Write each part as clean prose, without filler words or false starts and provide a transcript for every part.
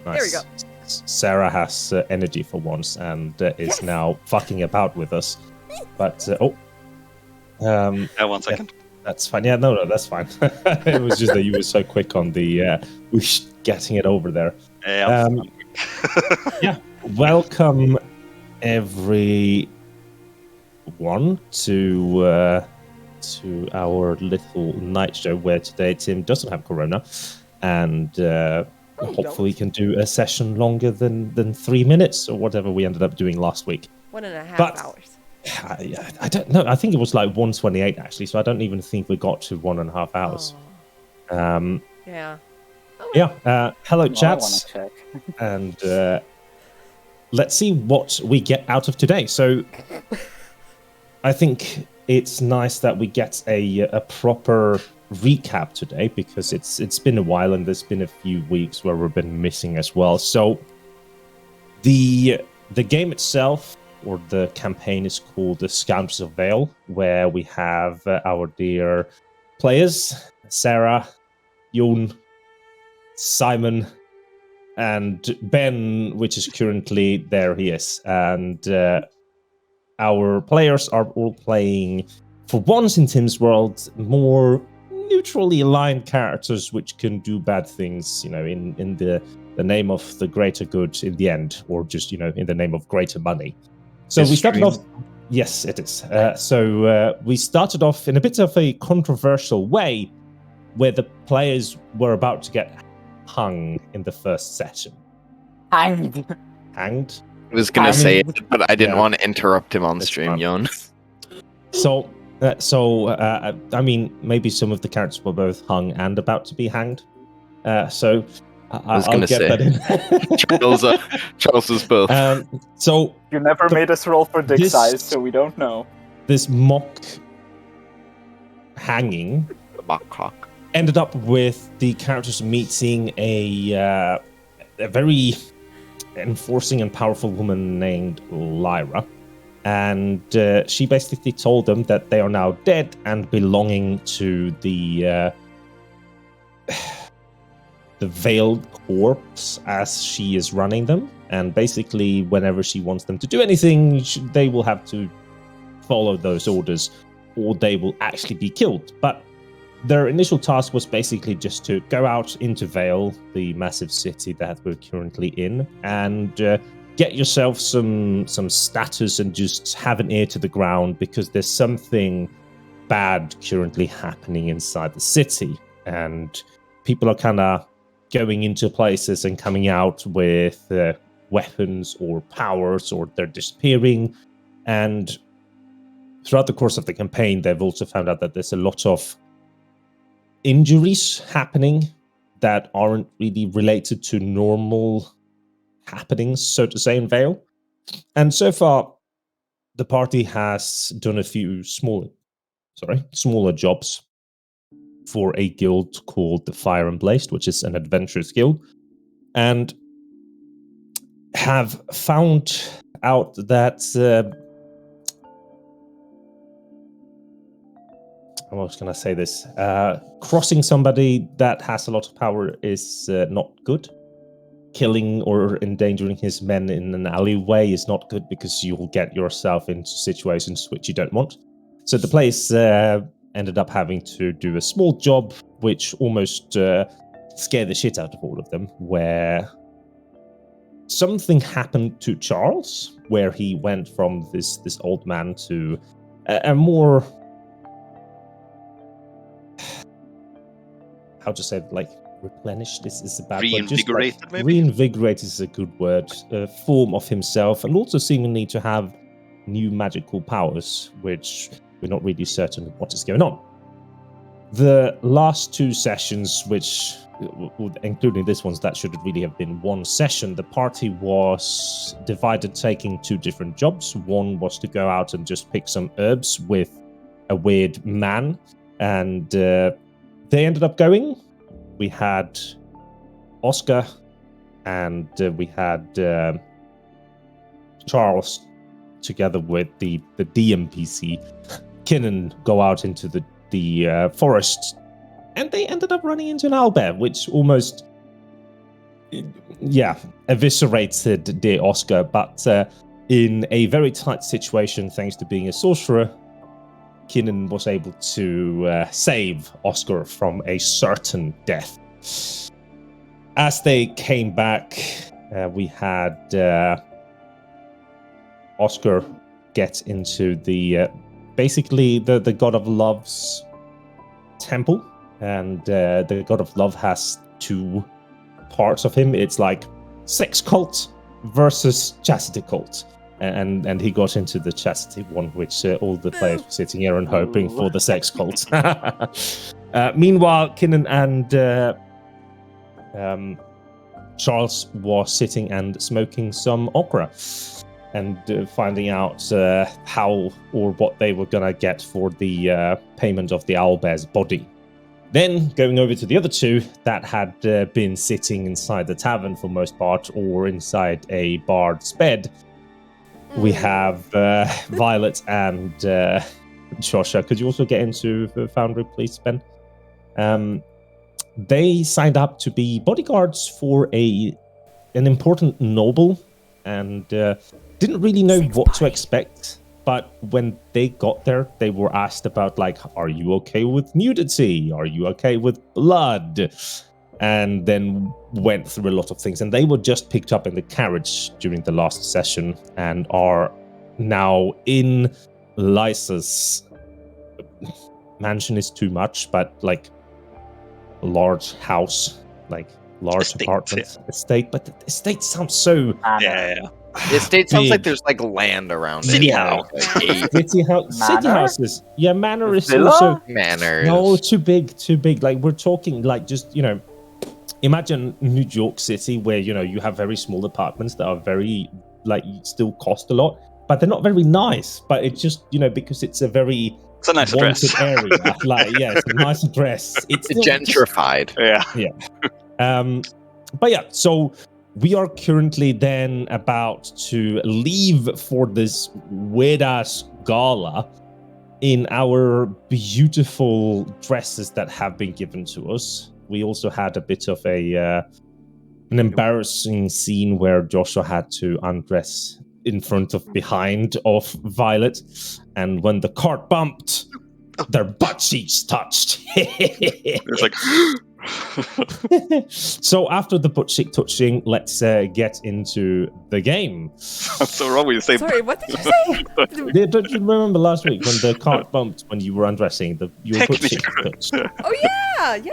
Nice. There we go. Sarah has energy for once and is now fucking about with us. But, 1 second. Yeah, that's fine. Yeah, no, that's fine. It was just that you were so quick on the getting it over there. Yeah, welcome everyone to our little night show where today Tim doesn't have corona and hopefully can do a session longer than 3 minutes or whatever we ended up doing last week. 1.5 hours. I don't know. I think it was like 1:28 actually, so I don't even think we got to 1.5 hours. Oh. Yeah. Hello, chats. I want to check. And let's see what we get out of today. So I think it's nice that we get a proper recap today because it's been a while and there's been a few weeks where we've been missing as well. So the game itself, or the campaign, is called The Scoundrels of Vale, where we have our dear players, Sarah, Jon, Simon, and Ben, which is currently there he is. And our players are all playing, for once in Tim's world, more neutrally aligned characters which can do bad things, in the name of the greater good in the end, or just, in the name of greater money. So we started off. Yes, it is. So we started off in a bit of a controversial way, where the players were about to get hung in the first session. Hanged. I was going to say it, but I didn't want to interrupt him on stream, Jon. So, I mean, maybe some of the characters were both hung and about to be hanged. So I was going to say, Charles was both. So you never made us roll for dick size, so we don't know. This mock hanging ended up with the characters meeting a very enforcing and powerful woman named Lyra. And she basically told them that they are now dead and belonging to the Veiled Corpse, as she is running them. And basically, whenever she wants them to do anything, they will have to follow those orders, or they will actually be killed. But their initial task was basically just to go out into Vale, the massive city that we're currently in, and get yourself some status and just have an ear to the ground, because there's something bad currently happening inside the city, and people are kind of going into places and coming out with weapons or powers, or they're disappearing. And throughout the course of the campaign, they've also found out that there's a lot of injuries happening that aren't really related to normal happenings, so to say, in Vale. And so far, the party has done a few smaller jobs for a guild called the Fire and Blazed, which is an adventurous guild, and have found out that how else can I say this? Crossing somebody that has a lot of power is not good. Killing or endangering his men in an alleyway is not good, because you'll get yourself into situations which you don't want. So the place ended up having to do a small job, which almost scared the shit out of all of them, where something happened to Charles, where he went from this old man to a more, how to say it, like, replenished, this is a bad word. Reinvigorated, just, maybe? Reinvigorate is a good word. Form of himself, and also seemingly to have new magical powers, which we're not really certain what is going on. The last two sessions, which, including this one, that should really have been one session, the party was divided, taking two different jobs. One was to go out and just pick some herbs with a weird man, and they ended up going. We had Oscar and we had Charles, together with the DMPC, Kinnan, go out into the forest, and they ended up running into an Auber, which almost eviscerated dear Oscar, but in a very tight situation, thanks to being a sorcerer, Kinnan was able to save Oscar from a certain death. As they came back, we had Oscar get into the basically the God of Love's temple, and the God of Love has two parts of him. It's like sex cult versus chastity cult. And he got into the chastity one, which all the players were sitting here and hoping for the sex cult. Meanwhile, Kinnan and Charles was sitting and smoking some okra and finding out how or what they were going to get for the payment of the owlbear's body. Then going over to the other two that had been sitting inside the tavern for most part or inside a bard's bed. We have Violet and Joshua. Could you also get into the Foundry, please, Ben? They signed up to be bodyguards for an important noble and didn't really know what to expect. But when they got there, they were asked about, like, are you okay with nudity? Are you okay with blood? And then went through a lot of things. And they were just picked up in the carriage during the last session and are now in Lysa's mansion is too much, but like large house, like large Estate, apartment, estate. But the estate sounds so... Yeah. The estate sounds like Big. there's like land around City it. house. City Manor? houses. Yeah, manor is Villa? also... Manors. No, too big. Like, we're talking, like, just, imagine New York City where, you have very small apartments that are very, like, still cost a lot, but they're not very nice. But it's just, because it's a very It's a nice wanted address. area. Like, yeah, it's a nice address. It's still Gentrified. Yeah. But yeah, so we are currently then about to leave for this weird-ass gala in our beautiful dresses that have been given to us. We also had a bit of an embarrassing scene where Joshua had to undress in front of behind of Violet, and when the cart bumped, their butt cheeks touched. It's like So after the butt cheek touching, let's get into the game. so wrong when you say. Sorry, what did you say? Don't you remember last week when the cart bumped when you were undressing? Your butt cheek touched. Oh yeah. Good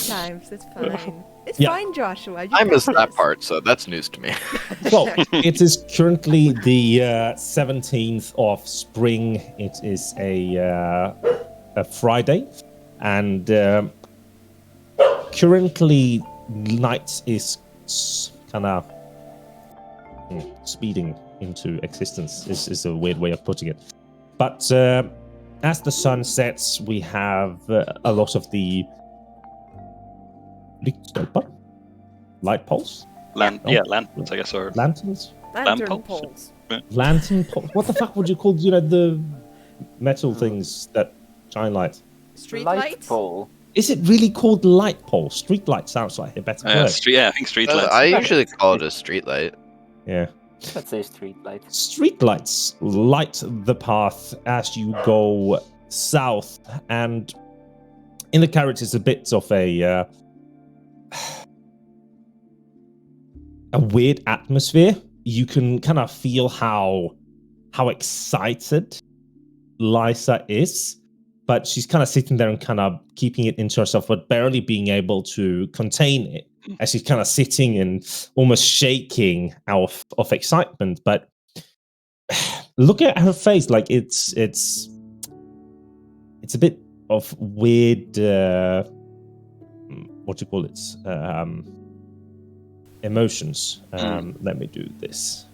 times. That's fine. It's fine, Joshua. You I got missed that this. part, so that's news to me. Well, it is currently the 17th of spring. It is a Friday, and currently night is kind of speeding into existence. Is a weird way of putting it, but as the sun sets, we have a lot of the light poles. Lanterns, I guess, or Lanterns. Lantern Lamp poles. Lantern poles. What the fuck would you call, the metal things that shine light? Street Light lights. pole. Is it really called light pole? Street light sounds like a better word. I think street lights. I usually call it a street light. Yeah. Let's say street light. Street lights light the path as you go south, and in the carriage is a bit of a weird atmosphere. You can kind of feel how excited Lysa is, but she's kind of sitting there and kind of keeping it into herself, but barely being able to contain it, as she's kind of sitting and almost shaking of excitement. But look at her face, like it's a bit of weird what do you call it, emotions. Let me do this.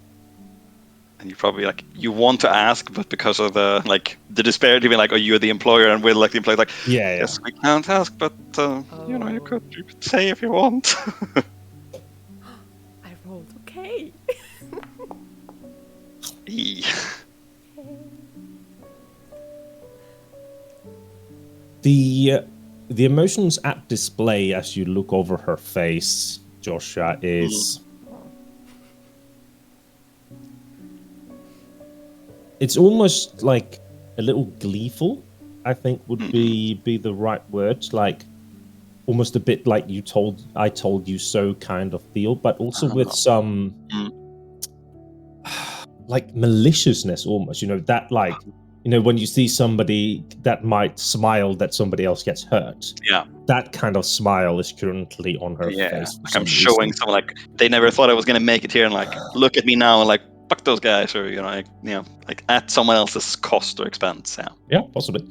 And you probably you want to ask, but because of the disparity, being oh, you're the employer, and we're the employer, yes, we can't ask, but you could say if you want. I rolled okay. The the emotions at display as you look over her face, Joshua, is it's almost like a little gleeful, I think would be the right word. Like almost a bit like I told you so kind of feel, but also with some like maliciousness almost, that like, when you see somebody that might smile that somebody else gets hurt. Yeah. That kind of smile is currently on her face. Like I'm showing someone like they never thought I was going to make it here, and like look at me now, and like fuck those guys, or like at someone else's cost or expense. Yeah, possibly.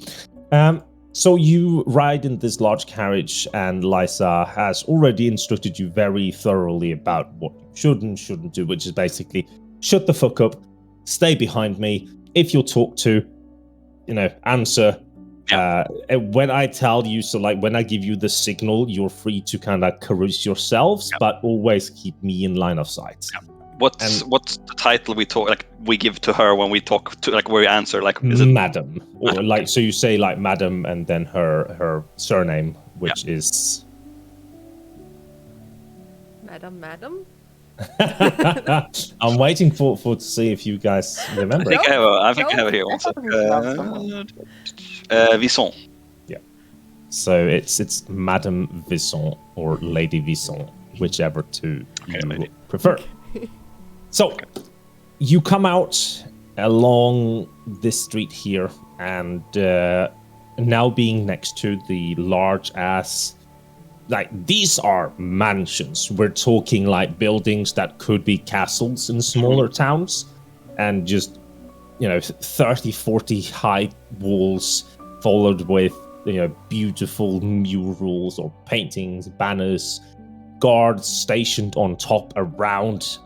So you ride in this large carriage, and Lysa has already instructed you very thoroughly about what you should and shouldn't do, which is basically shut the fuck up, stay behind me. If you're talked to, answer. Yeah. When I tell you, so like when I give you the signal, you're free to kind of caress yourselves, but always keep me in line of sight. Yeah. What's the title we give to her when we talk to, like, where we answer, like, is it Madam? Or like, so you say like Madam and then her surname, which is Madam. I'm waiting for to see if you guys remember. I think I have it here. One second. Visson. Yeah. So it's Madame Visson or Lady Visson, whichever you prefer. So you come out along this street here, and now being next to the large ass, like, these are mansions. We're talking like buildings that could be castles in smaller towns, and just 30, 40 high walls followed with beautiful murals or paintings, banners, guards stationed on top around.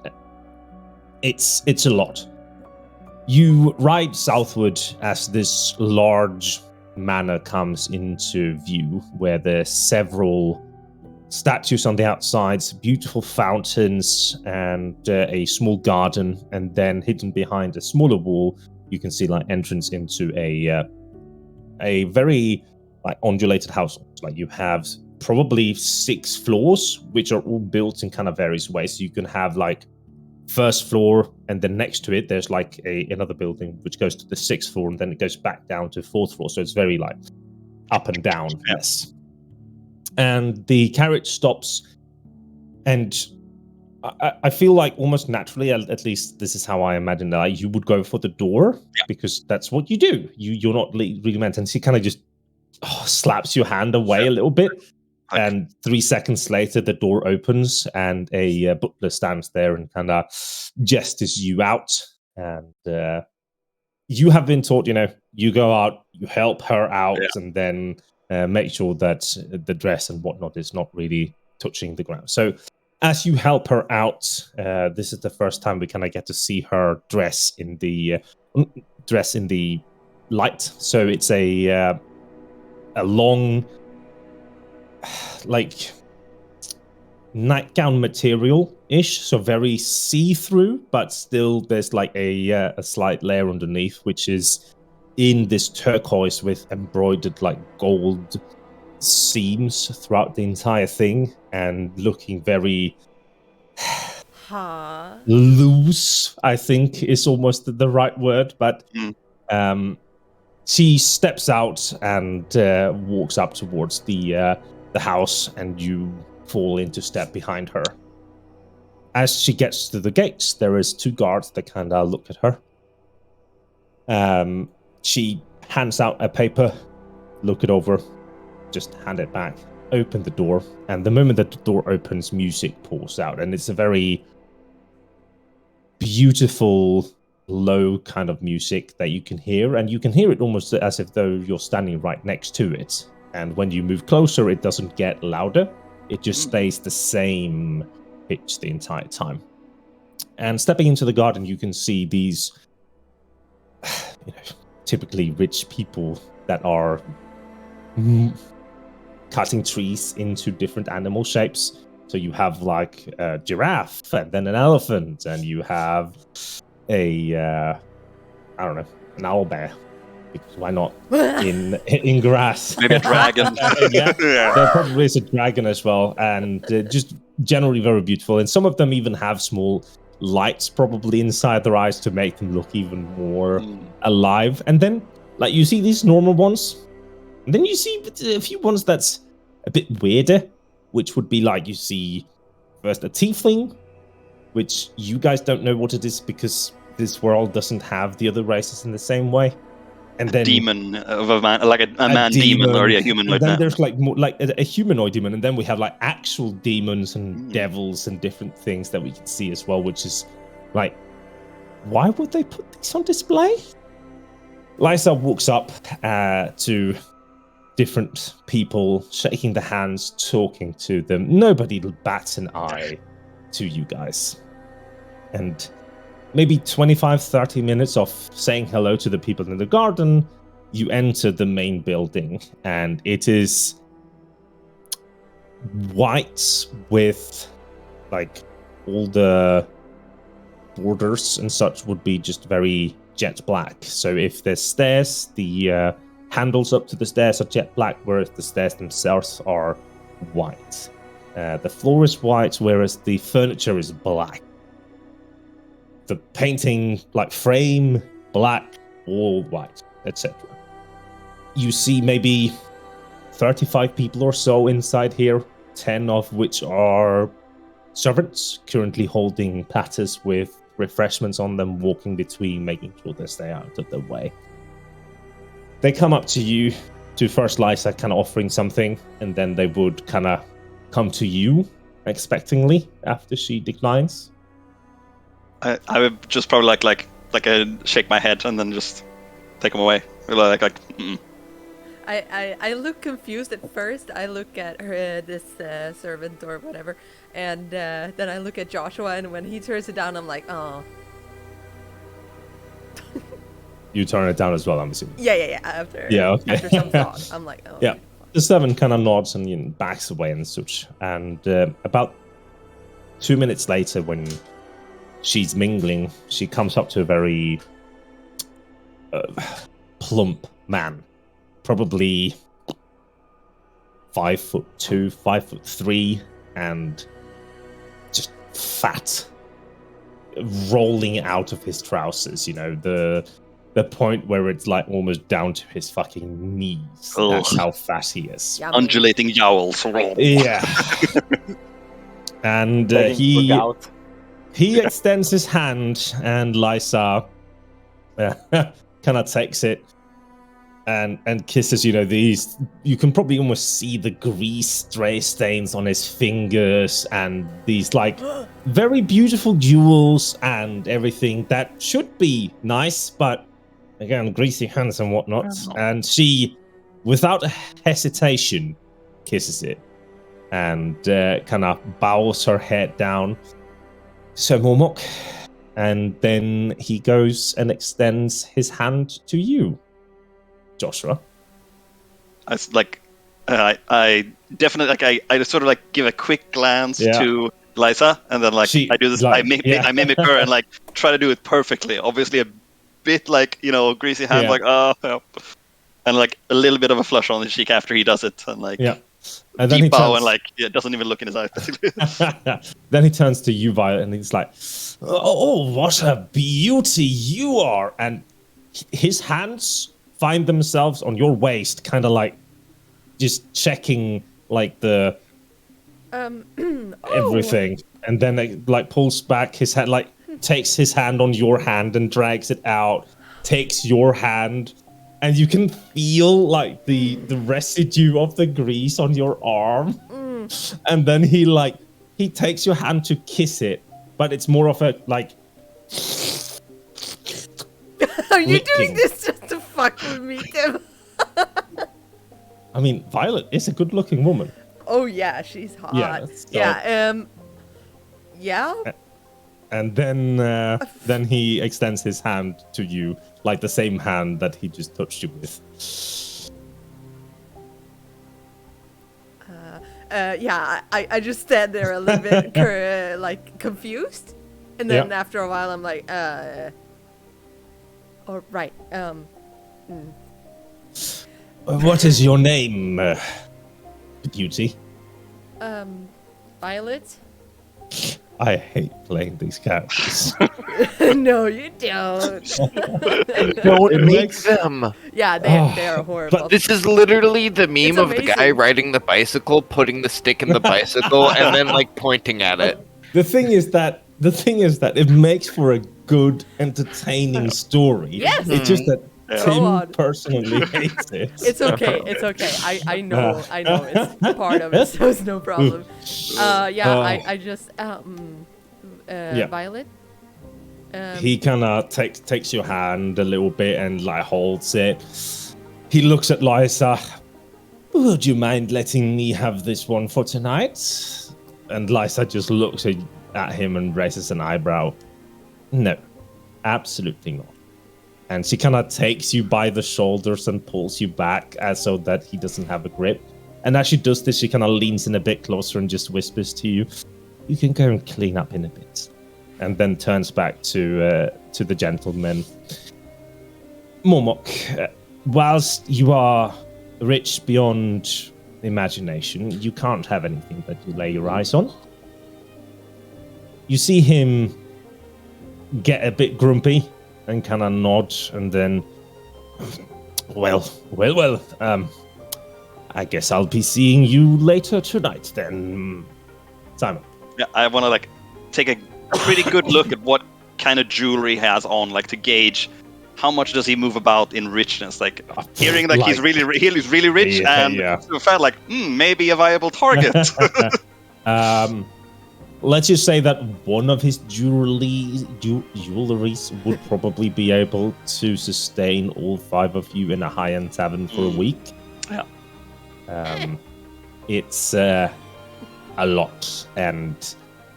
It's a lot. You ride southward as this large manor comes into view, where there's several statues on the outsides, beautiful fountains, and a small garden, and then hidden behind a smaller wall, you can see like entrance into a very like undulated house. Like you have probably 6 floors, which are all built in kind of various ways. So you can have like first floor, and then next to it there's like another building which goes to the 6th floor, and then it goes back down to 4th floor. So it's very like up and down. Yes. And the carriage stops, and I feel like almost naturally, at least this is how I imagine that, you would go for the door, because that's what you do. You're not really meant, and she kind of just slaps your hand away a little bit. And 3 seconds later, the door opens, and a butler stands there and kind of gestures you out. And you have been taught, you go out, you help her out, and then make sure that the dress and whatnot is not really touching the ground. So as you help her out, this is the first time we kind of get to see her dress in the light. So it's a long, like, nightgown material-ish, so very see-through, but still there's like a slight layer underneath, which is in this turquoise with embroidered like gold seams throughout the entire thing, and looking very loose, I think is almost the right word. But she steps out and walks up towards the house, and you fall into step behind her. As she gets to the gates, there is 2 guards that kind of look at her. She hands out a paper, look it over, just hand it back, open the door, and the moment that the door opens, music pours out, and it's a very beautiful, low kind of music that you can hear, and you can hear it almost as if though you're standing right next to it. And when you move closer, it doesn't get louder, it just stays the same pitch the entire time. And stepping into the garden, you can see these typically rich people that are cutting trees into different animal shapes. So you have like a giraffe, and then an elephant, and you have an Auber, because why not? in grass. Maybe a dragon. Yeah, there probably is a dragon as well, and just generally very beautiful. And some of them even have small lights probably inside their eyes to make them look even more alive. And then, like, you see these normal ones, and then you see a few ones that's a bit weirder, which would be like you see first a tiefling, which you guys don't know what it is because this world doesn't have the other races in the same way. And then demon of a man, like a man demon or a humanoid. And then man. there's like more like a humanoid demon, and then we have like actual demons and devils and different things that we can see as well, which is like, why would they put these on display? Lysa walks up to different people, shaking the hands, talking to them. Nobody bats an eye to you guys. And maybe 25, 30 minutes of saying hello to the people in the garden, you enter the main building, and it is white with like all the borders and such would be just very jet black. So if there's stairs, the handles up to the stairs are jet black, whereas the stairs themselves are white. The floor is white, whereas the furniture is black. The painting, like frame, black, all white, etc. You see maybe 35 people or so inside here, 10 of which are servants currently holding platters with refreshments on them, walking between, making sure they stay out of the way. They come up to you, to first Lysa, kind of offering something, and then they would kind of come to you expectingly after she declines. I would just probably like shake my head and then just take them away. I look confused at first. I look at her, this servant or whatever, and then I look at Joshua, and when he turns it down, I'm like, oh. You turn it down as well, I'm assuming. Yeah. After some thought, I'm like, oh. Yeah. The servant kind of nods and backs away and such. And about 2 minutes later, when she's mingling, she comes up to a very plump man, probably 5'2", 5'3", and just fat, rolling out of his trousers. You know, the point where it's like almost down to his fucking knees. Ugh. That's how fat he is. Yummy. Undulating jowls. Yeah. And he extends his hand, and Lysa kind of takes it and kisses. You know, these, you can probably almost see the grease stray stains on his fingers, and these like very beautiful jewels and everything that should be nice, but again, greasy hands and whatnot. And she, without hesitation, kisses it and kind of bows her head down. So Mormok, and then he goes and extends his hand to you, Joshua. I definitely I sort of like give a quick glance to Lysa, and then I do this. I mimic her and like try to do it perfectly. Obviously, a bit like, you know, greasy hand, and like a little bit of a flush on the cheek after he does it, and like and then deep bow and like doesn't even look in his eyes. Then he turns to you, Violet, and he's like, "Oh, what a beauty you are!" And his hands find themselves on your waist, kind of like just checking like the everything, and then it like pulls back his hand, like takes his hand on your hand and drags it out, takes your hand, and you can feel like the residue of the grease on your arm. And then he takes your hand to kiss it, but it's more of a like are you doing this just to fuck with me, Tim? I mean, Violet is a good looking woman. Oh yeah, she's hot. Yeah. And then he extends his hand to you, like the same hand that he just touched you with. I just stand there a little bit like confused, and then after a while I'm like, right, What is your name, beauty? Violet? I hate playing these characters. No, you don't. Don't It make makes- them. Yeah, they are horrible. but This is literally the meme of the guy amazing. riding the bicycle, putting the stick in the bicycle, and then like pointing at it. The thing is that it makes for a good, entertaining story. Yes. It's just that Go Tim on. personally hates it. It's okay. It's okay. I know. It's part of it, so it's no problem. I just Violet. He kind of takes your hand a little bit and like holds it. He looks at Lysa. Would you mind letting me have this one for tonight? And Lysa just looks at him and raises an eyebrow. No, absolutely not. And she kind of takes you by the shoulders and pulls you back so that he doesn't have a grip. And as she does this, she kind of leans in a bit closer and just whispers to you, "You can go and clean up in a bit." And then turns back to the gentleman. Mormok, whilst you are rich beyond imagination, you can't have anything that you lay your eyes on. You see him get a bit grumpy and kind of nod, and then, well, I guess I'll be seeing you later tonight then, Simon. Yeah, I want to like take a pretty good look at what kind of jewelry he has on, like to gauge how much does he move about in richness. Like hearing like he's really rich, and I felt like maybe a viable target. Let's just say that one of his jewelries would probably be able to sustain all 5 of you in a high-end tavern for a week. Yeah. It's a lot, and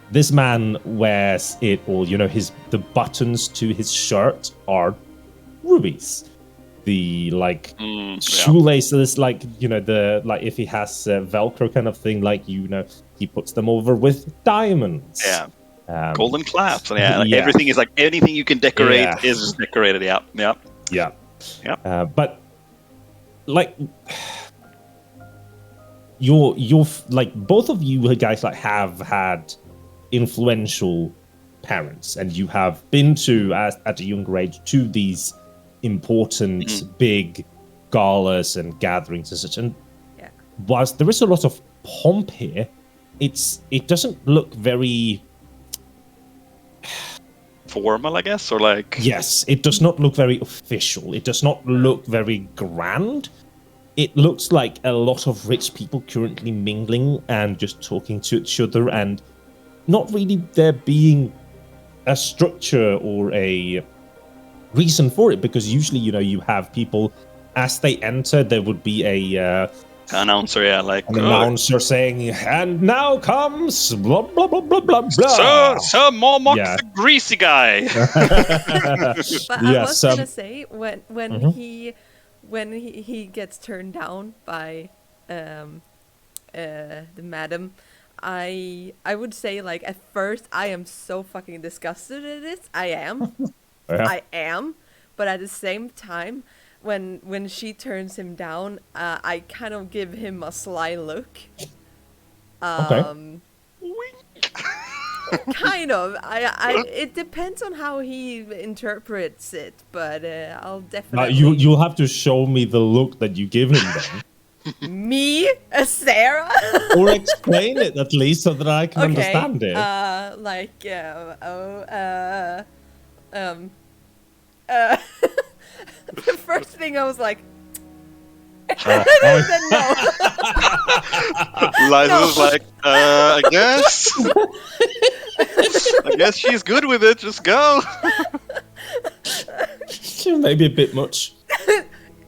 this man wears it all. You know, the buttons to his shirt are rubies. The shoelaces, like if he has Velcro kind of thing, he puts them over with diamonds. Yeah. Golden clasps. Yeah. Everything is like anything you can decorate is decorated. Yeah. But like you're like both of you guys like have had influential parents, and you have been to at a younger age to these important big galas and gatherings and such. And whilst there is a lot of pomp here, it doesn't look very formal, I guess, or like yes, it does not look very official. It does not look very grand. It looks like a lot of rich people currently mingling and just talking to each other, and not really there being a structure or a reason for it, because usually, you have people as they enter, there would be a announcer, an announcer saying, "And now comes blah blah blah blah blah blah." Sir Mormok, the greasy guy. But I was gonna say when he gets turned down by the madam, I would say, like, at first I am so fucking disgusted at this. I am, but at the same time, when she turns him down, I kind of give him a sly look. Kind of. It depends on how he interprets it, but I'll definitely. You'll have to show me the look that you give him then. Me, Sarah, or explain it at least so that I can understand it. The first thing I was like, Liza was like, I guess she's good with it. Just go. Maybe a bit much.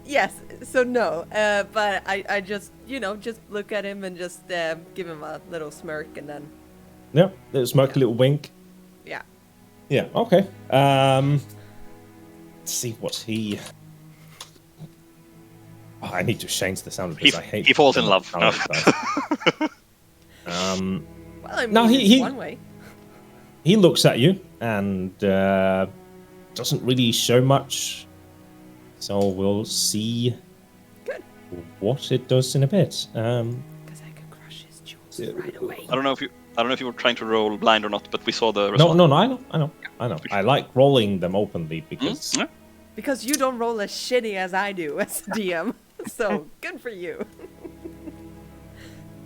Yes. So no. But I just just look at him and just give him a little smirk, and then. Yeah, little smirk, a little wink. Yeah. Yeah. Okay. Let's see what he. Oh, I need to change the sound of this. I hate. He falls in love. Well, I mean, now it's one way. He looks at you and doesn't really show much So we'll see what it does in a bit. Because I can crush his jewels right away. I don't know if you were trying to roll blind or not, but we saw the result. No, I know. I like rolling them openly because... Because you don't roll as shitty as I do as DM. So, good for you.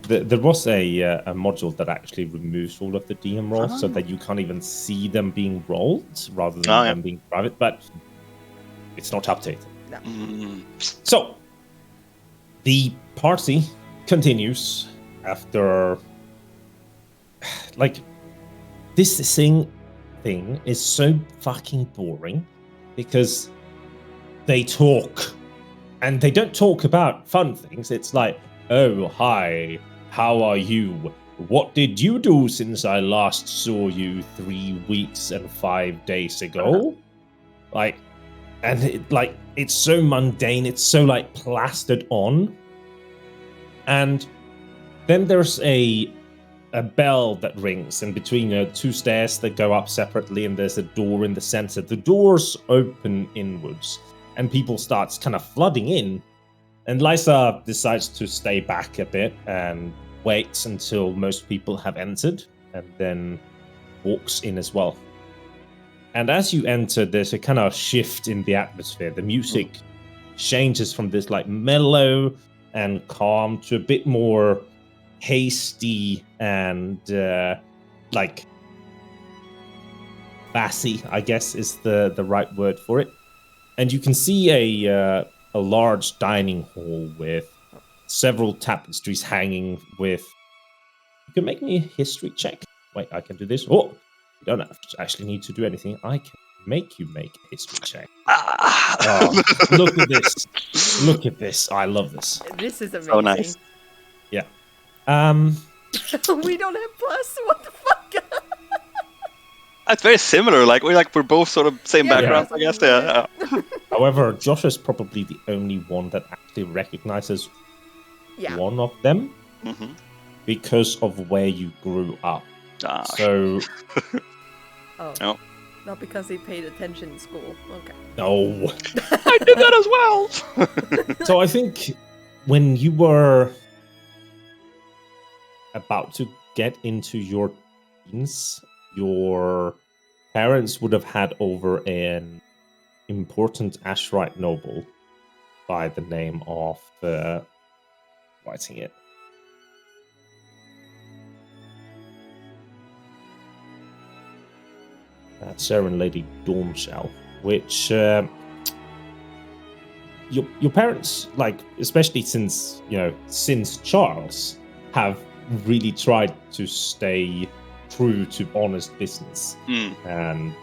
There was a module that actually removes all of the DM rolls so that you can't even see them being rolled rather than them being private, but it's not updated. No. So, the party continues after... Like, this thing is so fucking boring because they talk. And they don't talk about fun things. It's like, oh, hi, how are you? What did you do since I last saw you 3 weeks and 5 days ago? Like, and it's so mundane. It's so like plastered on. And then there's a bell that rings, and between two stairs that go up separately, and there's a door in the center. The doors open inwards, and people start kind of flooding in. And Lysa decides to stay back a bit and waits until most people have entered, and then walks in as well. And as you enter, there's a kind of shift in the atmosphere. The music changes from this like mellow and calm to a bit more hasty and like bassy, I guess is the right word for it. And you can see a large dining hall with several tapestries hanging with... You can make me a history check. Wait, I can do this. Oh, you don't actually need to do anything. I can make you make a history check. Oh, look at this. Look at this. I love this. This is amazing. So nice. Yeah. We don't have plus? What the fuck? It's very similar. Like we're both sort of same background, I guess. Yeah. However, Josh is probably the only one that actually recognizes one of them because of where you grew up. So, no, not because he paid attention in school. Okay. No, I did that as well. So I think when you were about to get into your teens, your parents would have had over an important Asherite noble by the name of writing it. Sarah and Lady Dormshell, which your parents, like, especially since Charles, have really tried to stay true to honest business. And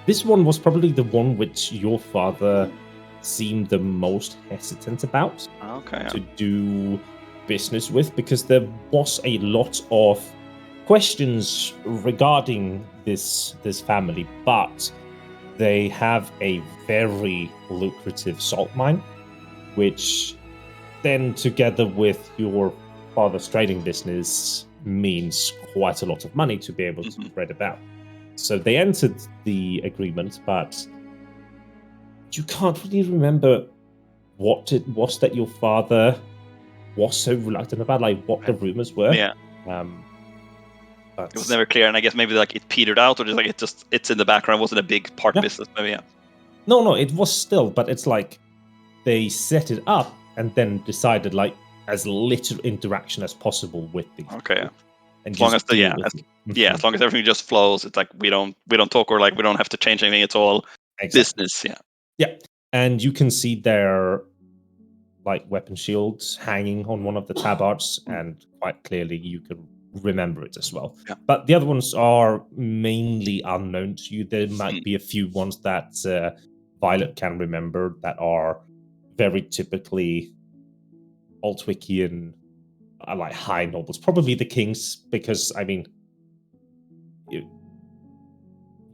this one was probably the one which your father seemed the most hesitant about to do business with, because there was a lot of questions regarding this family, but they have a very lucrative salt mine, which then together with your father's trading business means quite a lot of money to be able to spread about. So they entered the agreement, but you can't really remember what it was that your father was so reluctant about, like what the rumors were. Yeah. But it was never clear, and I guess maybe like it petered out, or just like it's in the background, wasn't a big part business, maybe. No, it was still, but it's like they set it up and then decided like as little interaction as possible with the And as long as as long as everything just flows, it's like we don't talk, or like we don't have to change anything. It's all business. Yeah. And you can see their like weapon shields hanging on one of the tabards, and quite clearly you can remember it as well. Yeah. But the other ones are mainly unknown to you. There might be a few ones that Violet can remember that are very typically Altwickian, like high nobles, probably the kings, because I mean,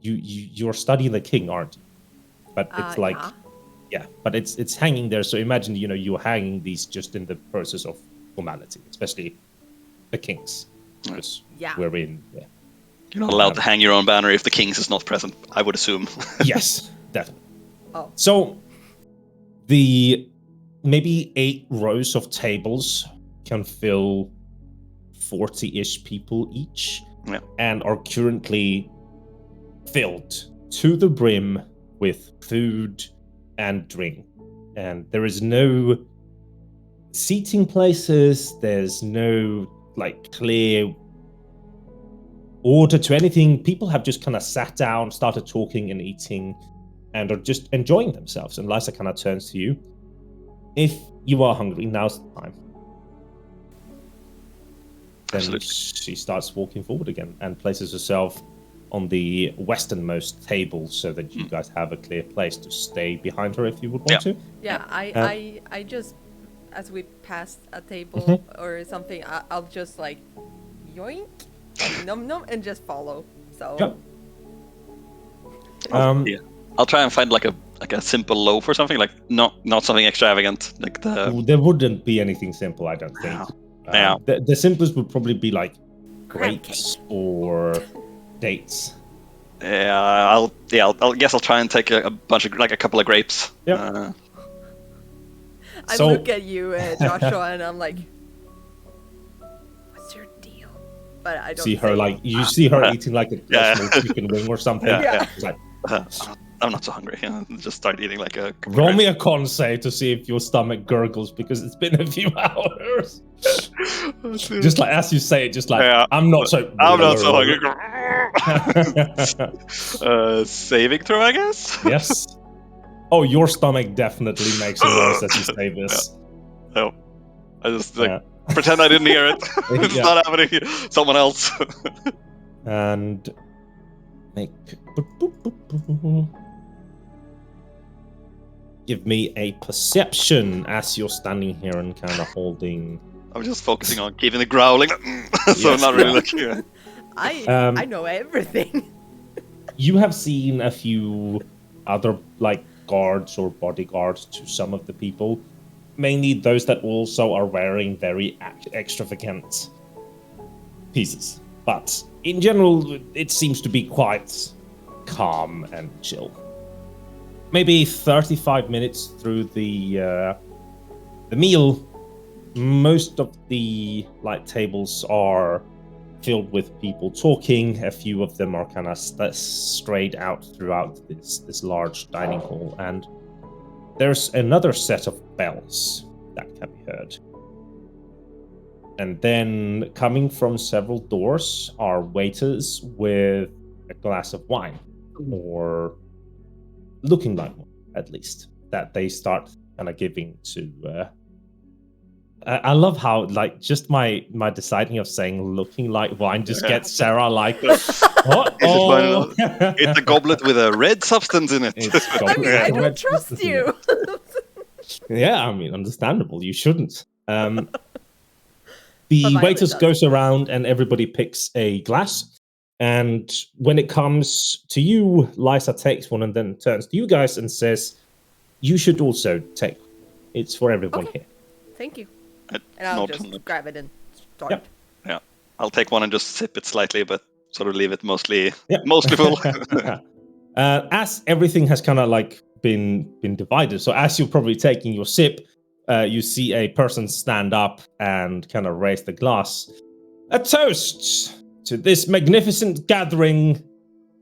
you're studying the king, aren't you? But it's like, but it's hanging there. So imagine, you're hanging these just in the process of formality, especially the kings, because we're in. Yeah. You're not allowed to hang your own banner if the king's is not present, I would assume. Yes, definitely. So The maybe 8 rows of tables can fill 40-ish people each, and are currently filled to the brim with food and drink. And there is no seating places, there's no like clear order to anything. People have just kind of sat down, started talking and eating, and are just enjoying themselves. And Lysa kind of turns to you. If you are hungry, now's the time. Then Absolutely. she starts walking forward again and places herself on the westernmost table so that you guys have a clear place to stay behind her if you would want to. Yeah, I just, as we pass a table or something, I'll just like yoink, num num, and just follow. So. Yeah. I'll try and find like a simple loaf or something, like not something extravagant, like the. There wouldn't be anything simple, I don't think. Yeah. The simplest would probably be like grapes or dates. Yeah, I'll guess I'll try and take a bunch of like a couple of grapes. Yeah. I look at you, Joshua, and I'm like, "What's your deal?" But I don't see her like you see her eating like a small chicken wing or something. Yeah. It's like, I'm not so hungry. Just start eating like a. Roll me a con save to see if your stomach gurgles because it's been a few hours. Just like as you say it, just like I'm not so hungry. Saving throw, I guess. Yes. Oh, your stomach definitely makes it worse as you say this. No, I just pretend I didn't hear it. It's not happening. Someone else. And make. Give me a perception as you're standing here and kind of holding. I'm just focusing on keeping the growling, so I'm not really looking. I know everything. You have seen a few other like guards or bodyguards to some of the people, mainly those that also are wearing very extravagant pieces. But in general, it seems to be quite calm and chill. Maybe 35 minutes through the meal, most of the like tables are filled with people talking. A few of them are kind of strayed out throughout this large dining hall, and there's another set of bells that can be heard. And then coming from several doors are waiters with a glass of wine, or looking like one, at least, that they start kind of giving to. I love how like just my deciding of saying looking like wine just gets Sarah like, what? Oh. It's a goblet with a red substance in it. I don't trust you. Yeah, I mean, understandable. You shouldn't. The waiters goes around and everybody picks a glass. And when it comes to you, Lysa takes one and then turns to you guys and says, "You should also take. It's for everyone here." Thank you. And I'll just grab it and start. Yeah, I'll take one and just sip it slightly, but sort of leave it mostly full. As everything has kind of like been divided, so as you're probably taking your sip, you see a person stand up and kind of raise the glass. A toast to this magnificent gathering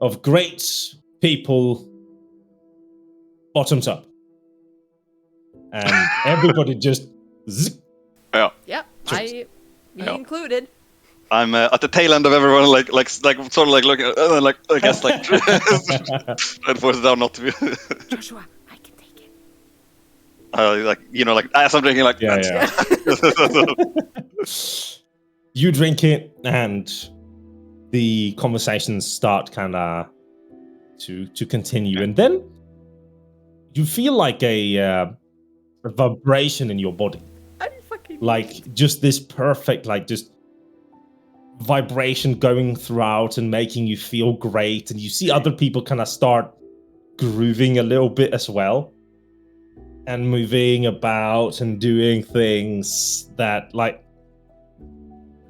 of great people, bottoms up. And everybody just zip. Yeah, me included. I'm at the tail end of everyone, like sort of like looking, like I guess like trying to force it down not to be. Joshua, I can take it. Like like as I'm drinking, like You drink it, and the conversations start kind of to continue, and then you feel like a vibration in your body. Like just this perfect, like just vibration going throughout and making you feel great. And you see other people kind of start grooving a little bit as well and moving about and doing things that like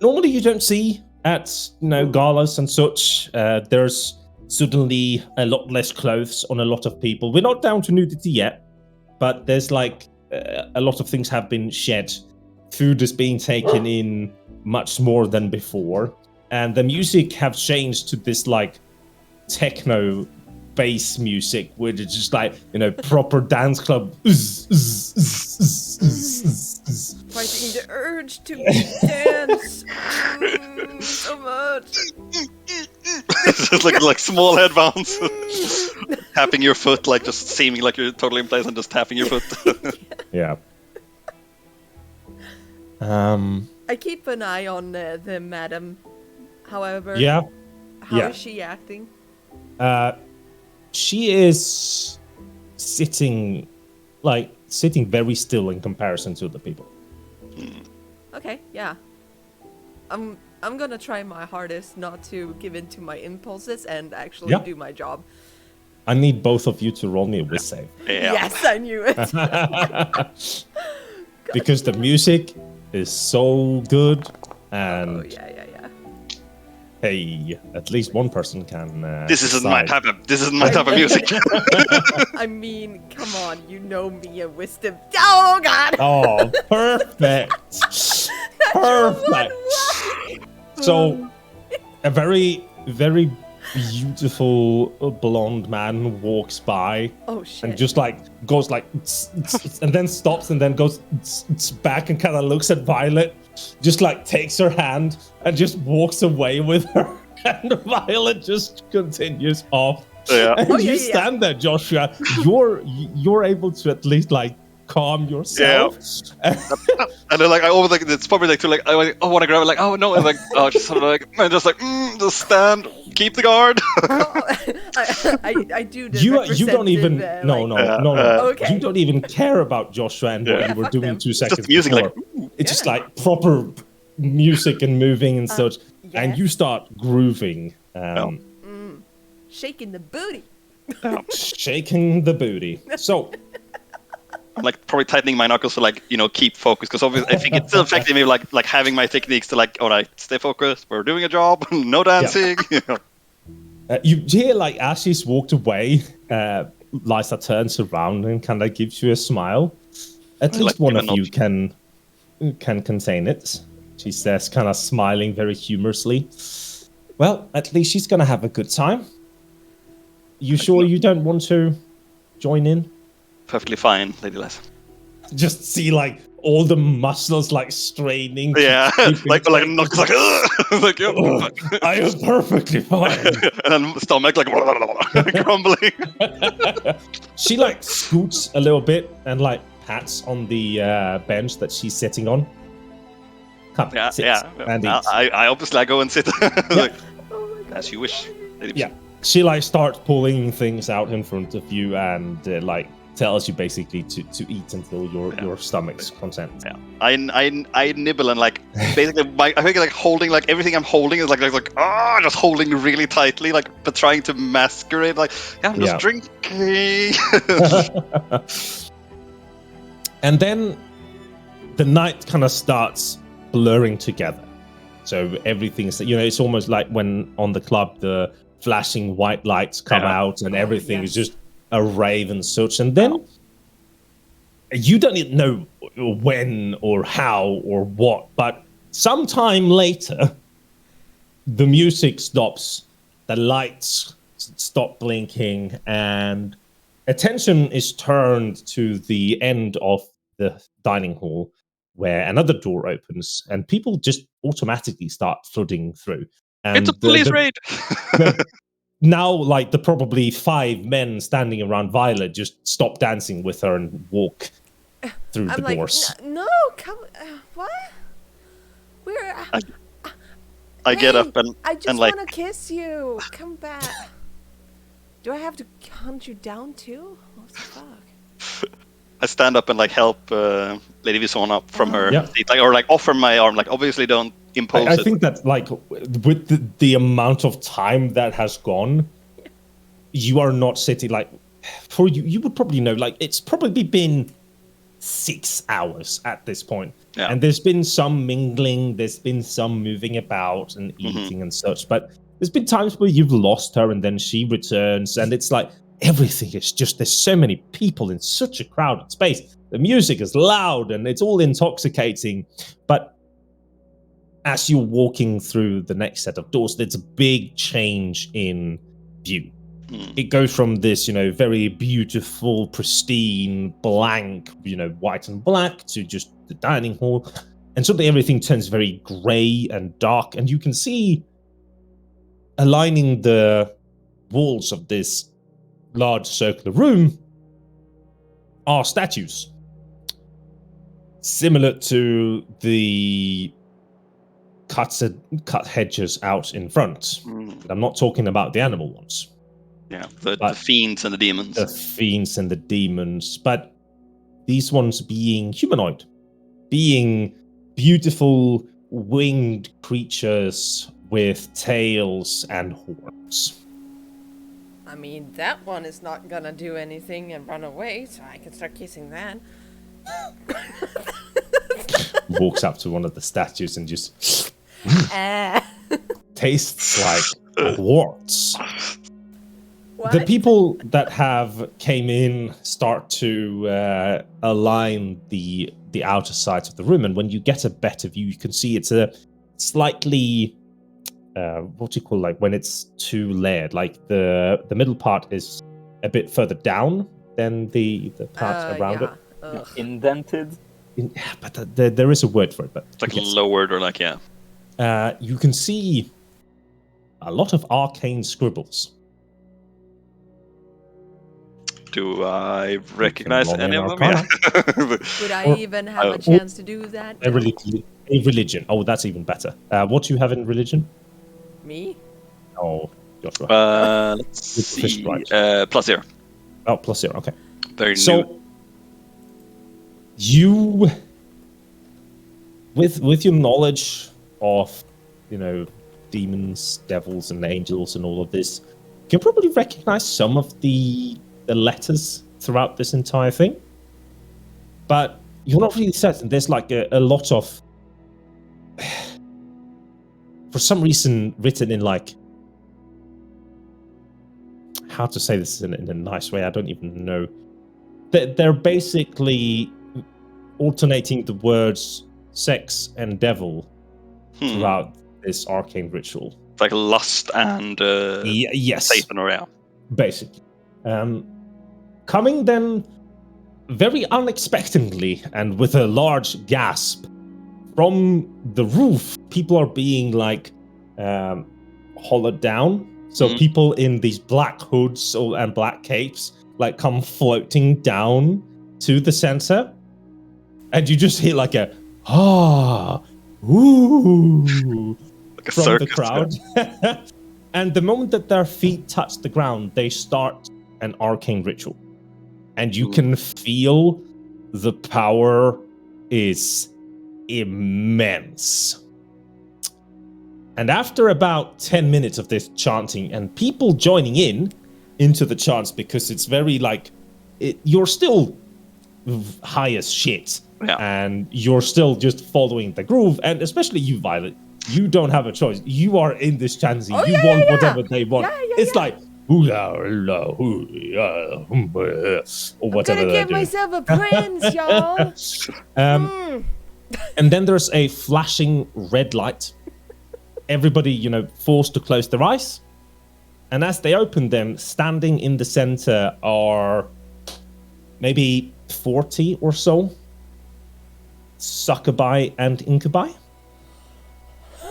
normally you don't see at galas and such. There's suddenly a lot less clothes on a lot of people. We're not down to nudity yet, but there's like a lot of things have been shed. Food is being taken in much more than before, and the music have changed to this like techno bass music, where it's just like, you know, proper dance club. Fighting the urge to dance so much. It's just like small head bounce. Tapping your foot, like just seeming like you're totally in place and just tapping your foot. Yeah. I keep an eye on the madam. However, Yeah. how is she acting? She is sitting very still in comparison to the people. Okay, yeah. I'm gonna try my hardest not to give in to my impulses and actually do my job. I need both of you to roll me a whiz save. Yeah. Yes, I knew it. Because the music is so good, and hey, at least one person can. This isn't my type of music. I mean, come on, you know me and wisdom. Oh God! Oh, perfect! Perfect. So, a very, very beautiful blonde man walks by. Oh shit! And just like goes like, and then stops and then goes back and kind of looks at Violet, just like takes her hand and just walks away with her, and Violet just continues off. Yeah. And you stand there, Joshua. You're able to at least like calm yourself. Yeah. And then like I always like it's probably like to like I want to grab it, like oh no, and like oh just sort of like and just like just stand, keep the guard. I do the you don't even no. Okay. You don't even care about Joshua and what you were doing them. 2 seconds just music before. like It's just like proper music and moving and such, and you start grooving, shaking the booty. shaking the booty. So I'm like probably tightening my knuckles to like, you know, keep focused, because obviously I think it's still affecting me like having my techniques to like, all right, stay focused, we're doing a job, no dancing. You hear like as she's walked away, Liza turns around and kind of gives you a smile. At least one of you can contain it. She says, kind of smiling very humorously. Well, at least she's gonna have a good time. You sure you don't want to join in? Perfectly fine, Lady Liza. Just see like all the muscles like straining. Yeah, like knuckles like, like I am perfectly fine. And then stomach like crumbling. She like scoots a little bit and like pats on the bench that she's sitting on. Come, sit and eat. I obviously go and sit like, as you wish. Yeah, she like starts pulling things out in front of you and like tells you basically to eat until your stomach's content. Yeah, I nibble and like basically I think like holding like everything I'm holding is like just holding really tightly, like but trying to masquerade like I'm just drinking. And then the night kind of starts blurring together. So everything's, you know, it's almost like when on the club the flashing white lights come out and everything is just a rave and such. And then you don't even know when or how or what, but sometime later the music stops, the lights stop blinking, and attention is turned to the end of the dining hall, where another door opens and people just automatically start flooding through. And it's a police raid. Now, like the probably 5 men standing around Violet just stop dancing with her and walk through the doors. No, come. What? We're. I get up and I just like, want to kiss you. Come back. Do I have to hunt you down too? What the fuck? I stand up and like help Lady Vison up from her seat, like, or like offer my arm. Like obviously don't impose I think that like with the amount of time that has gone, you are not sitting like for you would probably know like it's probably been 6 hours at this point. Yeah. And there's been some mingling, there's been some moving about and eating and such, but there's been times where you've lost her and then she returns, and it's like everything is just, there's so many people in such a crowded space. The music is loud and it's all intoxicating. But as you're walking through the next set of doors, there's a big change in view. It goes from this, very beautiful, pristine, blank, white and black to just the dining hall. And suddenly everything turns very gray and dark. And you can see aligning the walls of this large circular room are statues. Similar to the cut hedges out in front. But I'm not talking about the animal ones. Yeah, the fiends and the demons. The fiends and the demons. But these ones being humanoid. Being beautiful winged creatures with tails and horns. I mean, that one is not gonna do anything and run away, so I can start kissing that. Walks up to one of the statues and just... tastes like quartz. What? The people that have came in start to align the outer sides of the room, and when you get a better view, you can see it's a slightly what do you call, like when it's two layered, like the middle part is a bit further down than the part around it. Indented. But there is a word for it. But it's like lowered or like you can see a lot of arcane scribbles. Do I recognize any of them? Yeah. Would I even have a chance to do that? A religion. Oh, that's even better. What do you have in religion? Me? Oh, Joshua. Let's see. +0. Oh, +0. Okay. Very so, new. You, with your knowledge of, demons, devils, and angels, and all of this, you can probably recognize some of the letters throughout this entire thing, but you're not really certain. There's like a lot of, for some reason, written in like, how to say this in a nice way, I don't even know. They're basically alternating the words sex and devil throughout this arcane ritual. It's like lust and yes, Satan or yeah. Basically. Coming then very unexpectedly and with a large gasp from the roof, people are being like hollowed down. So people in these black hoods and black capes like come floating down to the center, and you just hear like a ooh like a from circus, the crowd. And the moment that their feet touch the ground, they start an arcane ritual. And you can feel the power is immense. And after about 10 minutes of this chanting and people joining into the chants, because it's very like, you're still high as shit. Yeah. And you're still just following the groove. And especially you, Violet, you don't have a choice. You are in this chanting. You want whatever they want. It's like, or whatever. I'm gonna give myself a prince, y'all. And then there's a flashing red light. Everybody, forced to close their eyes. And as they open them, standing in the center are maybe 40 or so succubi and incubi.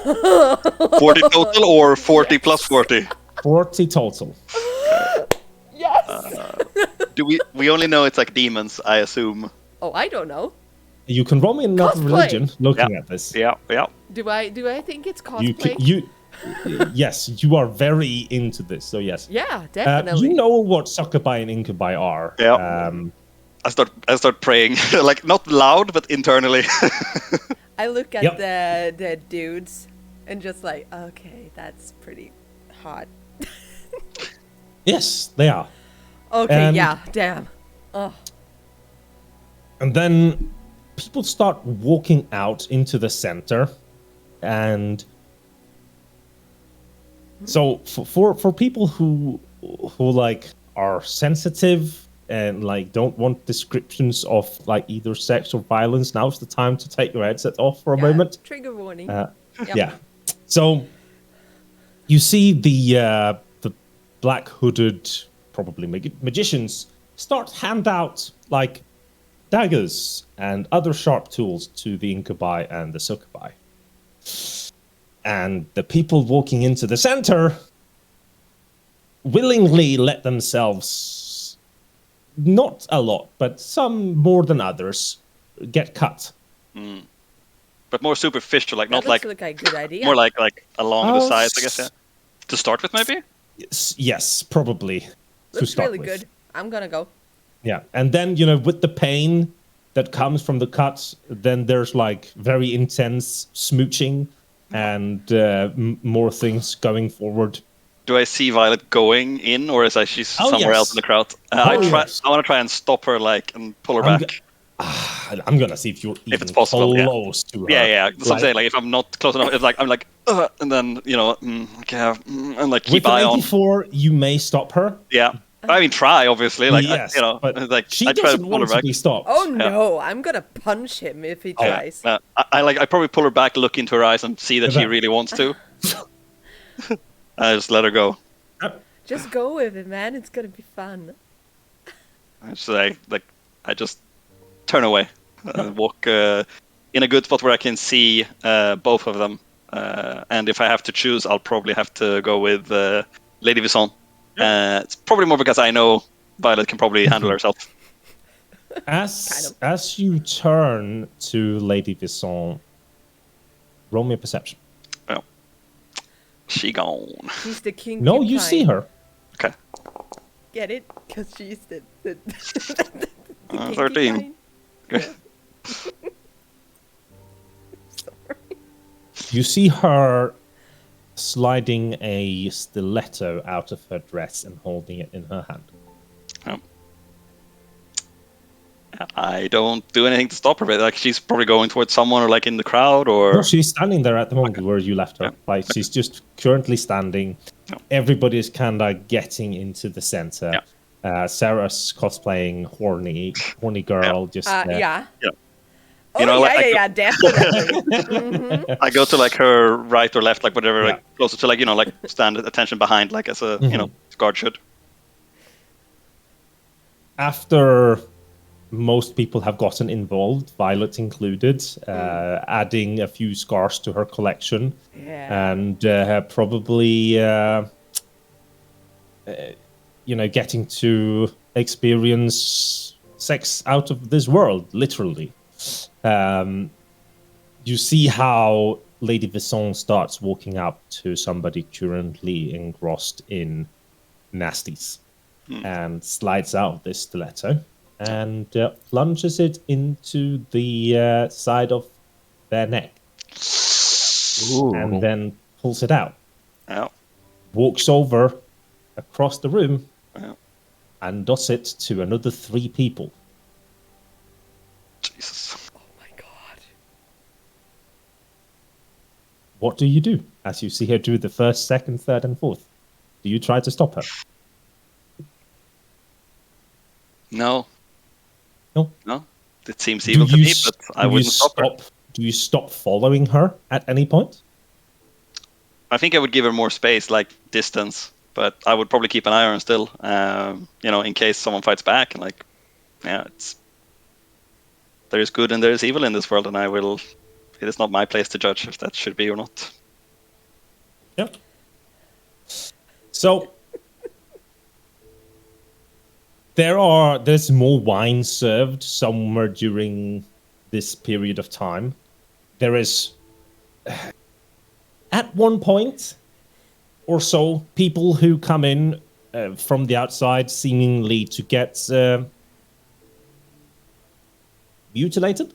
40 total or 40 plus 40? 40 total. Yes! Do we only know it's like demons, I assume. Oh, I don't know. You can roll me another religion looking at this. Yeah. Do I think it's cosplay? Yes, you are very into this, so yes. Yeah, definitely. You know what succubi and incubi are. Yeah. I start praying, like not loud, but internally. I look at the dudes and just like, okay, that's pretty hot. Yes, they are. Okay, yeah, damn. Oh. And then people start walking out into the center, and so for people who like are sensitive and like don't want descriptions of like either sex or violence, now's the time to take your headset off for a moment. Trigger warning. Yep. Yeah. So you see the black hooded, probably magicians start hand out like daggers and other sharp tools to the incubi and the succubi. And the people walking into the center willingly let themselves, not a lot, but some more than others, get cut. But more superficial, like That not like a good idea. more like along the sides, I guess. Yeah. To start with, maybe. Yes, probably. Looks really good. I'm gonna go. Yeah, and then with the pain that comes from the cuts, then there's like very intense smooching and more things going forward. Do I see Violet going in, or is she's somewhere else in the crowd? I want to try and stop her, and pull her back. I'm gonna see if you're if it's possible, close to her. Yeah. That's what I'm saying. Like if I'm not close enough, it's like I'm like, and then and like keep with eye on. With 84, you may stop her. Yeah. I mean, try obviously. Like yes, but like she doesn't want to be stopped. Oh no! I'm gonna punch him if he tries. I probably pull her back, look into her eyes, and see that she really wants to. I just let her go. Just go with it, man. It's gonna be fun. So I just turn away, walk in a good spot where I can see both of them. And if I have to choose, I'll probably have to go with Lady Visson. It's probably more because I know Violet can probably handle herself. As you turn to Lady Visson, roll me a perception. Oh, she gone. She's the king. No, you see her. Okay. Get it? Because she's the 13. Sorry. You see her sliding a stiletto out of her dress and holding it in her hand. Oh. I don't do anything to stop her, but like she's probably going towards someone or like in the crowd or... No, she's standing there at the moment where you left her. Yeah. Like she's just currently standing. Yeah. Everybody's kind of getting into the center. Yeah. Sarah's cosplaying horny girl. Yeah. Just yeah. Yeah. Definitely. Mm-hmm. I go to like her right or left, like whatever, like closer to like like stand attention behind, like as a guard should. After most people have gotten involved, Violet included, adding a few scars to her collection, and probably getting to experience sex out of this world, literally. You see how Lady Visson starts walking up to somebody currently engrossed in nasties and slides out this stiletto and plunges it into the side of their neck. Ooh. And then pulls it out. Ow. Walks over across the room and does it to another 3 people. Jesus. Oh my god. What do you do as you see her do the first, second, third, and fourth? Do you try to stop her? No. No? It seems evil to me, but I wouldn't stop her. Do you stop following her at any point? I think I would give her more space, like distance, but I would probably keep an eye on her still, in case someone fights back. And there is good and there is evil in this world, and it is not my place to judge if that should be or not. Yeah. So there's more wine served somewhere during this period of time. There is, at one point or so, people who come in from the outside seemingly to get mutilated.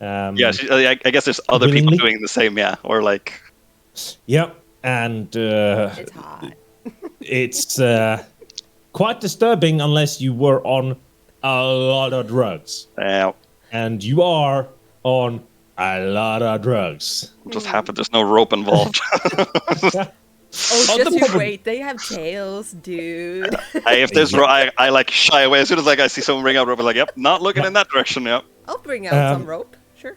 I guess there's other willingly. people doing the same, or like... Yeah, and... it's hot. It's quite disturbing unless you were on a lot of drugs. Yeah. And you are on a lot of drugs. It just happened. There's no rope involved. Oh, just you wait. They have tails, dude. If there's I like shy away as soon as like I see someone bring out rope. I'm like, yep, not looking in that direction. Yep. I'll bring out some rope. Sure.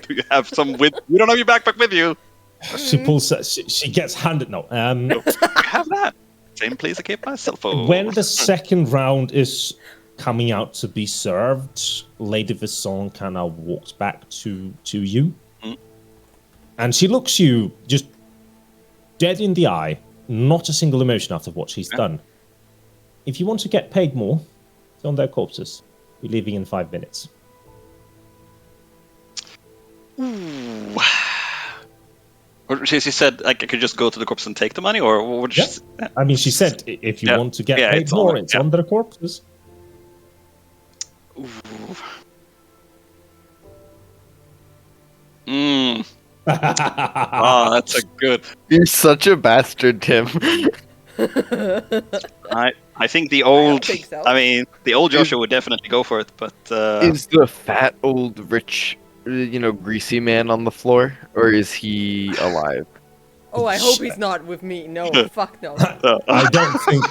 Do you have some with? You don't have your backpack with you. She pulls. She gets handed. No. No, I have that. Same place I keep my cell phone. When the second round is coming out to be served, Lady Visson kind of walks back to you, and she looks you just dead in the eye. Not a single emotion after what she's done. If you want to get paid more, it's on their corpses. You're leaving in 5 minutes. Ooh. She said like I could just go to the corpse and take the money, or what would she say? I mean, she said if you want to get paid more, it's on their corpses. Ooh. Oh, that's a good. You're such a bastard, Tim. I think the old. think so. I mean, the old Joshua would definitely go for it, but is the fat old rich, greasy man on the floor, or is he alive? Oh, I hope he's not with me. No, fuck no. I don't think.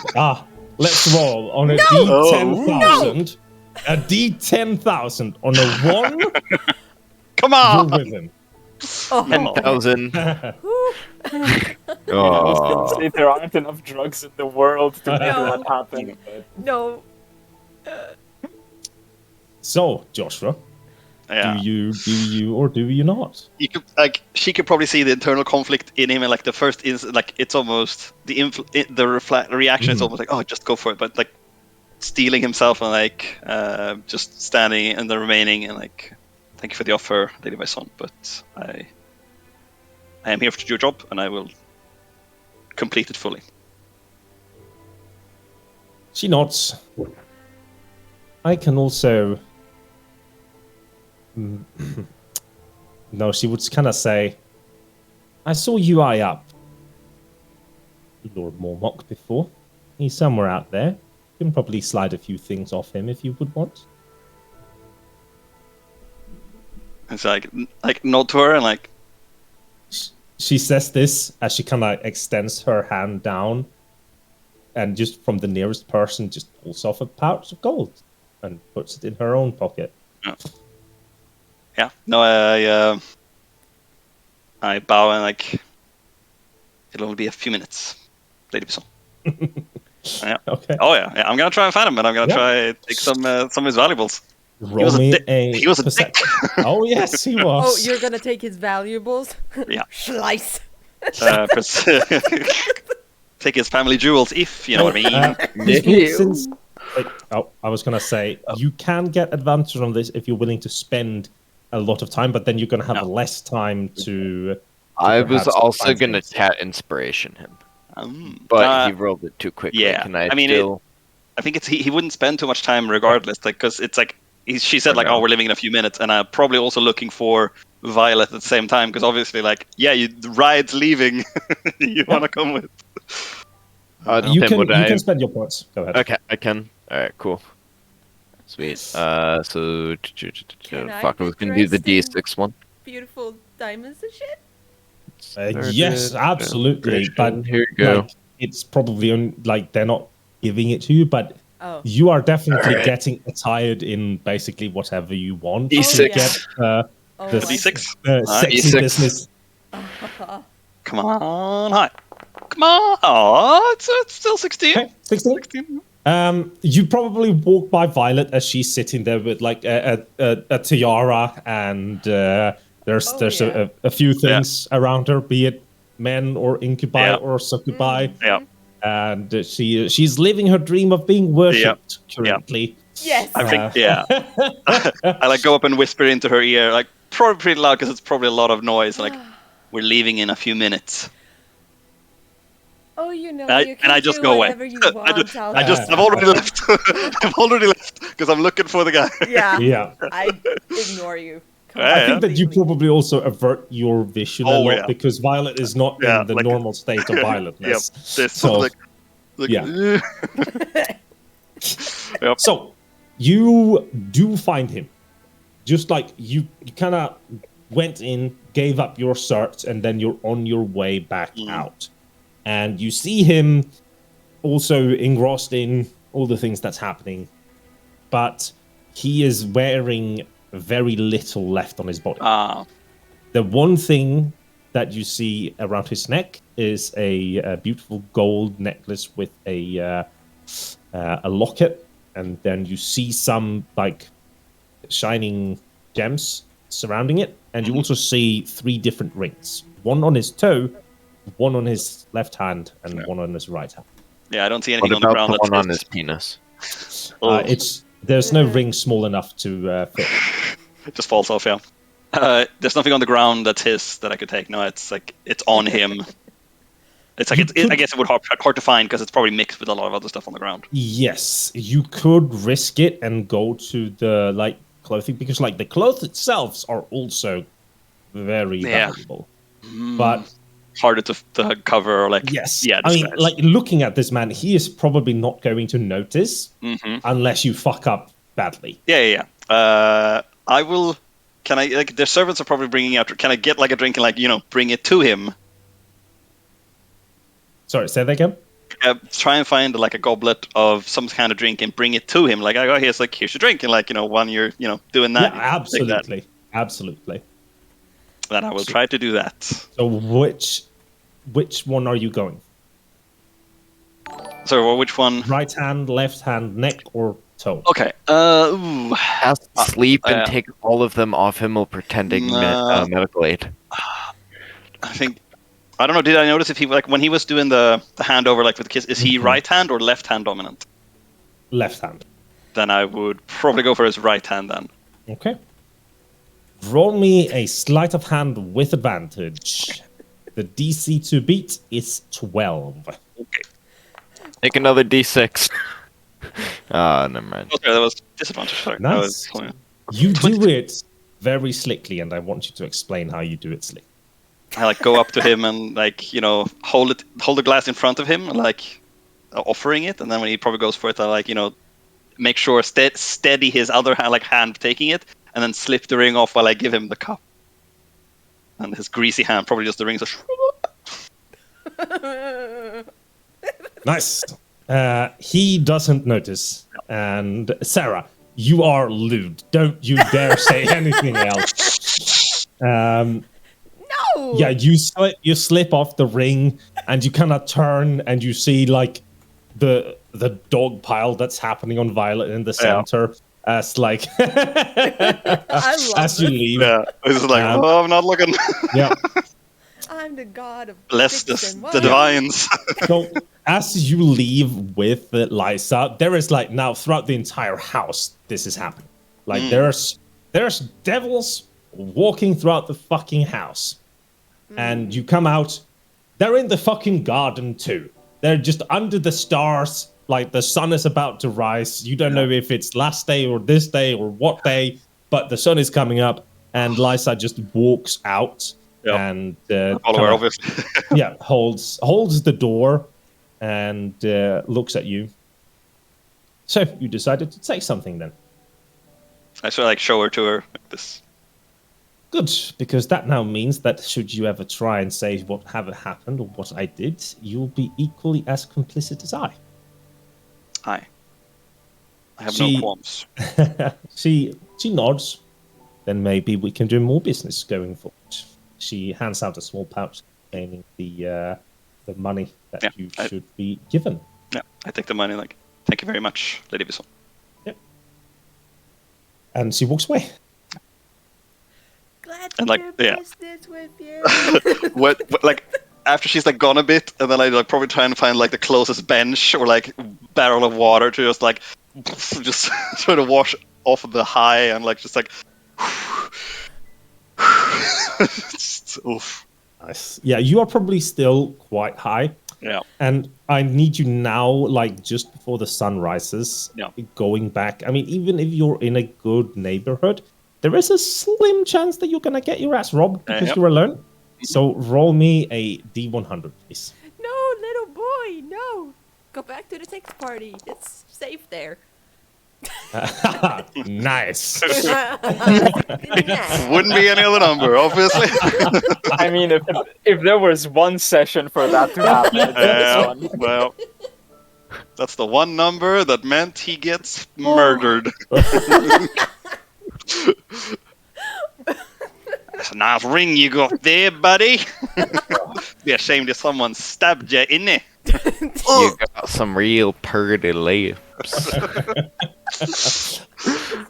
Let's roll on a D10,000. A D10,000 on a 1. Come on. You're with him. 10,000. I was gonna say there aren't enough drugs in the world to make that happen. No. So, Joshua, do you or do you not? You could she could probably see the internal conflict in him, and like the first is like it's almost the reaction is almost like, oh, just go for it, but like stealing himself and like just standing and the remaining and like, thank you for the offer, Lady my son, but I am here to do your job and I will complete it fully. She nods. I can also. No, she would kind of say, I saw you eye up Lord Mormock before. He's somewhere out there. You can probably slide a few things off him if you would want. It's like nod to her and like. She says this as she kind of extends her hand down, and just from the nearest person, just pulls off a pouch of gold and puts it in her own pocket. Yeah. No, I bow and like it'll only be a few minutes, Lady Bisson. Yeah. Okay. Oh yeah. I'm gonna try and find him, and I'm gonna try take some of his valuables. Roll me he was a dick. Oh yes, he was. Oh, you're gonna take his valuables? Yeah. Slice. Take his family jewels, if you know what I mean. I was gonna say you can get advantage on this if you're willing to spend a lot of time, but then you're gonna have less time to I was also gonna chat inspiration him, but he rolled it too quickly. Yeah, Can I mean, I think it's he wouldn't spend too much time regardless, like because it's like she said like, oh, we're leaving in a few minutes, and I'm probably also looking for Violet at the same time because obviously like the ride's leaving, you want to come with. You can spend your points. Go ahead. Okay, I can. All right, cool. Sweet. So I was gonna do the D6 one. Beautiful diamonds and shit. Yes, absolutely. But here you go. Like, it's probably like they're not giving it to you, but you are definitely getting attired in basically whatever you want. D6. Get the D6. Sexy D6. business. Come on, hi. Come on. Oh, it's still 16. Okay, 16. You probably walk by Violet as she's sitting there with like a tiara, and there's a few things around her, be it men or incubi or succubi. Yeah. And she's living her dream of being worshipped currently. Yes. I think, I like go up and whisper into her ear, like probably pretty loud because it's probably a lot of noise. Like, we're leaving in a few minutes. Oh, you know, you can I just go away. I've already left. I've already left because I'm looking for the guy. Yeah. I ignore you. I think that you probably also avert your vision a lot because Violet is not in the normal state of violetness. So you do find him. Just like you kind of went in, gave up your search, and then you're on your way back out. and you see him also engrossed in all the things that's happening, but he is wearing very little left on his body. The one thing that you see around his neck is a beautiful gold necklace with a locket, and then you see some like shining gems surrounding it, and you also see 3 different rings: one on his toe, one on his left hand, and one on his right hand. Yeah, I don't see anything on the ground. What about the one on his penis? There's no ring small enough to fit. It just falls off. Yeah. There's nothing on the ground that's his that I could take. No, it's like it's on him. It's like I guess it would hard to find because it's probably mixed with a lot of other stuff on the ground. Yes, you could risk it and go to the like clothing, because like the clothes itself are also very valuable, but harder to cover. Or like I mean, like looking at this man, he is probably not going to notice unless you fuck up badly. Yeah. I will. Can I like the servants are probably bringing out? Can I get like a drink and like bring it to him? Sorry, say that again. Try and find like a goblet of some kind of drink and bring it to him. Like, here's your drink, and like when you're doing that. Yeah, absolutely, absolutely. Then I will try to do that. So which one are you going? So which one? Right hand, left hand, neck, or toe? Okay. Cast sleep and take all of them off him while pretending medical aid. I think. I don't know. Did I notice if he like when he was doing the handover like with the kiss? Is he right hand or left hand dominant? Left hand. Then I would probably go for his right hand then. Okay. Roll me a sleight of hand with advantage. The DC to beat is 12. Okay. Take another D6. Never mind. Okay, that was disadvantage. Sorry. Nice. You do it very slickly, and I want you to explain how you do it slick. I like go up to him and like hold the glass in front of him, like offering it, and then when he probably goes for it, I like make sure steady his other hand taking it, and then slip the ring off while I give him the cup. And his greasy hand probably just the rings are. Nice. He doesn't notice, and Sarah, you are lewd. Don't you dare say anything else. No. Yeah, you slip off the ring, and you kind of turn, and you see like the dog pile that's happening on Violet in the center. As like as you leave. Yeah, it's like I'm not looking. Yeah. I'm the god of bless the divines. So as you leave with Lysa, there is like now throughout the entire house this is happening. Like there's devils walking throughout the fucking house. And you come out, they're in the fucking garden too. They're just under the stars, like the sun is about to rise. You don't know if it's last day or this day or what day, but the sun is coming up, and Lysa just walks out and obviously. holds the door and looks at you. So you decided to say something then. I sort of show her to her like this. Good, because that now means that should you ever try and say what happened or what I did, you'll be equally as complicit as I. I have no qualms. She nods. Then maybe we can do more business going forward. She hands out a small pouch containing the money that you should be given. Yeah, I take the money. Like, thank you very much, Lady Vison. Yep. And she walks away. Glad to do business with you. what after she's gone a bit, and then I probably try and find the closest bench or barrel of water to just try to wash off the high and oof. Nice. Yeah, you are probably still quite high. Yeah. And I need you now, just before the sun rises, going back. I mean, even if you're in a good neighborhood, there is a slim chance that you're going to get your ass robbed because you're alone. So roll me a D100, please. No, little boy, no. Go back to the sex party. It's safe there. Nice. Wouldn't be any other number, obviously. I mean, if there was one session for that to happen, it's this one. Well, that's the one number that meant he gets murdered. That's a nice ring you got there, buddy. Be ashamed if someone stabbed you, innit? You got some real pretty lips.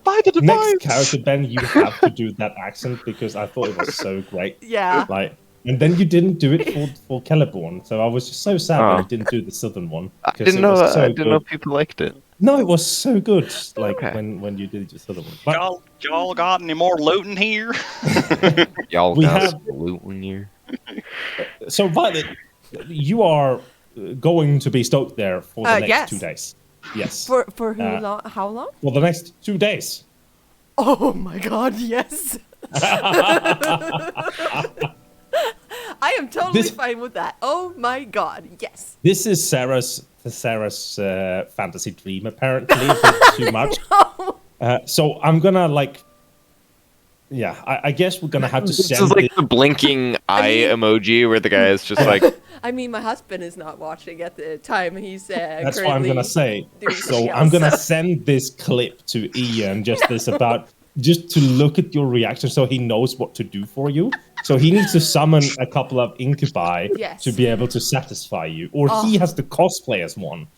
By the Next character, Ben, you have to do that accent because I thought it was so great. Yeah. And then you didn't do it for Celeborn, so I was just so sad that you didn't do the southern one. I didn't know people liked it. No, it was so good. When you did the southern one. But y'all got any more looting here? Y'all got some looting here. So Violet, you are going to be stoked there for the next 2 days. Yes. For who long? How long? For the next 2 days. Oh my god, yes. I am totally fine with that. Oh my god, yes. This is Sarah's fantasy dream, apparently, a bit too much. So I'm gonna I guess we're gonna have to send. This is like the blinking eye emoji where the guy is just like. I mean, my husband is not watching at the time. He's That's what I'm gonna say. So I'm gonna send this clip to Ian, just to look at your reaction, so he knows what to do for you. So he needs to summon a couple of incubi to be able to satisfy you, or he has to cosplay as one.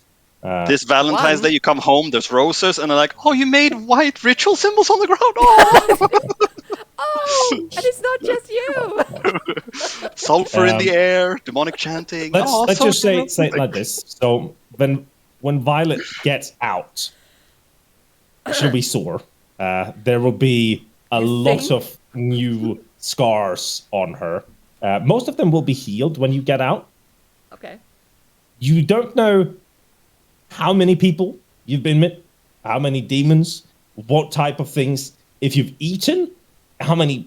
This Valentine's Day, you come home, there's roses, and they're like, "Oh, you made white ritual symbols on the ground." Oh, and it's not just you. Sulfur in the air, demonic chanting. Let's just say it like this. So when Violet gets out, she'll be sore. There will be a lot of new scars on her. Most of them will be healed when you get out. Okay. You don't know how many people you've been with, how many demons, what type of things, if you've eaten, how many,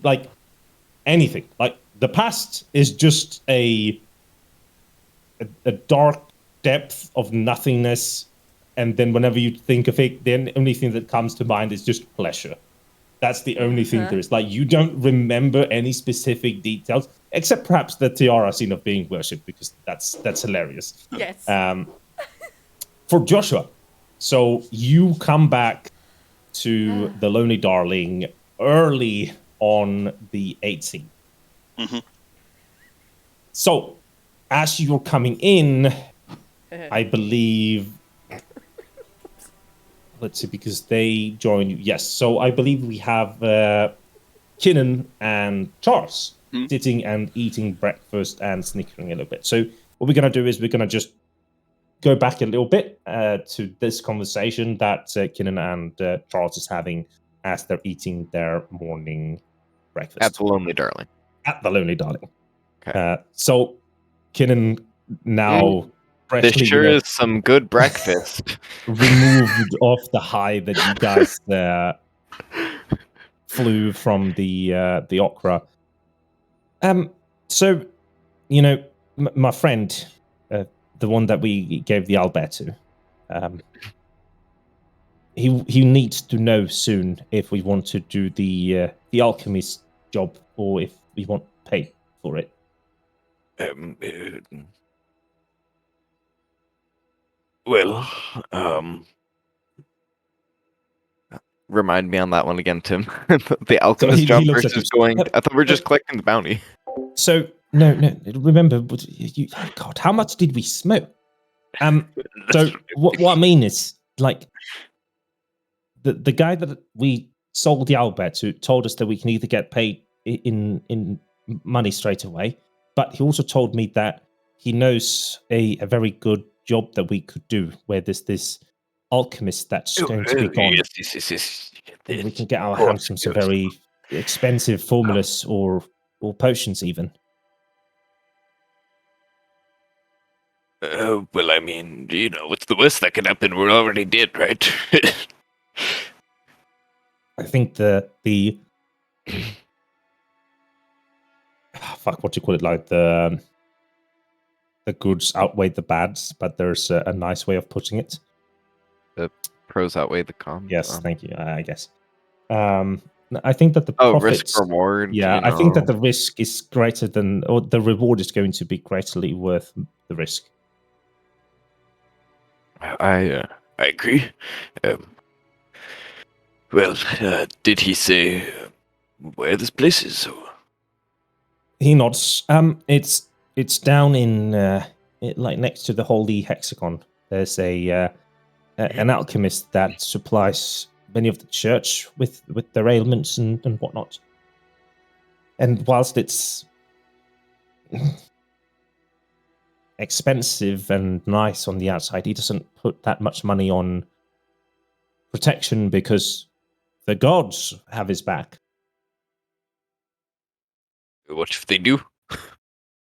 anything. The past is just a dark depth of nothingness, and then whenever you think of it, the only thing that comes to mind is just pleasure. That's the only thing there is. You don't remember any specific details, except perhaps the tiara scene of being worshipped, because that's hilarious. Yes. For Joshua, so you come back to the Lonely Darling early on the 18th. Mm-hmm. So, as you're coming in, I believe... Let's see, because they join you. Yes, so I believe we have Kinnan and Charles sitting and eating breakfast and snickering a little bit. So what we're going to do is we're going to just go back a little bit to this conversation that Kinnan and Charles is having as they're eating their morning breakfast. At the Lonely Darling. At the Lonely Darling. Okay. So Kinnan now... This sure is some good breakfast. Removed off the high that you guys flew from the Okra. So, my friend, the one that we gave the Albert to, he needs to know soon if we want to do the alchemist job or if we want to pay for it. Well, remind me on that one again, Tim. The alchemist job versus going. I thought we were just collecting the bounty. So no. Remember, God, how much did we smoke? So what I mean is, the guy that we sold the Albert to told us that we can either get paid in money straight away, but he also told me that he knows a very good job that we could do where there's this alchemist that's going to be gone. Yes. We can get our hands on some very expensive formulas or potions even. Well, I mean, what's the worst that can happen? We're already dead, right? I think the what do you call it? The goods outweigh the bads, but there's a nice way of putting it. pros outweigh the cons. Yes, thank you. I guess. I think that the profits, risk reward. Yeah, I think that the risk is greater than, or the reward is going to be greatly worth the risk. I agree. Well, did he say where this place is? He nods. It's down in like next to the Holy Hexagon. There's an alchemist that supplies many of the church with their ailments and whatnot. And whilst it's expensive and nice on the outside, he doesn't put that much money on protection because the gods have his back. What if they do?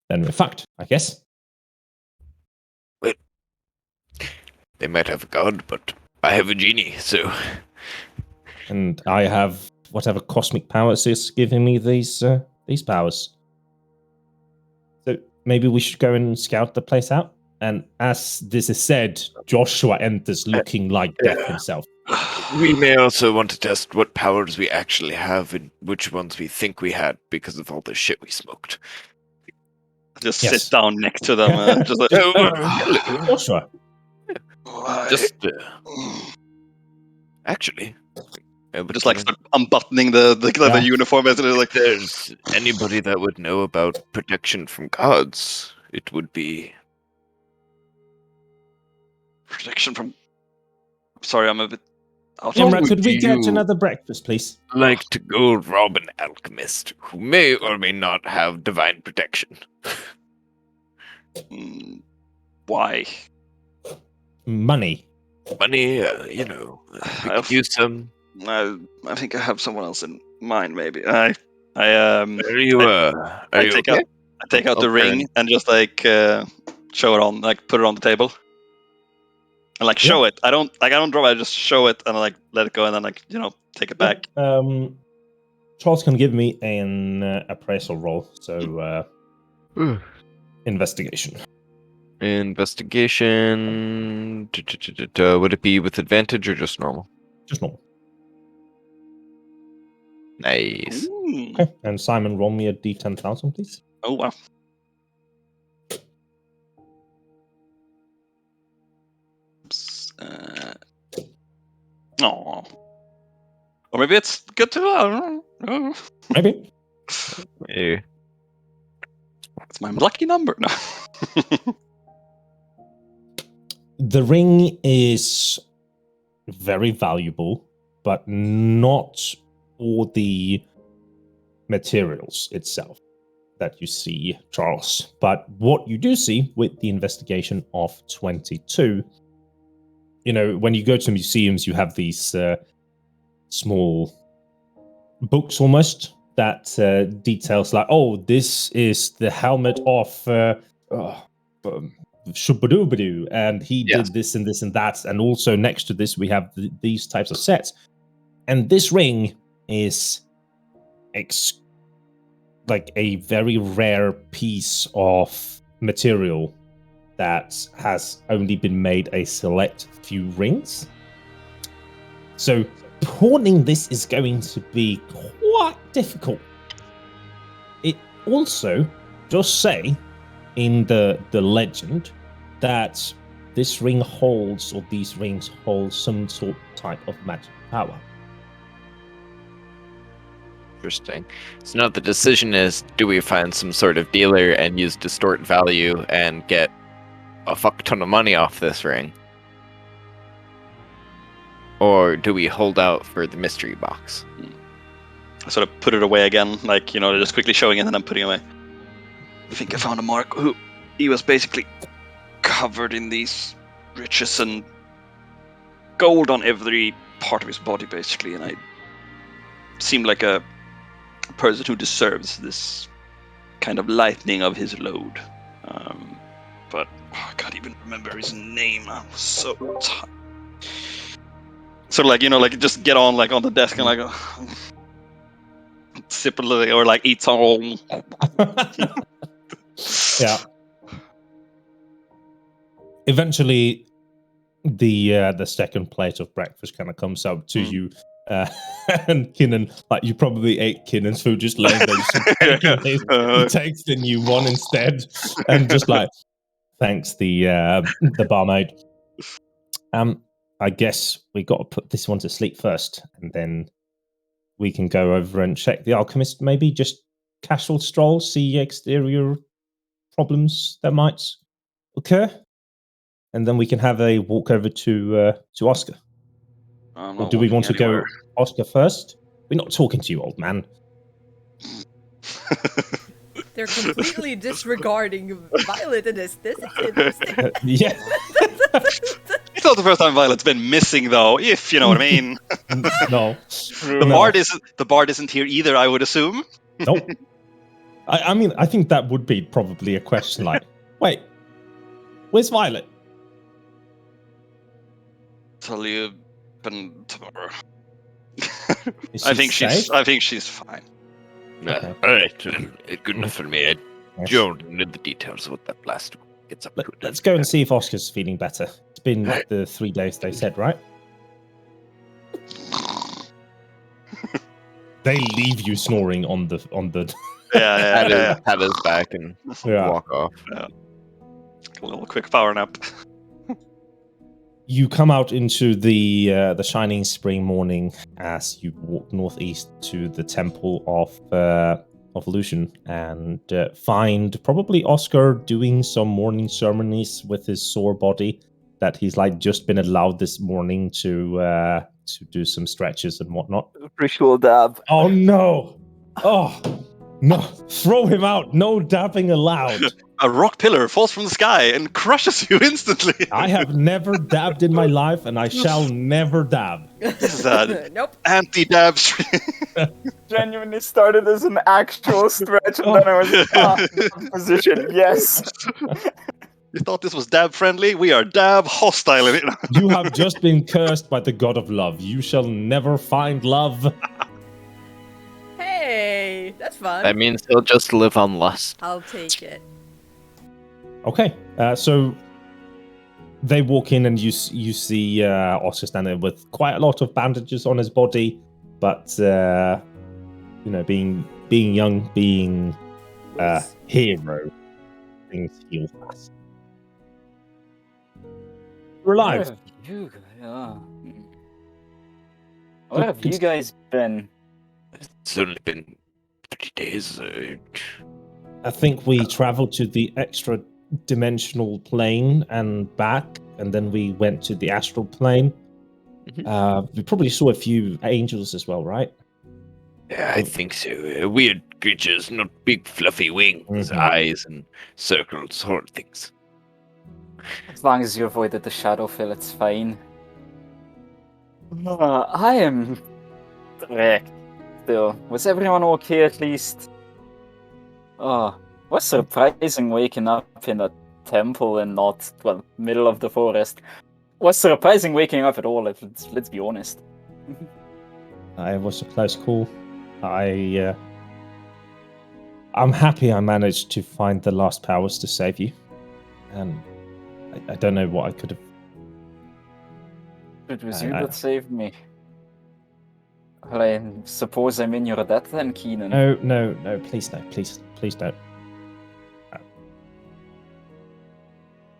Then we're fucked, I guess. Well, they might have a god, but I have a genie, so... And I have whatever cosmic powers is giving me these powers. So maybe we should go and scout the place out. And as this is said, Joshua enters looking like death himself. We may also want to test what powers we actually have and which ones we think we had because of all the shit we smoked. Just sit down next to them. Just like, Joshua. Just actually, just like start unbuttoning the uniform. As like, there's anybody that would know about protection from gods, it would be protection from. Sorry, I'm a bit. Imran, could we get another breakfast, please? Like to go rob an alchemist who may or may not have divine protection. Why? Money, we could use some. I think I have someone else in mind. Maybe Are you okay? I take out the ring and just like show it on, like put it on the table, and like show it. I don't drop it. I just show it and like let it go, and then like take it back. Charles can give me an appraisal roll. So investigation. Investigation. Would it be with advantage or just normal? Just normal. Nice. Okay. And Simon, roll me a d10,000, please. Oh wow. Or maybe it's good to know. Maybe. Maybe. It's my lucky number. No. The ring is very valuable, but not for the materials itself that you see, Charles. But what you do see with the investigation of 22, when you go to museums, you have these small books almost that details like, oh, this is the helmet of Shubadubadu, and he did this and this and that. And also next to this, we have these types of sets. And this ring is like a very rare piece of material that has only been made a select few rings. So pawning this is going to be quite difficult. It also does say in the legend that this ring holds, or these rings hold, some sort type of magic power. Interesting. So now the decision is, do we find some sort of dealer and use distort value and get a fuck ton of money off this ring? Or do we hold out for the mystery box? I sort of put it away again, like, just quickly showing it and then I'm putting it away. I think I found a mark who he was basically covered in these riches and gold on every part of his body, basically, and I seemed like a person who deserves this kind of lightening of his load. But I can't even remember his name. I was so tired. Sort of like, like just get on like on the desk and like sip a little or like eat some. Yeah. Eventually, the second plate of breakfast kind of comes up to you, and Kinnan, like you probably ate Kinnan's food just laying there, just taking his, he takes the new one instead, and just like thanks the barmaid. I guess we got to put this one to sleep first, and then we can go over and check the alchemist. Maybe just casual stroll, see exterior problems that might occur, and then we can have a walk over to Oscar. Or do we want to go Oscar first? We're not talking to you, old man. They're completely disregarding Violet in this. This is interesting. Yeah. It's not the first time Violet's been missing, though, if you know what I mean. No. The bard isn't here either, I would assume. Nope. I mean, I think that would be probably a question like, wait, where's Violet? Tell you tomorrow. I think she's fine. Okay. All right, good enough for me. I don't know the details of what that blast gets up to. Let's go and see if Oscar's feeling better. It's been the 3 days they said, right? They leave you snoring on the. Have his back and walk off. Yeah. A little quick power nap. You come out into the shining spring morning as you walk northeast to the temple of Lucian and find probably Oscar doing some morning ceremonies with his sore body that he's like just been allowed this morning to do some stretches and whatnot. Ritual dab. Oh no! Oh no! Throw him out! No dabbing allowed. A rock pillar falls from the sky and crushes you instantly. I have never dabbed in my life, and I shall never dab. This is Nope. Anti-dab stream. Genuinely started as an actual stretch, and then I was in position. Yes. You thought this was dab friendly? We are dab hostile in it. You have just been cursed by the god of love. You shall never find love. Hey, that's fun. That means he'll just live on lust. I'll take it. Okay, so they walk in and you see Oscar standing there with quite a lot of bandages on his body, but being young, being hero, things heal fast. You're alive. Where have you guys been? It's only been 30 days. I think we traveled to the extra dimensional plane and back, and then we went to the astral plane. We probably saw a few angels as well, right? Yeah, I think so. Weird creatures, not big fluffy wings, eyes, and circled sort of things. As long as you avoided the Shadowfill, it's fine. I am wrecked still. Was everyone okay at least? Was surprising waking up in a temple and not, middle of the forest. Was surprising waking up at all, let's be honest. It was a close call. I'm happy I managed to find the last powers to save you. And I don't know what I could have... It was you that saved me. Well, I suppose I'm in your debt then, Keenan. No, please don't.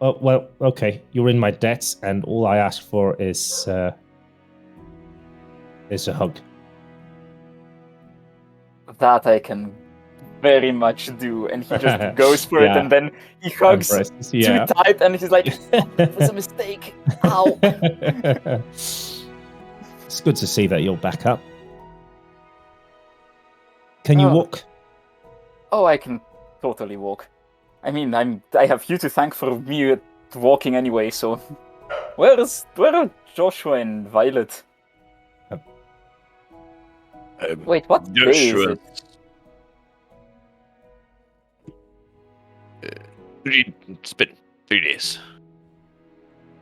Oh, well, okay, you're in my debt, and all I ask for is a hug. That I can very much do, and he just goes for it, and then he hugs too tight, and he's like, it was a mistake. Ow. It's good to see that you're back up. Can you walk? Oh, I can totally walk. I mean, I have you to thank for me walking anyway, so... Where are Joshua and Violet? Wait, what day is it? It's been 3 days.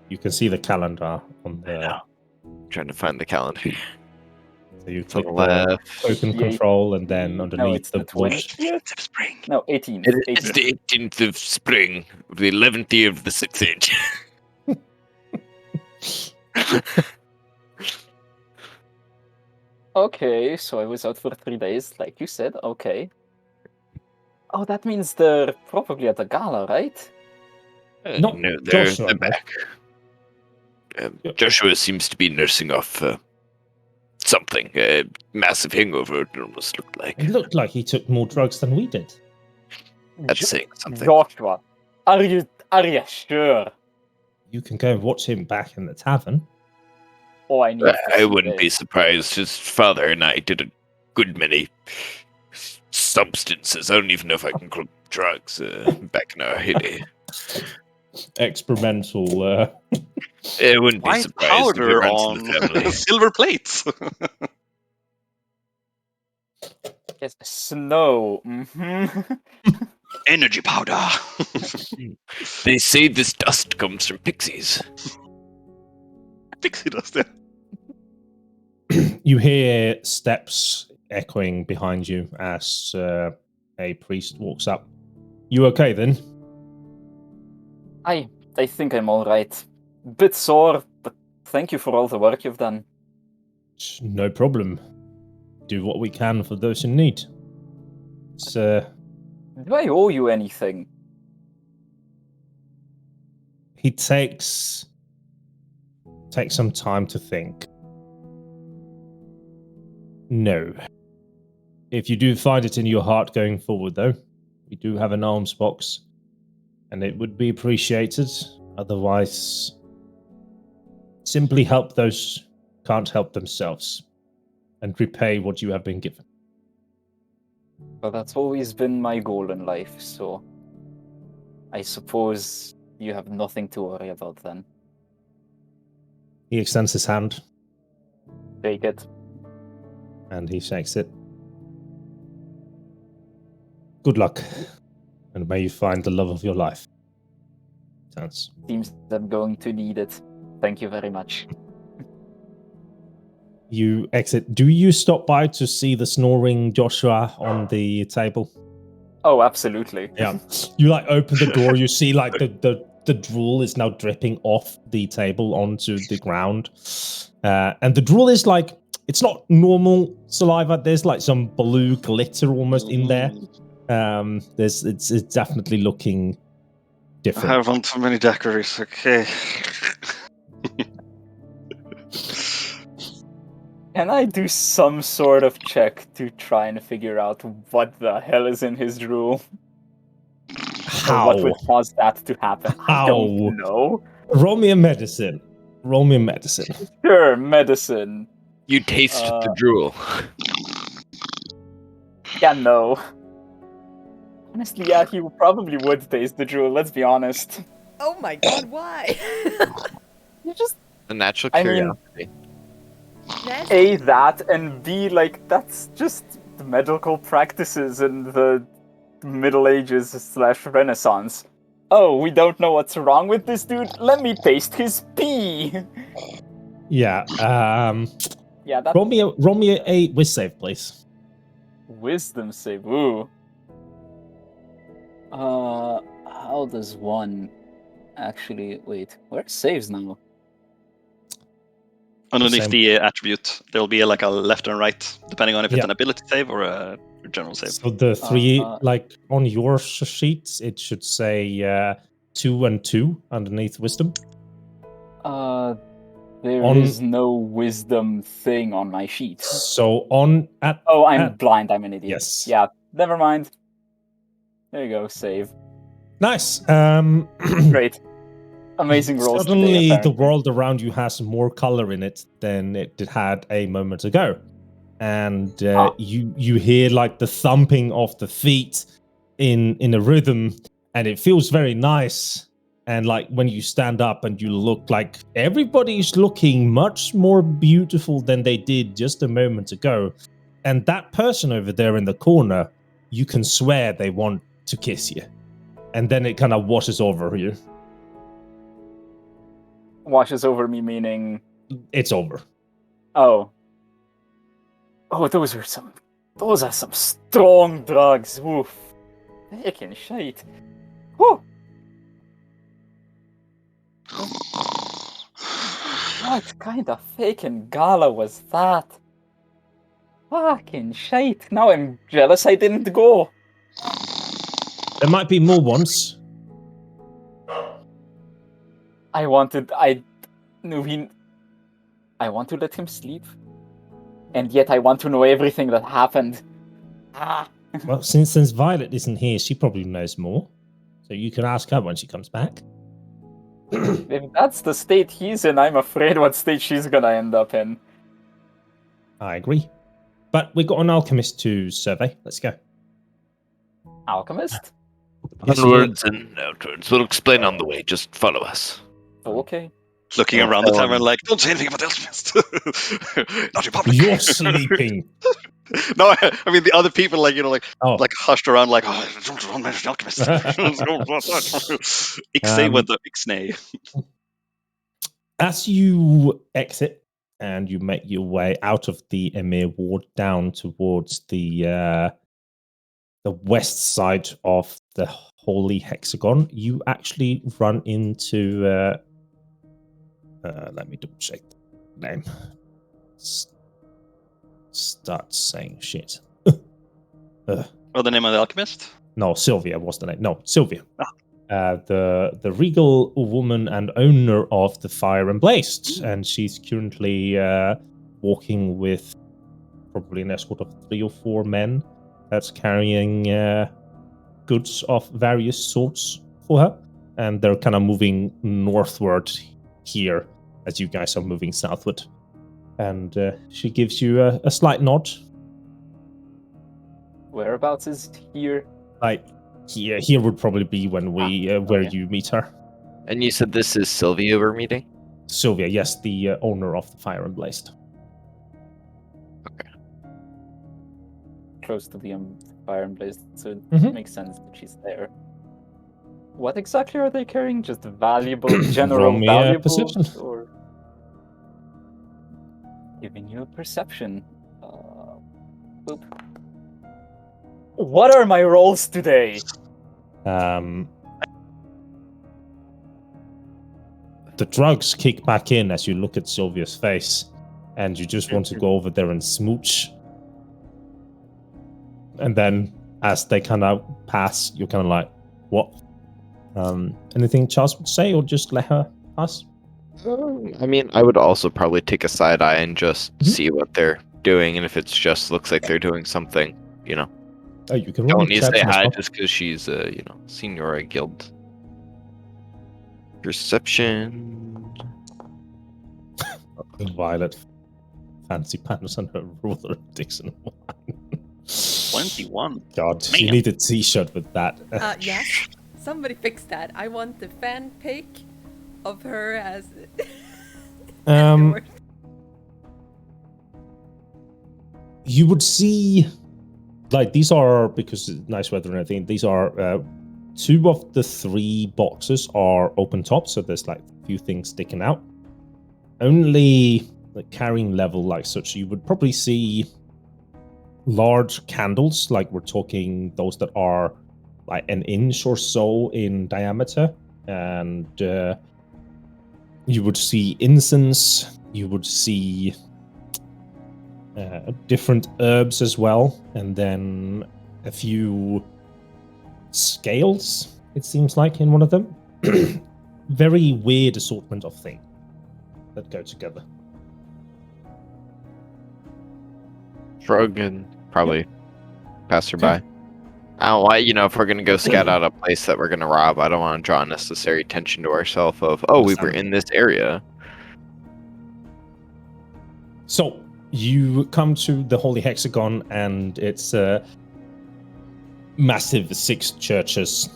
You can see the calendar on the... I'm trying to find the calendar. So you click the open control, and then underneath the 20th of spring. No, 18th. It's the 18th of spring, the 11th year of the 6th age. Okay, so I was out for 3 days, like you said. Okay. Oh, that means they're probably at the gala, right? Not No, Joshua, they're no. back. Joshua seems to be nursing off something. A massive hangover, it almost looked like. It looked like he took more drugs than we did. That's saying something. Joshua, are you sure? You can go and watch him back in the tavern. Oh, I need to I see wouldn't be this. surprised. His father and I did a good many substances. I don't even know if I can call them drugs back in our heyday. Experimental. It wouldn't be White surprised if it powder runs in on the family. silver plates. Yes, snow. Mm-hmm. Energy powder. They say this dust comes from pixies. Pixie dust. Yeah. You hear steps echoing behind you as a priest walks up. You okay then? I think I'm all right. Bit sore, but thank you for all the work you've done. No problem. Do what we can for those in need. It's, Do I owe you anything? he takes some time to think. No. If you do find it in your heart going forward, though, we do have an alms box, and it would be appreciated. Otherwise, simply help those who can't help themselves, and repay what you have been given. Well, that's always been my goal in life, so I suppose you have nothing to worry about then. He extends his hand, Take it. and he shakes it. Good luck, and may you find the love of your life. Sounds. Seems I'm going to need it. Thank you very much. You exit. Do you stop by to see the snoring Joshua on the table? Oh, absolutely. Yeah. You like open the door, you see like the drool is now dripping off the table onto the ground. And the drool is like, it's not normal saliva. There's like some blue glitter almost in there. It's definitely looking I different. have on too many daiquiris. Okay. Can I do some sort of check to try and figure out what the hell is in his drool? How? Or what would cause that to happen? I don't know. Roll me a medicine. Roll me a medicine. Sure, medicine. You tasted the drool. Yeah, no. Honestly, yeah, he probably would taste the drool, let's be honest. Oh my god, why? You just... The natural I curiosity. mean, A, that, and B, like, that's just the medical practices in the Middle Ages / Renaissance. Oh, we don't know what's wrong with this dude? Let me taste his pee! Yeah, Yeah, that... roll me a whiz save, please. Wisdom save, ooh. How does one actually... Wait, where are saves now? Underneath Same. the attribute, there'll be like a left and right, depending on if it's Yeah. an ability save or a general save. So the three, like on your sheets, it should say 2 and 2 underneath wisdom. There is no wisdom thing on my sheet. So I'm blind, I'm an idiot. Yes. Yeah, never mind. There you go, save. Nice. Great. Amazing rolls Suddenly today, the apparently. world around you has more color in it than it had a moment ago. And you hear like the thumping of the feet in a rhythm, and it feels very nice. And like when you stand up and you look, like everybody's looking much more beautiful than they did just a moment ago. And that person over there in the corner, you can swear they want to kiss you. And then it kind of washes over you. Washes over me meaning... It's over. Oh. Oh, those are some strong drugs. Oof. Heckin' shite. Whew. What kind of faking gala was that? Fucking shite. Now I'm jealous I didn't go. There might be more ones. I want to let him sleep. And yet I want to know everything that happened. Well, since Violet isn't here, she probably knows more. So you can ask her when she comes back. If that's the state he's in, I'm afraid what state she's gonna end up in. I agree. But we got an alchemist to survey. Let's go. Alchemist? Onwards and outwards. We'll explain on the way. Just follow us. Okay. Looking around the tavern like, don't say anything about the alchemist. Not in public. You're sleeping. No, I mean the other people, like hushed around, like, oh, don't mention alchemist. Ixnay with the Ixnay. As you exit and you make your way out of the Emir ward down towards the west side of the Holy Hexagon, you actually run into. Let me double check the name. Start saying shit. The name of the alchemist? No, Sylvia was the name. No, Sylvia. The regal woman and owner of the Fire and Blaze, and she's currently walking with probably an escort of 3 or 4 men that's carrying goods of various sorts for her, and they're kind of moving northward here as you guys are moving southward. And she gives you a slight nod. Whereabouts is here? Like here would probably be when we where you meet her. And you said this is Sylvia we're meeting? Sylvia, yes, the owner of the Fire and Blaze. Okay. Close to the Fire and Blaze, so it makes sense that she's there. What exactly are they carrying? Just valuable, general valuables? Or giving you a perception. Boop. What are my rolls today? The drugs kick back in as you look at Sylvia's face, and you just want to go over there and smooch. And then, as they kind of pass, you're kind of like, "What? Anything Charles would say, or just let her pass?" I mean, I would also probably take a side eye and just see what they're doing, and if it's just looks like they're doing something, you know. Oh, you can don't need to say hi just because she's senior guild. Perception. Violet, fancy pants and her ruler Dixon wine. 21. God, Man. you need a t-shirt with that. Yes. Somebody fix that. I want the fan pic of her as you would see, like, these are, because it's nice weather and everything, these are 2 of the 3 boxes are open top, so there's like a few things sticking out. Only the carrying level, like such, you would probably see large candles, like we're talking those that are like an inch or so in diameter, and you would see incense, you would see different herbs as well, and then a few scales, it seems like, in one of them. Very weird assortment of things that go together. Shrug and probably pass her by. I don't want, if we're gonna go scout out a place that we're gonna rob, I don't want to draw unnecessary attention to ourselves of, we were in this area. So you come to the Holy Hexagon, and it's massive 6 churches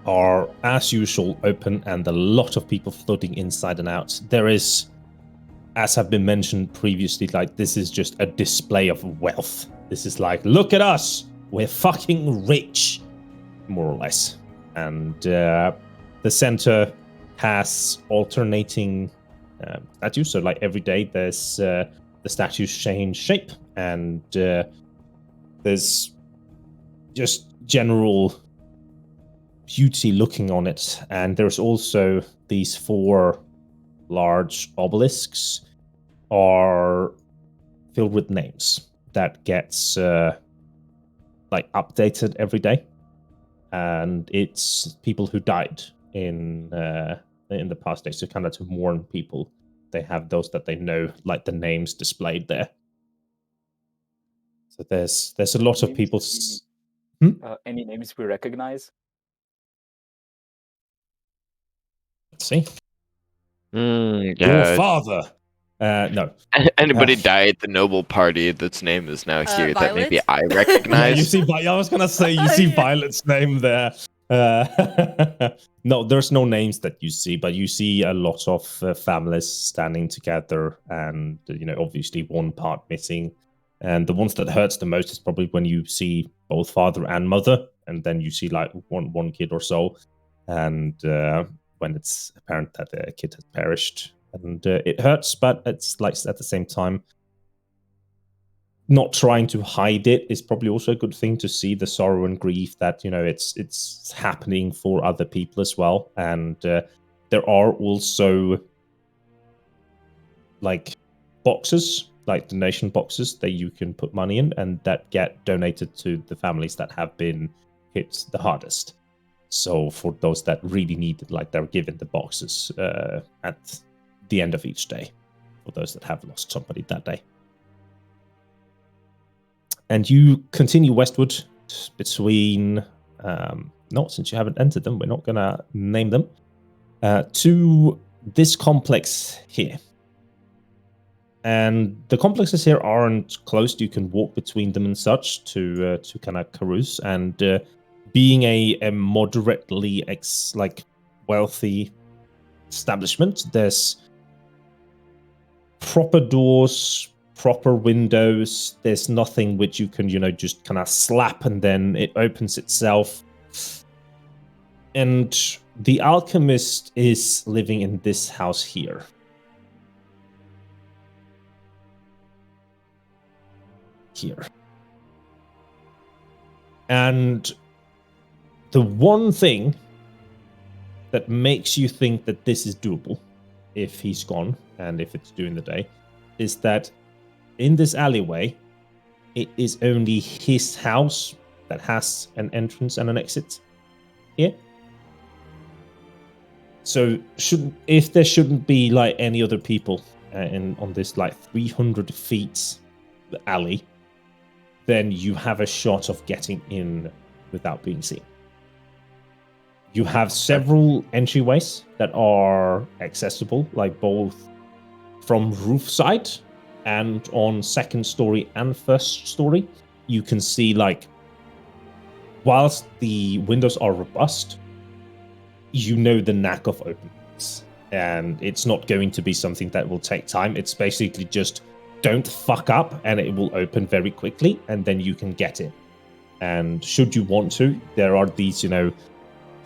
are, as usual, open, and a lot of people floating inside and out. There is, as have been mentioned previously, like, this is just a display of wealth. This is like, look at us, we're fucking rich, more or less. And the center has alternating statues, so like every day there's the statues change shape, and there's just general beauty looking on it. And there's also these 4 large obelisks are filled with names that gets updated every day, and it's people who died in the past days. So kind of to mourn people, they have those that they know, like the names displayed there. So there's a lot of people. Any names we recognize? Let's see. Yeah. Your father. No. Anybody die at the noble party that's name is now here that maybe Violet? I recognize? You see, I was gonna say you see Violet's name there. No, there's no names that you see, but you see a lot of families standing together, and obviously one part missing. And the ones that hurts the most is probably when you see both father and mother, and then you see like one kid or so, and when it's apparent that the kid has perished, and it hurts, but it's like at the same time, not trying to hide it is probably also a good thing to see the sorrow and grief that it's happening for other people as well. And there are also like boxes, like donation boxes that you can put money in, and that get donated to the families that have been hit the hardest. So for those that really need it, like they're given the boxes at the end of each day for those that have lost somebody that day. And you continue westward between, since you haven't entered them, we're not going to name them, to this complex here. And the complexes here aren't closed. You can walk between them and such to kind of carouse. And being a moderately wealthy establishment, there's proper doors, proper windows. There's nothing which you can, just kind of slap and then it opens itself. And the alchemist is living in this house here. And the one thing that makes you think that this is doable, if he's gone and if it's during the day, is that in this alleyway, it is only his house that has an entrance and an exit here. So if there shouldn't be like any other people on this like 300 feet alley, then you have a shot of getting in without being seen. You have several entryways that are accessible, like both from roof side and on second story and first story. You can see, like, whilst the windows are robust, the knack of openness, and it's not going to be something that will take time. It's basically just don't fuck up and it will open very quickly, and then you can get in. And should you want to, there are these,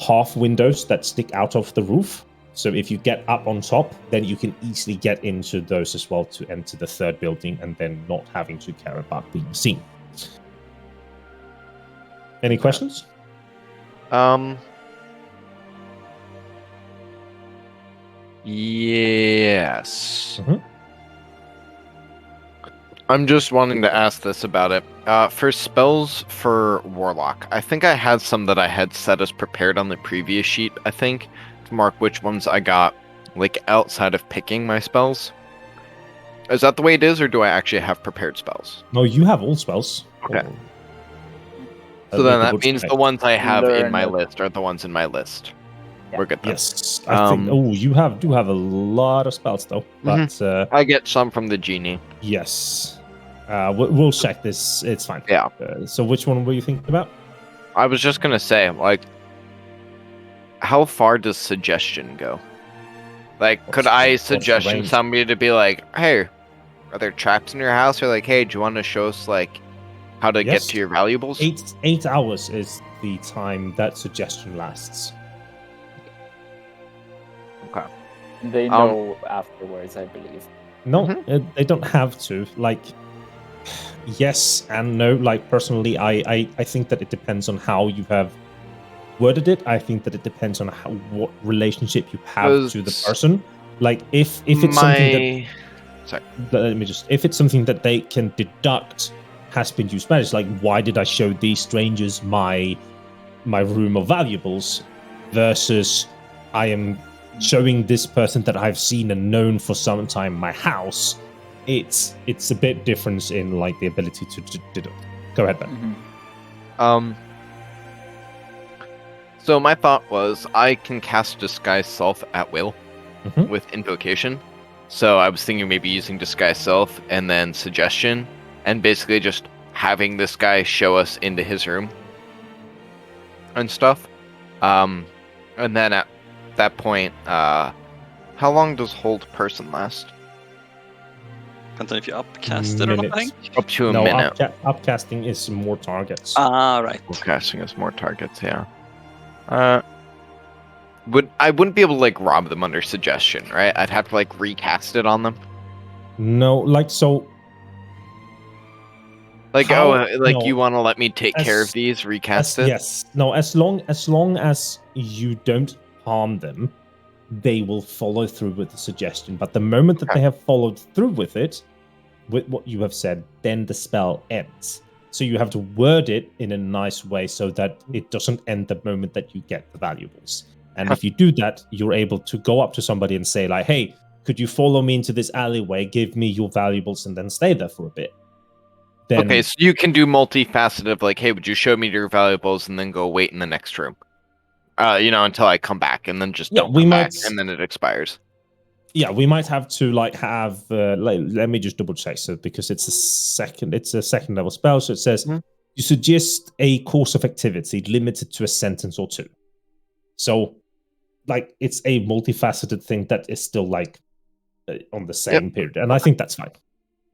half windows that stick out of the roof. So if you get up on top, then you can easily get into those as well to enter the third building and then not having to care about being seen. Any questions? Yes. Mm-hmm. I'm just wanting to ask this about it. For spells for Warlock, I think I had some that I had set as prepared on the previous sheet, I think, to mark which ones I got, like, outside of picking my spells. Is that the way it is, or do I actually have prepared spells? No, you have all spells. Okay. So then that means the ones I have in my list are the ones in my list. Yeah. We're good then. Yes. I think, you do have a lot of spells, though. But I get some from the genie. Yes. We'll check this. It's fine. Yeah. So which one were you thinking about? I was just going to say, like, how far does suggestion go? Like, could I suggestion somebody to be like, hey, are there traps in your house? Or like, hey, do you want to show us, like, how to get to your valuables? 8 hours is the time that suggestion lasts. Okay. They know afterwards, I believe. No, they don't have to. Like, yes and no. Like, personally, I think that it depends on how you have worded it. I think that it depends on what relationship you have to the person. Like if it's something that if it's something that they can deduct has been used bad, it's like, why did I show these strangers my room of valuables versus I am showing this person that I've seen and known for some time my house. It's a bit different in like the ability to deduct. Go ahead, Ben. Mm-hmm. So my thought was I can cast Disguise Self at will with Invocation. So I was thinking maybe using Disguise Self and then Suggestion, and basically just having this guy show us into his room and stuff. And then at that point, how long does Hold Person last? Depends on if you upcast it or not, I think. Up to a minute. Upcasting is more targets. Right. Upcasting is more targets, yeah. I wouldn't be able to like rob them under Suggestion, right? I'd have to like recast it on them. No, like so. Like you want to let me take care of these, recast it? Yes. No, as long as you don't harm them, they will follow through with the suggestion. But the moment that they have followed through with it, with what you have said, then the spell ends. So you have to word it in a nice way so that it doesn't end the moment that you get the valuables. And if you do that, you're able to go up to somebody and say like, hey, could you follow me into this alleyway, give me your valuables, and then stay there for a bit. Then, okay, so you can do multifaceted, like, hey, would you show me your valuables and then go wait in the next room? Until I come back, and then just don't come back, and then it expires. Yeah, we might have to have. Let me just double check. So because it's a second level spell, so it says you suggest a course of activity limited to a sentence or two. So, it's a multifaceted thing that is still on the same period, and I think that's fine.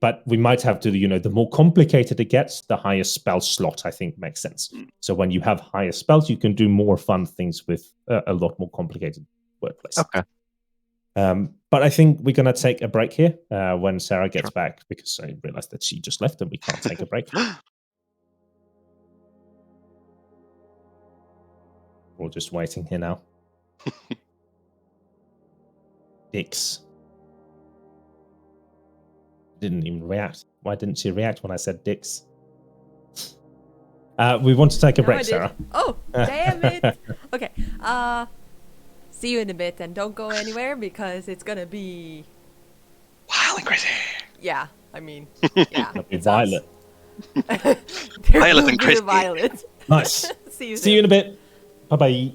But we might have to, the more complicated it gets, the higher spell slot, I think, makes sense. So when you have higher spells, you can do more fun things with a lot more complicated wordplays. Okay. But I think we're going to take a break here when Sarah gets back, because I realized that she just left and we can't take a break. We're just waiting here now. Dix didn't even react. Why didn't she react when I said Dix? We want to take a break, Sarah. Oh, damn it. Okay. See you in a bit, and don't go anywhere because it's gonna be wild and crazy. Yeah, I mean, yeah. It'll be Violet. Violet and crazy. Violet. Nice. See you in a bit. Bye-bye.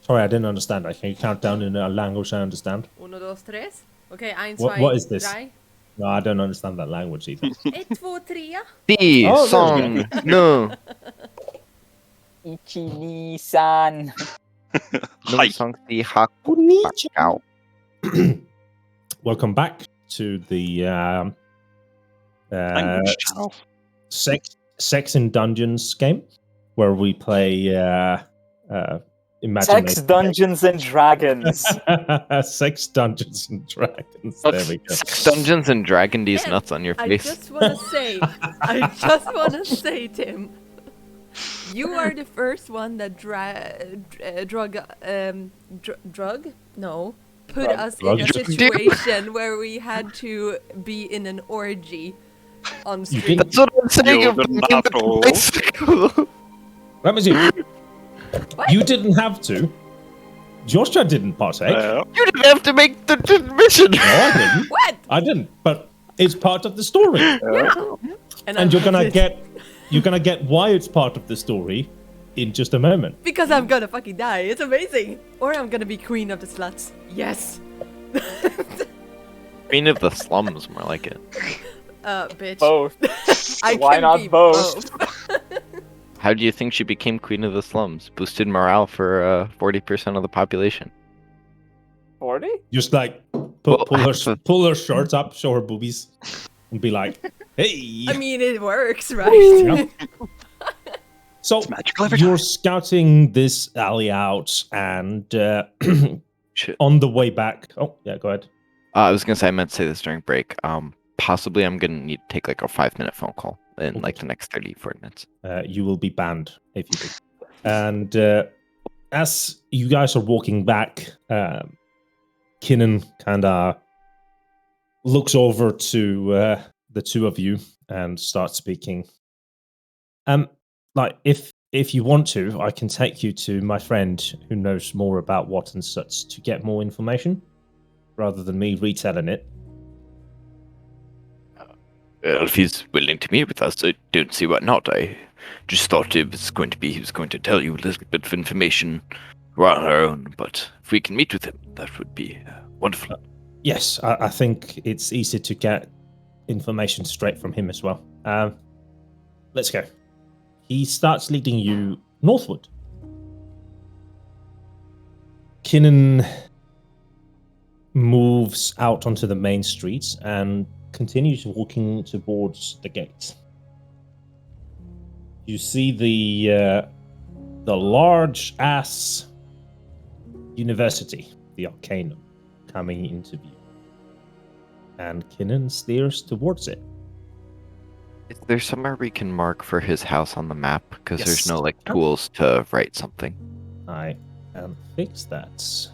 Sorry, I didn't understand that. Can you count down in a language I understand? 1, 2, 3. Okay, 1, 2, What is this? 3. No, I don't understand that language either. 1, 2, 3. The Oh, there we song. No. Ichini-san. No Hi. song. The hak. Welcome back to the Language channel. Sex in Dungeons game, where we play Sex, Dungeons, and Dragons. Sex, Dungeons, and Dragons. There we go. Sex, Dungeons, and Dragon these And nuts on your I face. just want to say, Tim, you are the first one that put us in a situation where we had to be in an orgy on stream. That's what I'm saying. You're the NATO. Let me see. You didn't have to. Joshua didn't partake. You didn't have to make the mission. No, I didn't. What? I didn't. But it's part of the story. Yeah. And you're gonna get why it's part of the story in just a moment. Because I'm gonna fucking die. It's amazing. Or I'm gonna be queen of the sluts. Yes. Queen of the slums, more like it. Bitch. Both. I Why can not be both? How do you think she became queen of the slums? Boosted morale for 40% of the population. 40? Just like pull her shorts up, show her boobies, and be like, "Hey." I mean, it works, right? Yeah. So magical every time. you're scouting this alley out, and Shit. on the way back. Oh yeah, go ahead. I was gonna say I meant to say this during break. Possibly I'm gonna need to take like a 5-minute phone call in like the next 30-40 minutes. You will be banned if you do. And as you guys are walking back, Kinnan kind of looks over to the two of you and starts speaking. Like if you want to, I can take you to my friend who knows more about what and such to get more information, rather than me retelling it. Well, if he's willing to meet with us, I don't see why not. I just thought he was going to tell you a little bit of information on our own. But if we can meet with him, that would be wonderful. Yes, I think it's easy to get information straight from him as well. Let's go. He starts leading you northward. Kinnan moves out onto the main streets and continues walking towards the gate. You see the large ass university, the Arcanum, coming into view, and Kinnan steers towards it. Is there somewhere we can mark for his house on the map? Because Yes. there's no like tools to write something. I can fix that.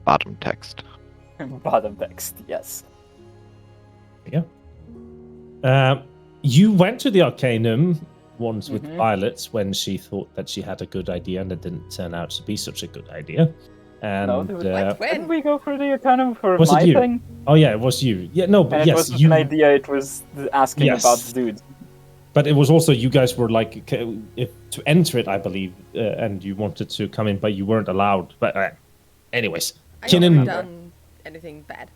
Bottom text. Bottom text, yes. There you go. You went to the Arcanum once with Violet when she thought that she had a good idea, and it didn't turn out to be such a good idea. And No, didn't we go for the Arcanum for Was my it you? thing? Oh yeah, it was you. Yeah, no, but And it yes, wasn't you. an idea, it was asking Yes. about the dude. But it was also you guys were like to enter it, I believe, and you wanted to come in, but you weren't allowed. But anyways, I Kinnan haven't done anything bad.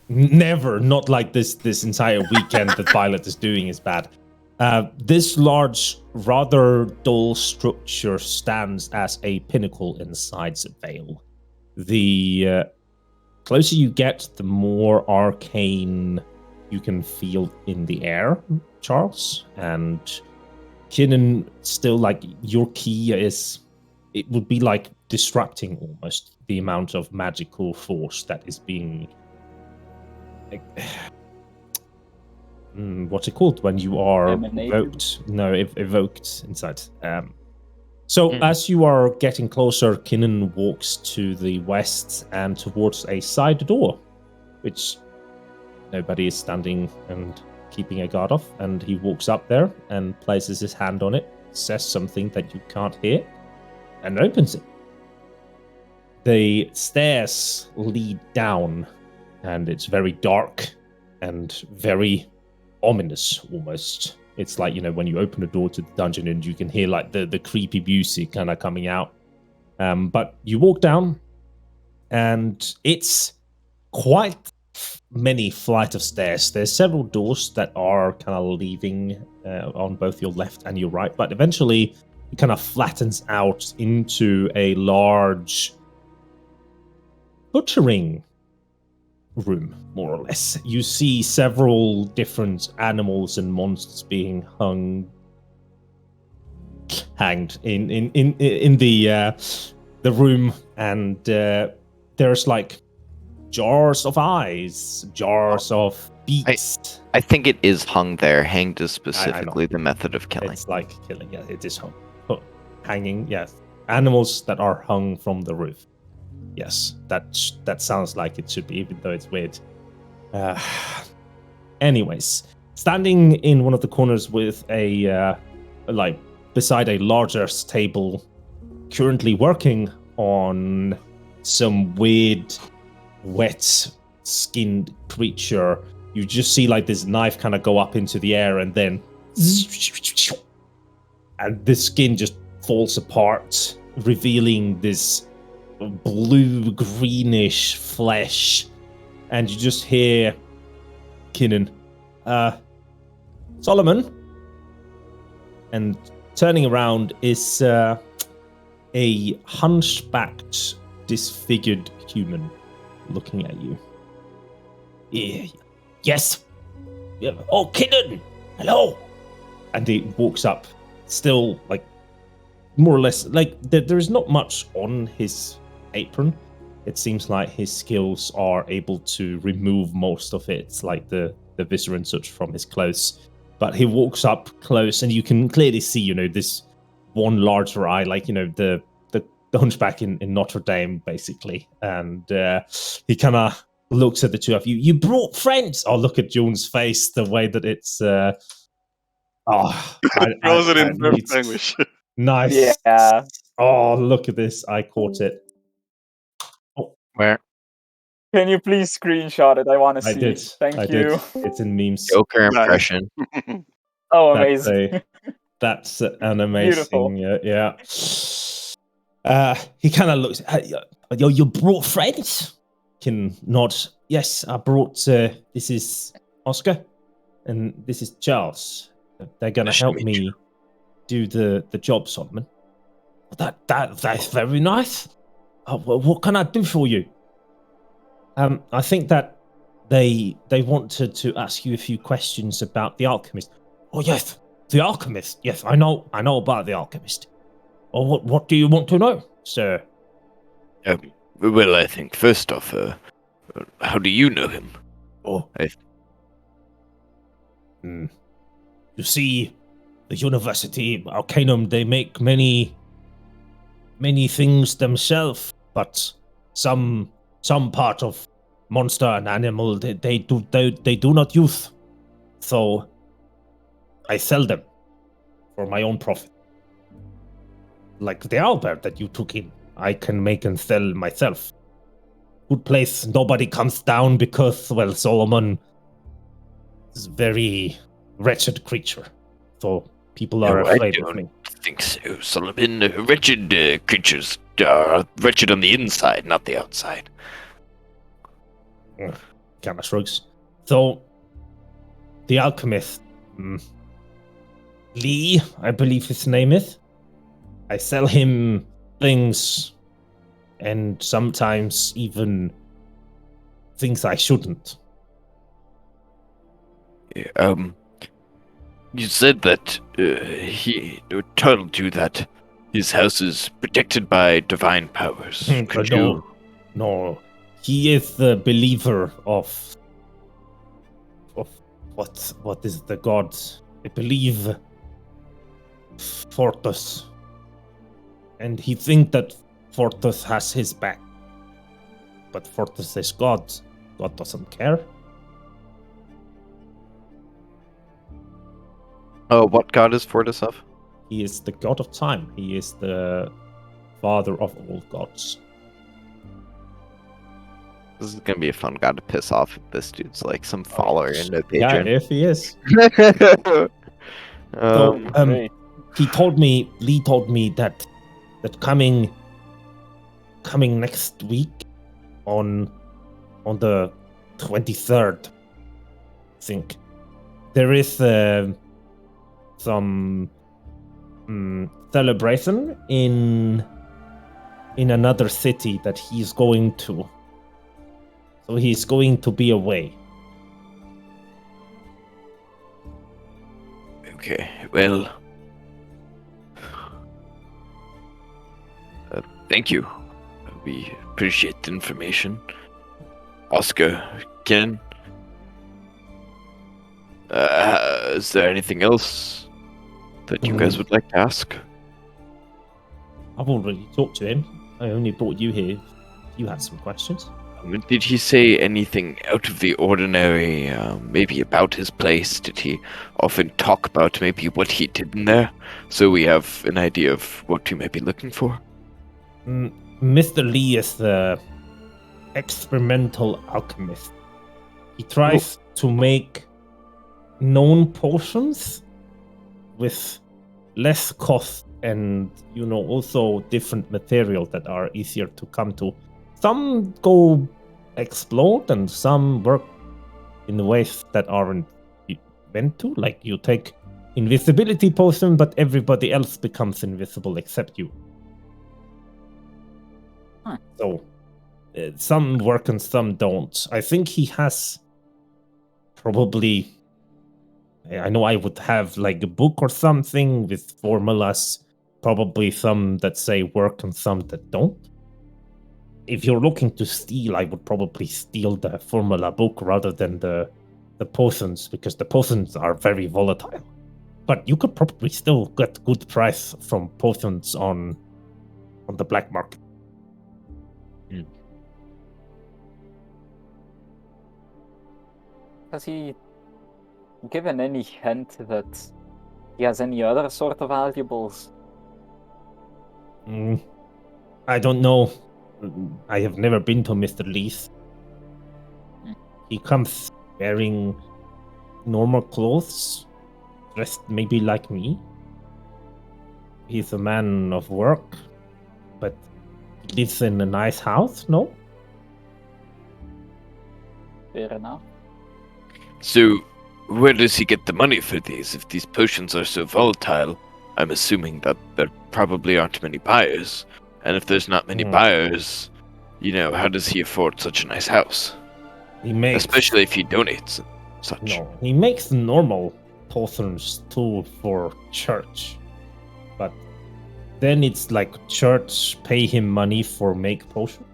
never, not like this entire weekend that Violet is doing is bad. This large, rather dull structure stands as a pinnacle inside the Vale. The closer you get, the more arcane you can feel in the air, Charles. And Kinnan still, like, your key is, it would be like disrupting almost the amount of magical force that is being, like, what's it called when you are Emanated? evoked? No, evoked inside. So as you are getting closer, Kinnan walks to the west and towards a side door, which nobody is standing and keeping a guard off. And he walks up there and places his hand on it, says something that you can't hear, and opens it. The stairs lead down, and it's very dark and very ominous almost. It's like, when you open the door to the dungeon and you can hear like the creepy music kind of coming out. But you walk down, and it's quite many flight of stairs. There's several doors that are kind of leaving on both your left and your right, but eventually it kind of flattens out into a large butchering room, more or less. You see several different animals and monsters being hanged in the room, and there's like jars of eyes, jars of beaks. I think it is hung there. Hanged is specifically the method of killing. It's like killing. Yeah, it is hanging. Yes, animals that are hung from the roof. Yes, that sounds like it should be, even though it's weird. Anyways, standing in one of the corners with a beside a larger table, currently working on some weird, wet-skinned creature. You just see like this knife kind of go up into the air, and then and the skin just falls apart, revealing this blue greenish flesh. And you just hear Kinnan, Solomon. And turning around is a hunchbacked, disfigured human looking at you. Yes. Oh, Kinnan, hello. And he walks up, still like more or less like there's not much on his apron. It seems like his skills are able to remove most of it. It's like the viscera and such from his clothes. But he walks up close, and you can clearly see, this one larger eye, like, the hunchback in Notre Dame, basically. And he kind of looks at the two of you. You brought friends. Oh, look at Jones' face, the way that it's... throws it in perfect English. Nice. Yeah. Oh, look at this. I caught it. Oh. Where? Can you please screenshot it? I want to see. I did. Thank you. Did. It's in memes. Joker impression. Oh, amazing. That's an amazing. Yeah. He kind of looks. You brought friends? Can nod. Yes, I brought. This is Oscar, and this is Charles. They're gonna help me do the job, Solomon. That's very nice. What can I do for you? I think that they wanted to ask you a few questions about the alchemist. Oh yes, the alchemist. Yes, I know about the alchemist. Oh, what do you want to know, sir? Well, I think first off, how do you know him? Oh, you see, the University Arcanum, they make many things themselves, but some part of monster and animal they do not use. So I sell them for my own profit. Like the Auber that you took in, I can make and sell myself. Good place. Nobody comes down because, well, Solomon is a very wretched creature. So people are afraid of me. I think so, Solomon. Wretched creatures are wretched on the inside, not the outside. Kind of shrugs. So, the alchemist, Lee, I believe his name is. I sell him things, and sometimes even things I shouldn't. You said that he told you that his house is protected by divine powers. Could you? No, he is the believer of what is the god? I believe Fortus, and he thinks that Fortus has his back, but Fortus is God. God doesn't care. What god is Fortus of? He is the god of time. He is the father of all gods. This is gonna be a fun god to piss off if this dude's like some follower in no patron. Yeah, if he is. He told me, Lee told me that coming next week on the 23rd, I think, there is some celebration in another city that he's going to. So he's going to be away. Okay, well, thank you. We appreciate the information. Oscar, Ken, is there anything else that you guys would like to ask? I've already talked to him. I only brought you here. You had some questions. Did he say anything out of the ordinary, maybe about his place? Did he often talk about maybe what he did in there? So we have an idea of what we might be looking for? Mr. Lee is the experimental alchemist. He tries to make known potions with less cost and, also different materials that are easier to come to. Some go explode and some work in ways that aren't meant to. Like you take invisibility potion, but everybody else becomes invisible except you. So some work and some don't. I think he has probably... I know I would have like a book or something with formulas, probably some that say work and some that don't. If you're looking to steal, I would probably steal the formula book rather than the potions, because the potions are very volatile. But you could probably still get good price from potions on the black market. Has he given any hint that he has any other sort of valuables? I don't know. I have never been to Mr. Lee's. He comes wearing normal clothes, dressed maybe like me. He's a man of work, but he lives in a nice house, no? Fair enough. So, where does he get the money for these? If these potions are so volatile, I'm assuming that there probably aren't many buyers. And if there's not many buyers, how does he afford such a nice house? Especially if he donates and such. No, he makes normal potions too for church. But then it's like church pay him money for make potion.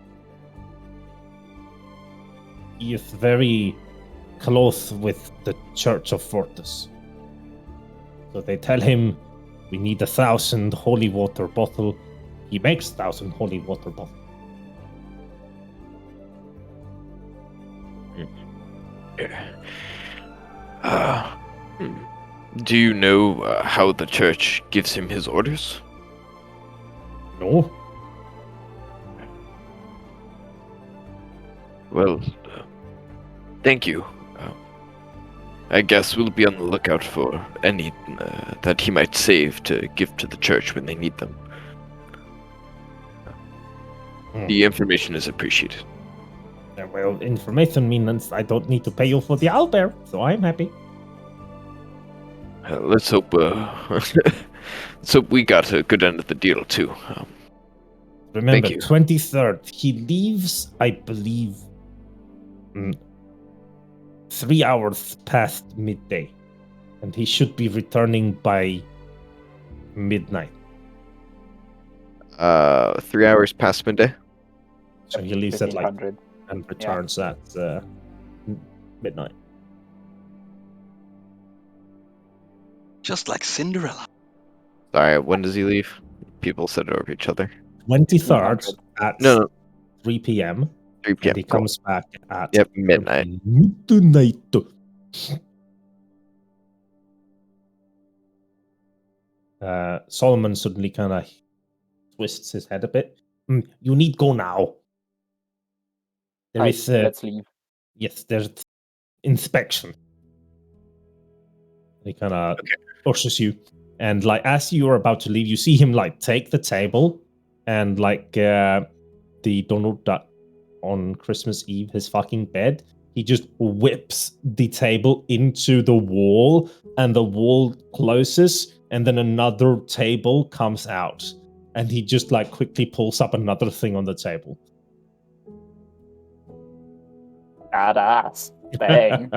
He is very close with the Church of Fortis. So they tell him, we need 1,000 holy water bottle. He makes 1,000 holy water bottle. Do you know how the church gives him his orders? No. Well, thank you. I guess we'll be on the lookout for any that he might save to give to the church when they need them. The information is appreciated. Well, information means I don't need to pay you for the Auber, so I'm happy. Let's hope. Let's hope we got a good end of the deal too. Remember, 23rd. He leaves, I believe, 3 hours past midday, and he should be returning by midnight. 3 hours past midday. So he leaves at and returns at midnight. Just like Cinderella. Sorry, when does he leave? People said it over each other. 23rd at 3 p.m. 3 p.m. And he comes back at midnight. Midnight. Solomon suddenly kind of twists his head a bit. You need go now. Let's leave. Yes, there's inspection. He kind of pushes you, and like as you are about to leave, you see him like take the table, and like the Donald Duck on Christmas Eve, his fucking bed. He just whips the table into the wall, and the wall closes, and then another table comes out, and he just like quickly pulls up another thing on the table. Badass. Bang.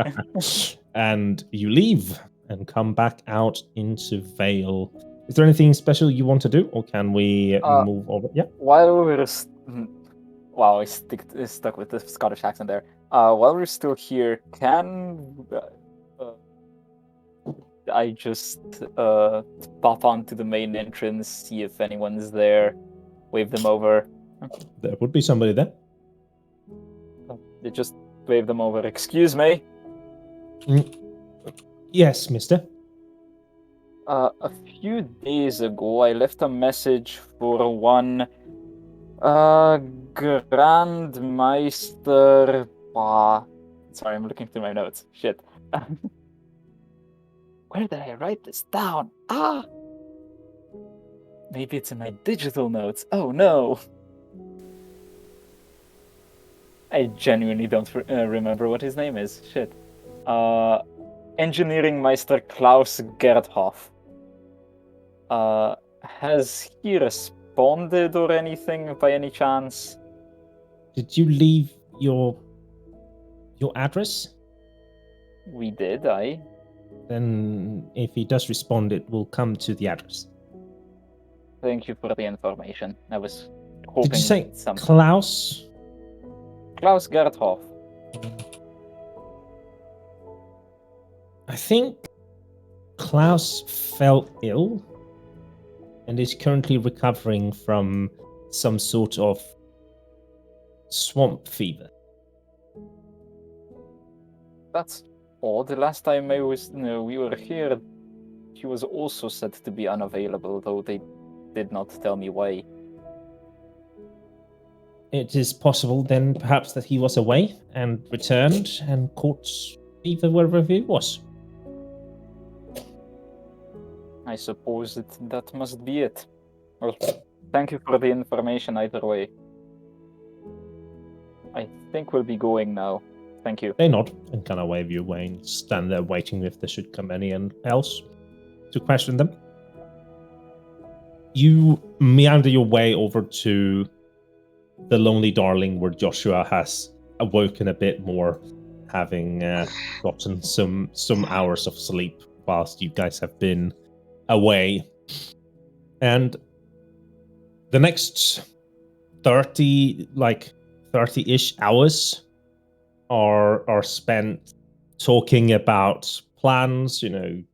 And you leave and come back out into Vale. Is there anything special you want to do, or can we move over? Yeah. While we're I stuck with the Scottish accent there. While we're still here, can I just pop onto the main entrance, see if anyone's there, wave them over? There would be somebody there. Just wave them over. Excuse me? Yes, mister. A few days ago, I left a message for one Grandmeister. Sorry, I'm looking through my notes. Shit. Where did I write this down? Maybe it's in my digital notes. Oh no. I genuinely don't remember what his name is. Shit. Engineering Meister Klaus Gerdhoff. Has he responded or anything by any chance? Did you leave your address? We did, Then if he does respond, it will come to the address. Thank you for the information. I was hoping. Did you say Klaus? Klaus Gerdhoff. I think Klaus fell ill and is currently recovering from some sort of swamp fever. That's odd. The last time we were here, he was also said to be unavailable, though they did not tell me why. It is possible then perhaps that he was away and returned and caught fever wherever he was. I suppose that must be it. Well, thank you for the information either way. I think we'll be going now. Thank you. They nod and kind of wave you away and stand there waiting if there should come anyone else to question them. You meander your way over to the Lonely Darling, where Joshua has awoken a bit more, having gotten some hours of sleep whilst you guys have been away. And the next 30-ish hours are spent talking about plans,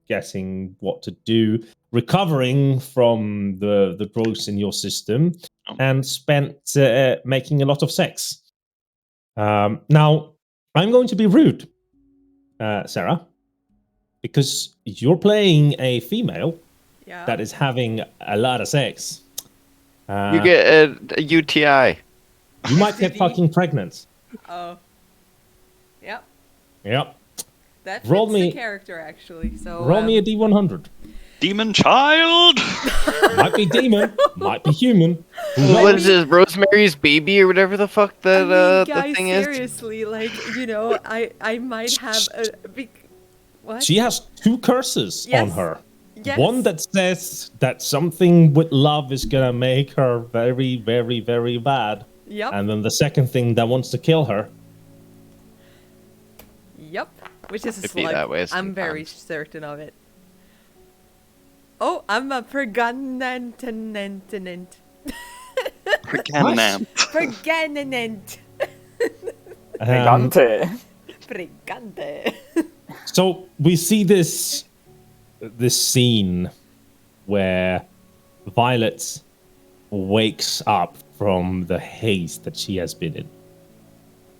getting what to do, recovering from the drugs in your system, and spent making a lot of sex. Now, I'm going to be rude, Sarah, because you're playing a female that is having a lot of sex. You get a UTI. You might get fucking pregnant. Oh. Yep. Yep. That fits the character, actually. So roll me a D100. Demon child. Might be demon, might be human. What is this, Rosemary's Baby or whatever the fuck that guys, the thing seriously, I might have a big. What? She has 2 curses on her. Yes. One that says that something with love is gonna make her very, very, very bad. Yep. And then the second thing that wants to kill her. Yep. Which is a It'd be that way slug. I'm very certain of it. Oh, I'm a pregnant. Pregnant. Pregnant. Pregante. So we see this scene where Violet wakes up from the haze that she has been in.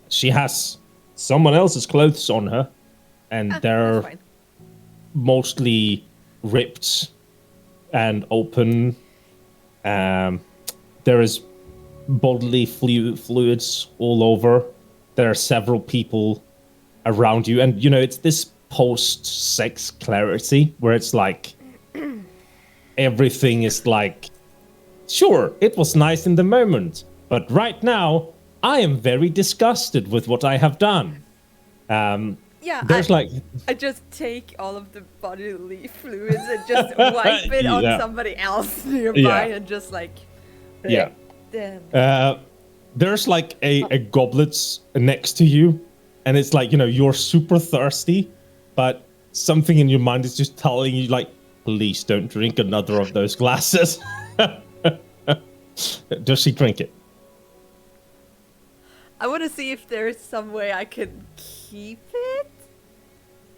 She has someone else's clothes on her, and they're mostly ripped and open. There is bodily fluids all over. There are several people around you, and it's this post-sex clarity where it's like everything is like, sure, it was nice in the moment, but right now I am very disgusted with what I have done. There's I just take all of the bodily fluids and just wipe it on somebody else nearby and just like damn. There's like a goblet next to you, and it's like, you're super thirsty, but something in your mind is just telling you like, please don't drink another of those glasses. Does she drink it? I want to see if there's some way I can keep it.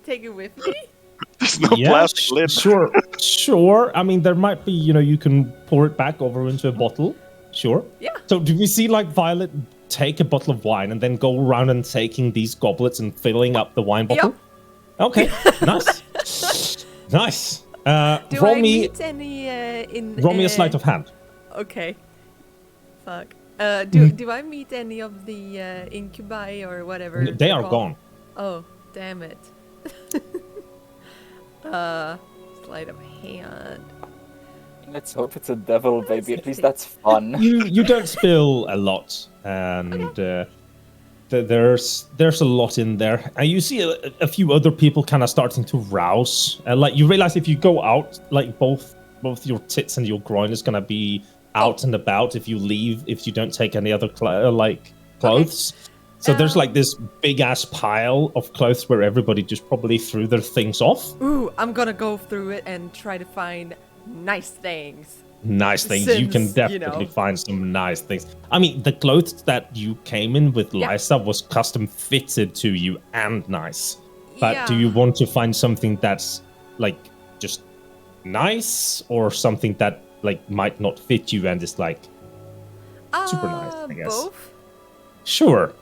Take it with me. There's no plastic lid. Sure. I mean, there might be, you can pour it back over into a bottle. Sure. Yeah. So do we see like Violet take a bottle of wine and then go around and taking these goblets and filling up the wine bottle? Yep. Okay. Nice. Nice. Do roll I me, meet any roll me a sleight of hand. Okay. Fuck. Do I meet any of the incubi or whatever? They are gone. Oh, damn it. Sleight of hand. Let's hope it's a devil, baby. At least that's fun. You don't spill a lot, and there's a lot in there. And you see a few other people kind of starting to rouse. Like you realize if you go out, like both your tits and your groin is gonna be out and about if you don't take any other clothes. Okay. So there's like this big ass pile of clothes where everybody just probably threw their things off. Ooh, I'm gonna go through it and try to find nice things. Since, you can definitely find some nice things. I mean, the clothes that you came in with, Lysa, was custom fitted to you and nice. But do you want to find something that's like just nice, or something that like might not fit you and is like super nice, I guess? Both? Sure.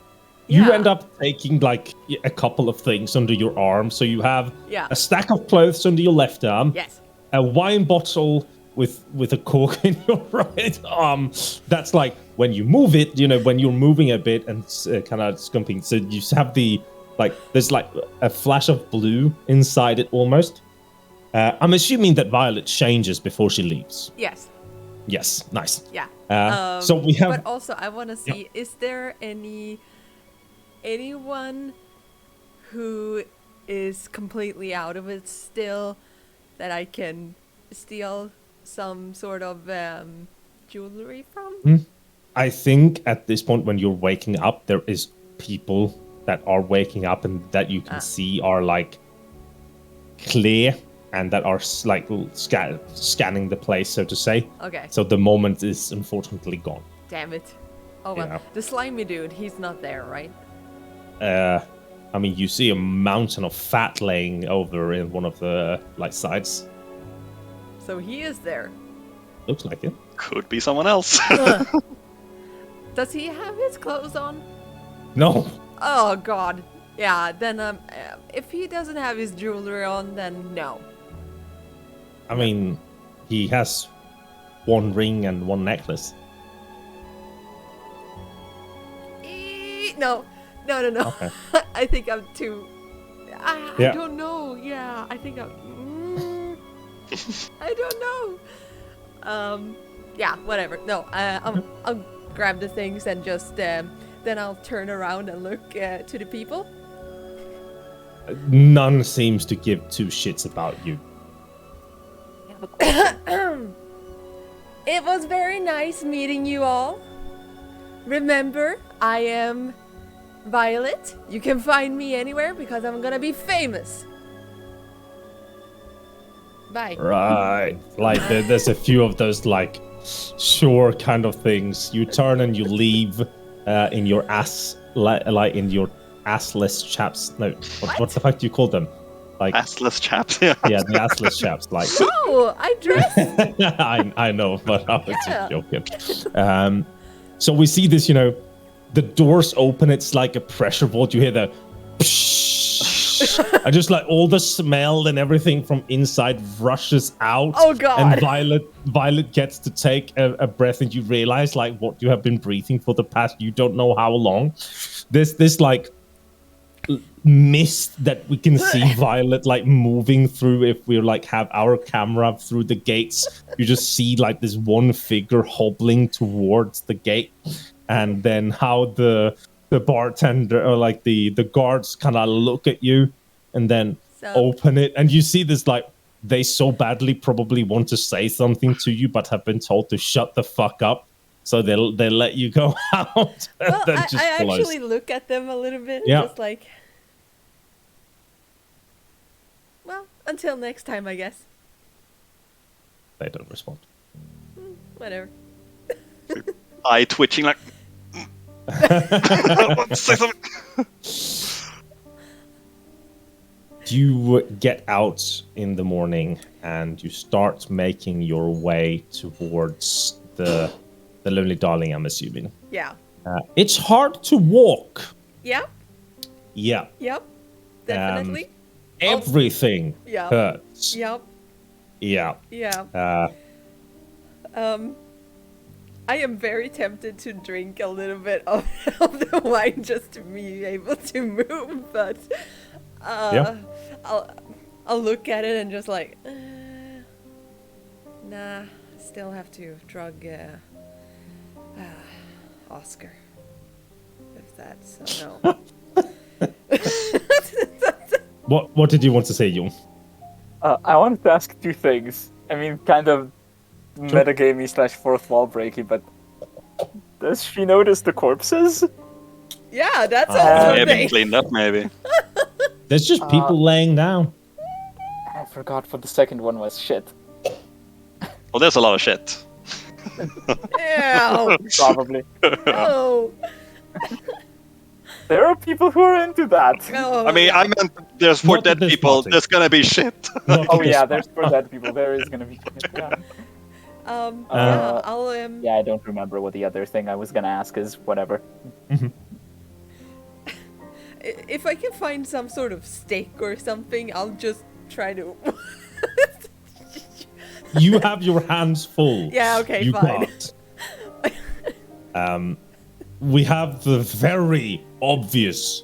You end up taking like a couple of things under your arm. So you have a stack of clothes under your left arm. Yes. A wine bottle with a cork in your right arm. That's like when you move it, when you're moving a bit and kind of scumping. So you have there's like a flash of blue inside it almost. I'm assuming that Violet changes before she leaves. Yes. Yes, nice. Yeah. So we have. But also, I want to see: is there anyone who is completely out of it still that I can steal some sort of jewelry from? I think at this point, when you're waking up, there is people that are waking up and that you can see are like clear and that are like scanning the place, so to say. Okay. So the moment is unfortunately gone. Damn it. Oh well. Yeah. The slimy dude, he's not there, right? I mean, you see a mountain of fat laying over in one of the sides. So he is there. Looks like it. Could be someone else. Does he have his clothes on? No. Oh god. Yeah, then if he doesn't have his jewelry on, then no. I mean, he has one ring and one necklace. No. Okay. I think I'm too... I don't know. Yeah, I think I'm... I don't know. Yeah, whatever. No, I'll grab the things and just... then I'll turn around and look to the people. None seems to give two shits about you. It was very nice meeting you all. Remember, I am Violet. You can find me anywhere because I'm gonna be famous. Bye. Right. Like, there's a few of those, like, sure kind of things. You turn and you leave in your ass, like in your assless chaps. No, what the fuck do you call them? Like assless chaps, yeah, the assless chaps. Like, oh, I dressed. I know, but I was just joking. So we see this, the doors open. It's like a pressure vault. You hear the, and just like all the smell and everything from inside rushes out. Oh god! And Violet gets to take a breath, and you realize like what you have been breathing for the past you don't know how long. This like mist that we can see Violet like moving through. If we like have our camera through the gates, you just see like this one figure hobbling towards the gate, and then how the bartender or like the guards kind of look at you and then open it, and you see this like they so badly probably want to say something to you but have been told to shut the fuck up. So they'll let you go out. Well, I actually look at them a little bit, just like, well, until next time, I guess. They don't respond. Whatever. Eye twitching like. I want to say something. You get out in the morning and you start making your way towards the Lonely Darling, I'm assuming. Yeah. It's hard to walk. Yeah. Yeah. Yep. Definitely. Everything hurts. Yep. Yeah. Yeah. I am very tempted to drink a little bit of the wine just to be able to move, but I'll look at it and just like, nah, still have to drug Oscar. If that's no. What did you want to say, Jon? I wanted to ask two things. I mean, kind of metagamey / fourth wall breaking, but does she notice the corpses? Yeah, that's also a thing. Cleaned up, maybe. There's just people laying down. I forgot what the second one was. Shit. Well, there's a lot of shit. Ew. Probably. No. There are people who are into that. No. I mean, I meant there's 4 dead people. Party. There's gonna be shit. Oh yeah, there's 4 dead people. There is gonna be shit. Yeah. Yeah, I don't remember what the other thing I was gonna ask is. Whatever. If I can find some sort of steak or something, I'll just try to. You have your hands full. Yeah, okay, fine. We have the very obvious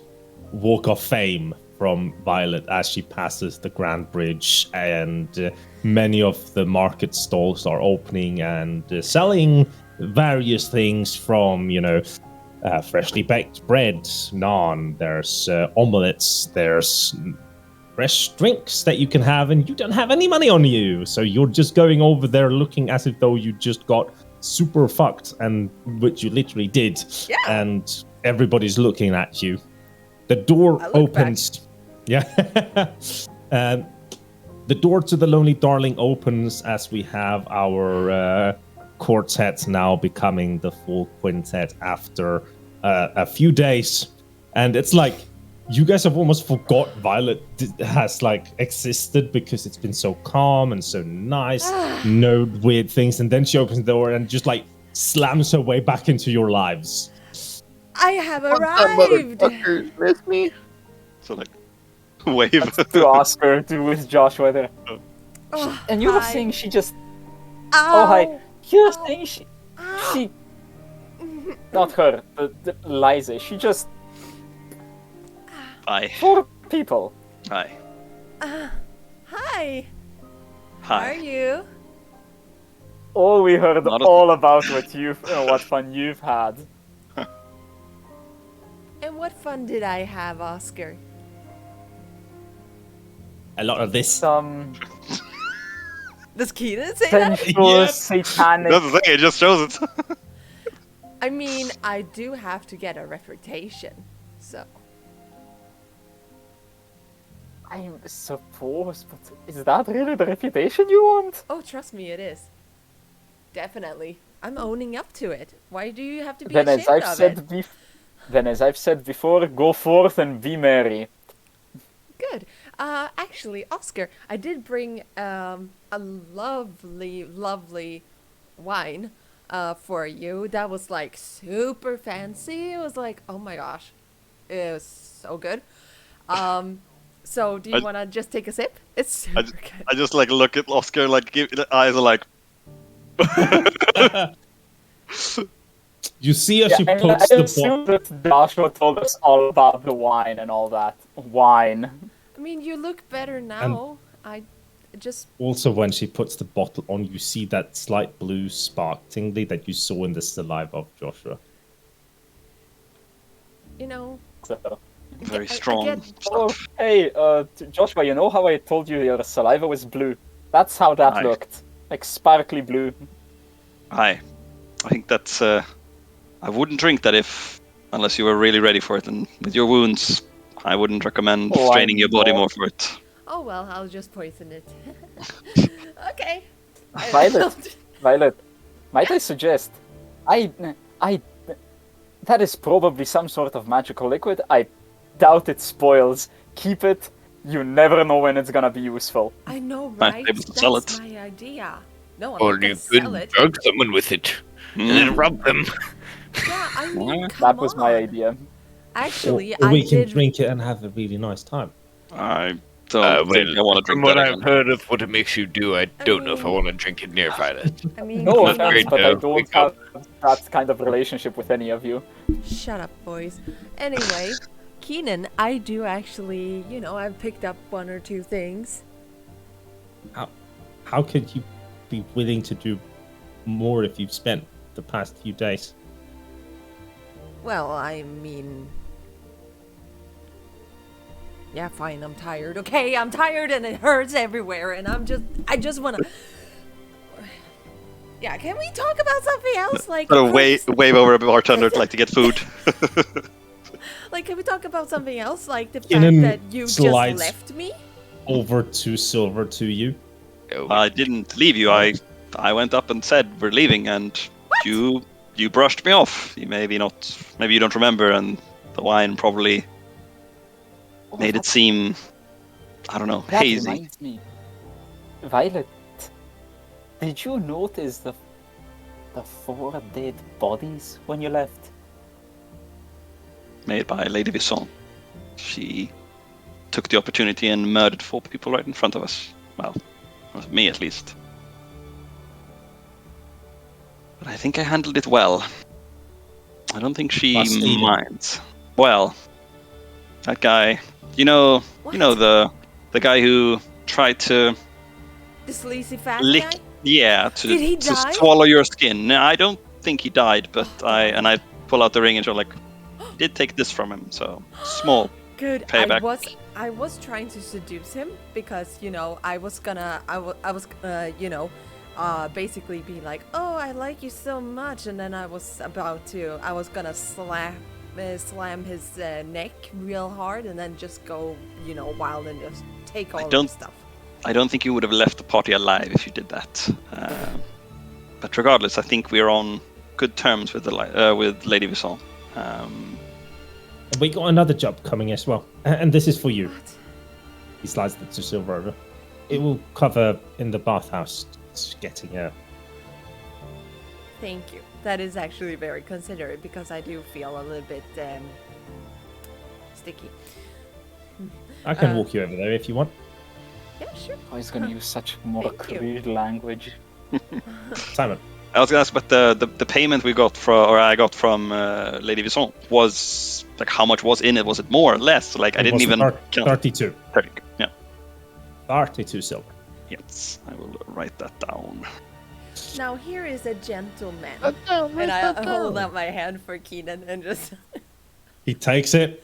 walk of fame from Violet as she passes the Grand Bridge, and many of the market stalls are opening and selling various things from, freshly baked bread, naan, there's omelets, there's fresh drinks that you can have, and you don't have any money on you, so you're just going over there looking as if though you just got super fucked, and which you literally did. Yeah. And everybody's looking at you. The door opens. Yeah. The door to the Lonely Darling opens as we have our quartet now becoming the full quintet after a few days, and it's like you guys have almost forgot Violet has like existed because it's been so calm and so nice, no weird things, and then she opens the door and just like slams her way back into your lives. I have arrived. Miss me? So like, wave to Oscar, to with Joshua there. Oh, and you were saying she just. Ow. Oh hi. You were saying she. Not her, but Liza. She just. Hi. 4 people. Hi. Hi. Hi. How are you? Oh, we heard all about what fun you've had. And what fun did I have, Oscar? A lot of this. Does Keenan say that? Sensual, satanic. That's the thing, it just shows it. I mean, I do have to get a reputation, so. I suppose, but is that really the reputation you want? Oh, trust me, it is. Definitely. I'm owning up to it. Why do you have to be ashamed of it? Then, as I've said before, go forth and be merry. Good. Actually, Oscar, I did bring a lovely, lovely wine for you. That was like super fancy. It was like, oh my gosh, it was so good. So do you want to just take a sip? It's super good. I just like look at Oscar, like the eyes are like. You see as she puts I the assume that Joshua told us all about the wine and all that. Wine. I mean, you look better now. I just... Also, when she puts the bottle on, you see that slight blue spark tingly that you saw in the saliva of Joshua. You know... So. Very strong stuff. Oh, hey, Joshua, you know how I told you your saliva was blue? That's how that looked. Like sparkly blue. I think that's... I wouldn't drink that unless you were really ready for it. And with your wounds, I wouldn't recommend straining your body more for it. Oh well, I'll just poison it. Okay. Violet, might I suggest? That is probably some sort of magical liquid. I doubt it spoils. Keep it. You never know when it's gonna be useful. I know, right? That's my idea. No, I'm not gonna sell it. Drug someone with it, and then rub them. Yeah, I mean, that was my idea. Actually, we can drink it and have a really nice time. I don't think I want to drink from what that I've heard of what it makes you do, I don't know if I want to drink it near Violet. I mean, no offense, but I don't have that kind of relationship with any of you. Shut up, boys. Anyway, Keenan, I do actually, I've picked up one or two things. How could you be willing to do more if you've spent the past few days? Well, I mean... Yeah, fine, I'm tired. Okay, I'm tired and it hurts everywhere and I just wanna... Yeah, can we talk about something else? Like, wave over a bartender to get food. Like, can we talk about something else? Like the fact that you just left me? Over to Silver to you. I didn't leave you. I went up and said we're leaving, and you brushed me off. Maybe you don't remember, and the wine probably made it seem, I don't know, that hazy. Reminds me. Violet, did you notice the 4 dead bodies when you left? Made by Lady Visson. She took the opportunity and murdered 4 people right in front of us. Well, me at least. But I think I handled it well. I don't think she minds. Well, that guy, the guy who tried to the sleazy fat lick, guy? Yeah, Did he to die? swallow your skin. No, I don't think he died, but I pull out the ring and show did take this from him, so small good payback. I was trying to seduce him because I was gonna basically be like, oh, I like you so much, and then I was gonna slam his neck real hard and then just go wild and just take all of his stuff. I don't think you would have left the party alive if you did that. But regardless, I think we're on good terms with Lady Visson. We got another job coming as well, and this is for you. What? He slides it to Silver over. It will cover in the bathhouse. It's getting her. Thank you. That is actually very considerate because I do feel a little bit sticky. I can walk you over there if you want. Yeah, sure. Oh, he's gonna use such more crude language. Simon. I was gonna ask, but the payment I got from Lady Visson was how much was in it? Was it more or less? I didn't even count. 32. 30, yeah. 32 silver. Yes, I will write that down. Now here is a gentleman, and I hold out my hand for Keenan and just. He takes it,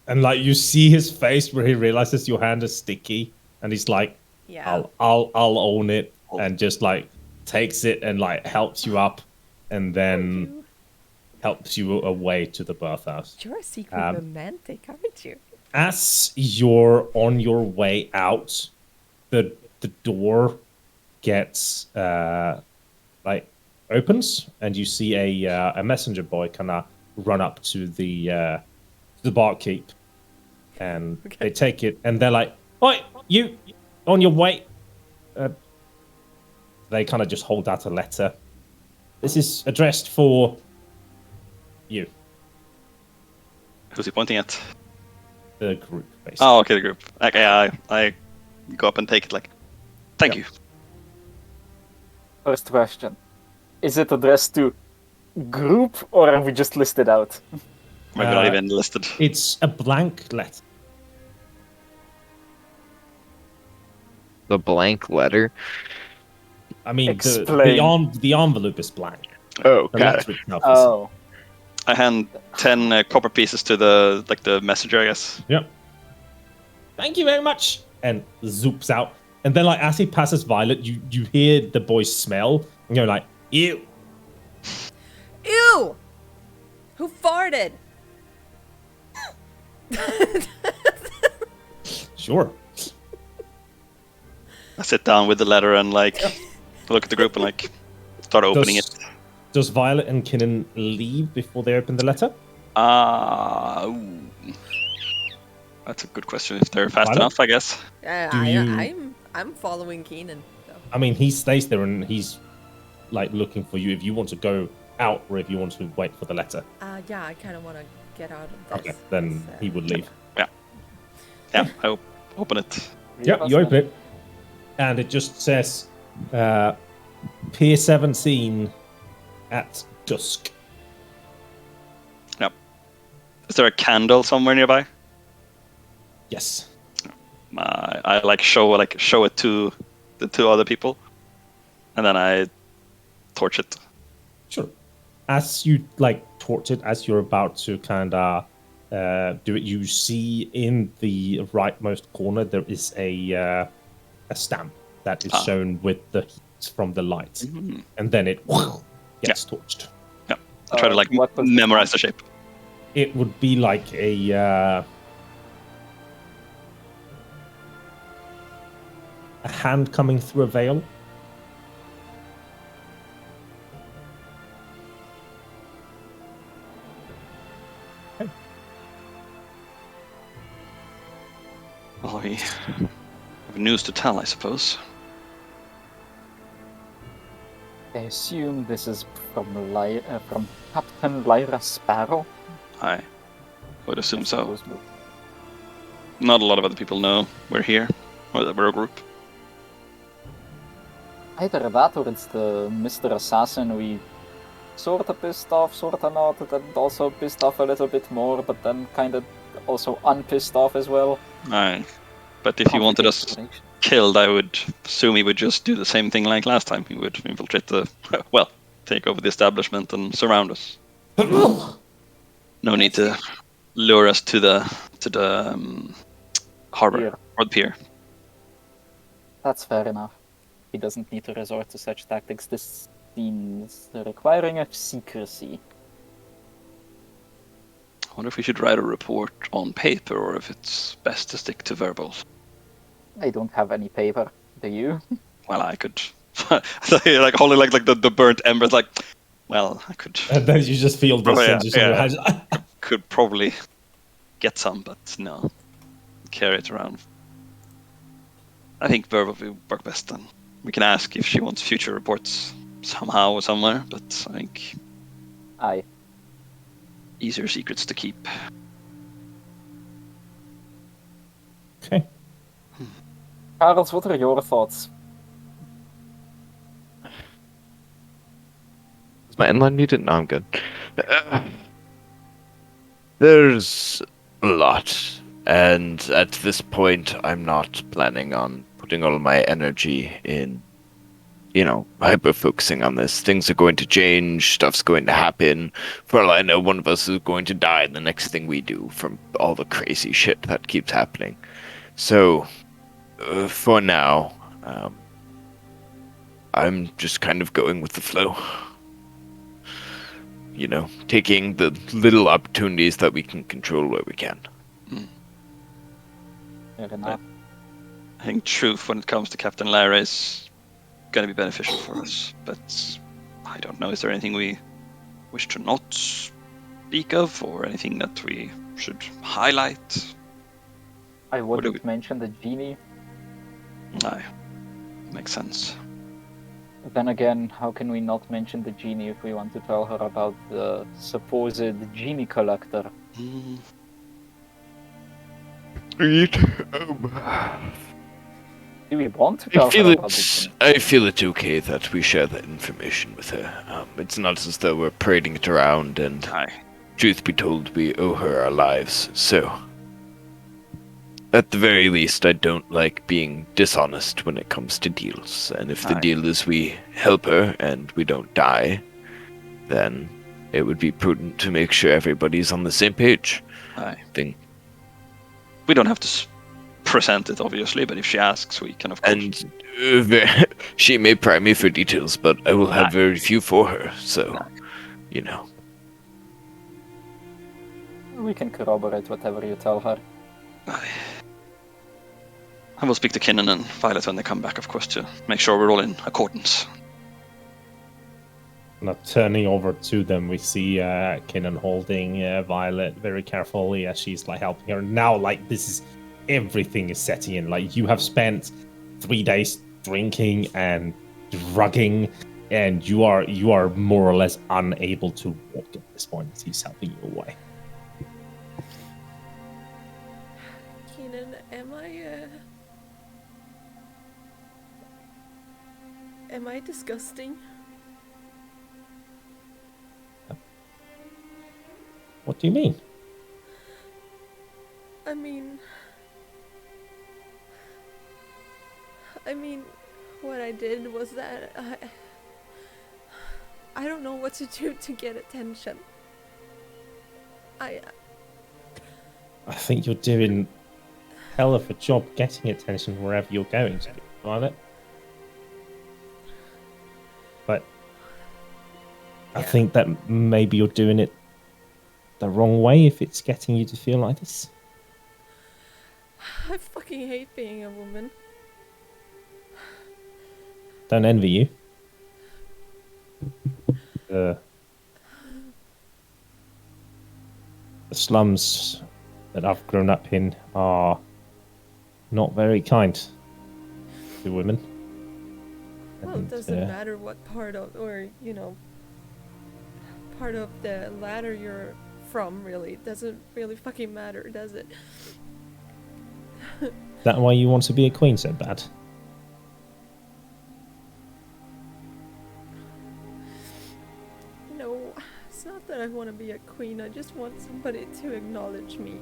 and you see his face where he realizes your hand is sticky, and he's like, "Yeah, I'll own it," and just takes it and helps you up, and then helps you away to the bathhouse. You're a secret romantic, aren't you? As you're on your way out, the door gets opens, and you see a messenger boy kind of run up to the barkeep, and they take it, and they're like, "Oi, you on your way?" They kind of just hold out a letter. This is addressed for you. Who's he pointing at? The group, basically. Oh, okay, the group. Okay, I go up and take it. Thank you. First question: is it addressed to group, or are we just listed out? Maybe not even listed. It's a blank letter. The blank letter? I mean, Explain. the envelope is blank. Oh, The got letter it. itself Oh. I hand 10 copper pieces to the messenger, I guess. Yep. Thank you very much. And zoops out. And then, like, as he passes Violet, you hear the boy's smell. And you're like, ew. Ew! Who farted? Sure. I sit down with the letter and like look at the group and like start opening it. Does Violet and Kinnan leave before they open the letter? That's a good question. If they're fast Violet? enough, I guess. I'm following Keenan. So. I mean, he stays there and he's like looking for you if you want to go out or if you want to wait for the letter. Yeah, I kind of want to get out of this. Okay, then he would leave. Yeah, I open it. Yeah, you open it. And it just says Pier 17 at dusk. Yep. Is there a candle somewhere nearby? Yes. I show it to the two other people, and then I torch it. Sure. As you torch it, as you're about to kind of do it, you see in the rightmost corner there is a stamp that is shown with the heat from the light, Mm-hmm. and then it gets torched. Yeah, I try to memorize the shape. It would be like a hand coming through a veil. Okay. Well, we have news to tell, I suppose. I assume this is from Captain Lyra Sparrow. I would assume so. Not a lot of other people know we're here, or that we're a group. Either that or it's the Mr. Assassin we sort of pissed off, sort of not, that also pissed off a little bit more, but then kind of also unpissed off as well. Aye. But if he wanted us killed, I would assume he would just do the same thing like last time. He would infiltrate take over the establishment and surround us. No need to lure us to the harbor or the pier. That's fair enough. He doesn't need to resort to such tactics. This seems requiring of secrecy. I wonder if we should write a report on paper or if it's best to stick to verbal. I don't have any paper. Do you? Well, I could. Holding the burnt embers. Well, I could. And then you just feel this. Could probably get some, but no. Carry it around. I think verbal will work best then. We can ask if she wants future reports somehow or somewhere, but I think. Aye. Easier secrets to keep. Okay. Charles, what are your thoughts? Is my inline muted? No, I'm good. There's a lot, and at this point, I'm not planning on putting all my energy in, hyper-focusing on this. Things are going to change, stuff's going to happen. For all I know, one of us is going to die the next thing we do from all the crazy shit that keeps happening. So, for now, I'm just kind of going with the flow. Taking the little opportunities that we can control where we can. Fair enough. I think truth when it comes to Captain Lyra is going to be beneficial for us, but I don't know. Is there anything we wish to not speak of, or anything that we should highlight? I wouldn't mention the genie. Aye, makes sense. Then again, how can we not mention the genie if we want to tell her about the supposed genie collector? Do we want to tell her about it? I feel it's okay that we share that information with her. It's not as though we're parading it around, and truth be told, we owe her our lives. So, at the very least, I don't like being dishonest when it comes to deals. And if the deal is we help her and we don't die, then it would be prudent to make sure everybody's on the same page. We don't have to present it, obviously, but if she asks, we can, of course. And she may pry me for details, but I will have very few for her, so, you know. We can corroborate whatever you tell her. I will speak to Kinnan and Violet when they come back, of course, to make sure we're all in accordance. Now, turning over to them, we see Kinnan holding Violet very carefully as she's like helping her. Now, like, everything is setting in. Like, you have spent 3 days drinking and drugging, and you are more or less unable to walk at this point as he's helping you away. Keenan, am I disgusting? What do you mean? I mean, what I did was that I don't know what to do to get attention. I think you're doing a hell of a job getting attention wherever you're going to, Violet. But I think that maybe you're doing it the wrong way if it's getting you to feel like this. I fucking hate being a woman. Don't envy you. The slums that I've grown up in are not very kind to women. Well, it doesn't matter what part of, part of the ladder you're from, really. It doesn't really fucking matter, does it? Is that why you want to be a queen so bad? No, it's not that I want to be a queen. I just want somebody to acknowledge me.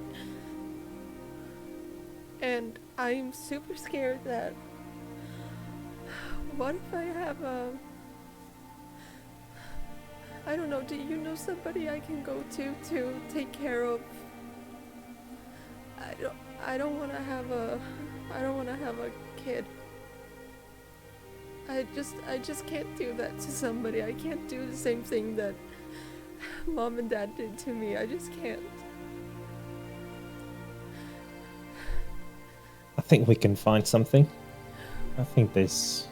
And I'm super scared that... What if I have a... I don't know, do you know somebody I can go to take care of... I don't want to have a kid. I just can't do that to somebody. I can't do the same thing that Mom and Dad did to me. I just can't. I think we can find something. I think there's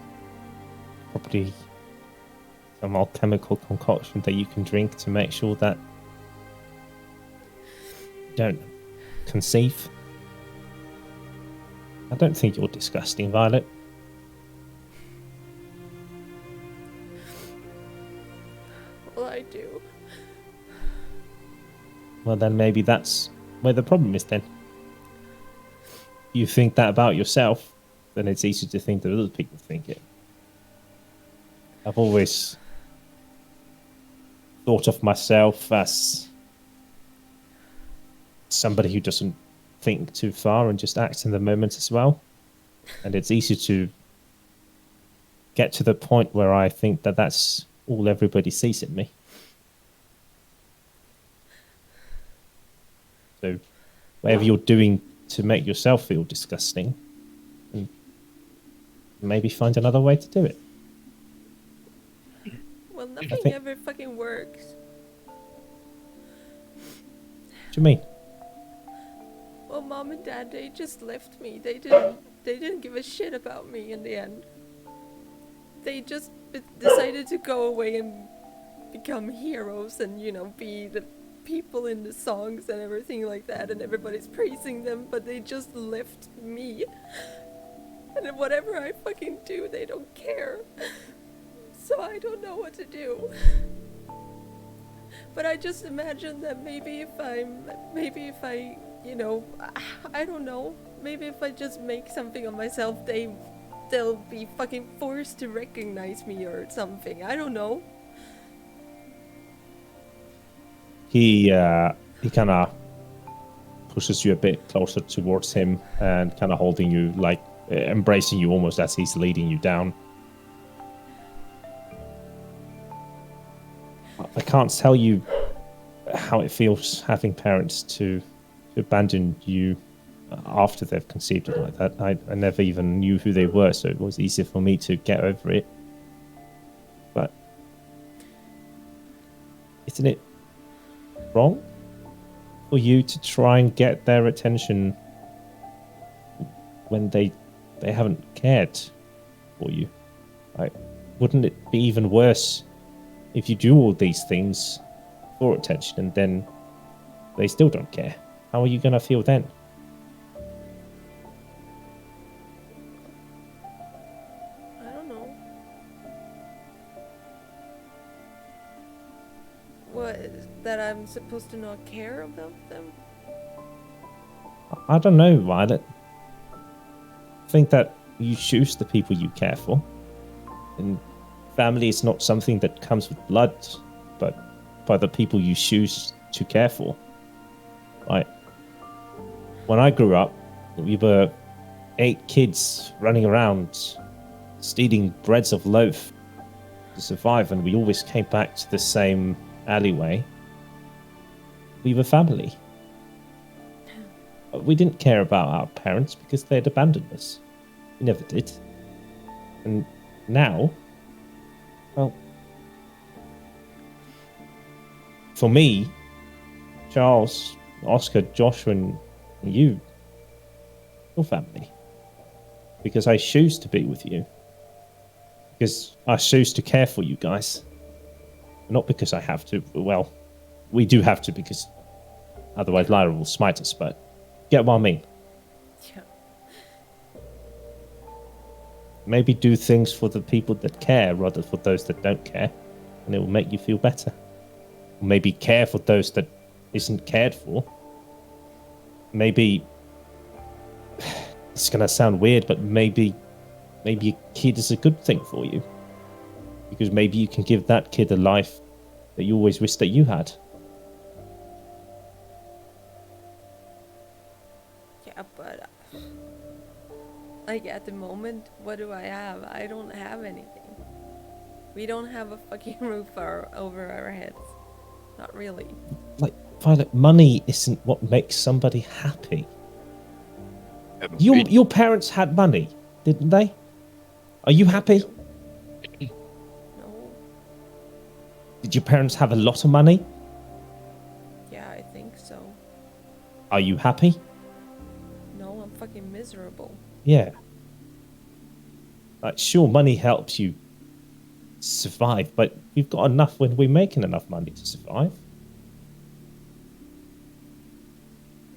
probably some alchemical concoction that you can drink to make sure that you don't conceive. I don't think you're disgusting, Violet. Well, I do. Well, then maybe that's where the problem is then. You think that about yourself, then it's easy to think that other people think it. I've always thought of myself as somebody who doesn't think too far and just acts in the moment as well. And it's easy to get to the point where I think that that's all everybody sees in me. So whatever you're doing to make yourself feel disgusting, and maybe find another way to do it. Well, nothing ever fucking works. What do you mean? Well, Mom and Dad, they just left me. They didn't give a shit about me in the end. They just decided to go away and become heroes and, be the people in the songs and everything like that, and everybody's praising them, but they just left me. And whatever I fucking do, they don't care. So I don't know what to do. But I just imagine that maybe if I, I don't know, maybe if I just make something of myself, they they'll be fucking forced to recognize me or something. I don't know. He kind of pushes you a bit closer towards him and kind of holding you, like embracing you almost as he's leading you down. I can't tell you how it feels having parents to abandon you after they've conceived it like that. I never even knew who they were, so it was easier for me to get over it. But isn't it wrong for you to try and get their attention when they haven't cared for you? Like, wouldn't it be even worse if you do all these things for attention and then they still don't care? How are you going to feel then? I don't know. What, that I'm supposed to not care about them? I don't know, Violet. I think that you choose the people you care for. And family is not something that comes with blood, but by the people you choose to care for. Like, when I grew up, we were 8 kids running around, stealing breads of loaf to survive, and we always came back to the same alleyway. We were family. We didn't care about our parents because they had abandoned us. We never did. And now, well, for me, Charles, Oscar, Joshua, and you, your family. Because I choose to be with you. Because I choose to care for you guys. Not because I have to. Well, we do have to because otherwise Lyra will smite us, but get what I mean. Yeah. Maybe do things for the people that care rather for those that don't care, and it will make you feel better. Or maybe care for those that isn't cared for. Maybe it's gonna sound weird, but maybe a kid is a good thing for you. Because maybe you can give that kid a life that you always wished that you had. Yeah, but like at the moment, what do I have? I don't have anything. We don't have a fucking roof over our heads. Not really. Like, Violet, money isn't what makes somebody happy. Your parents had money, didn't they? Are you happy? No. Did your parents have a lot of money? Yeah, I think so. Are you happy? No, I'm fucking miserable. Yeah. Like, sure, money helps you survive, but we've got enough when we're making enough money to survive.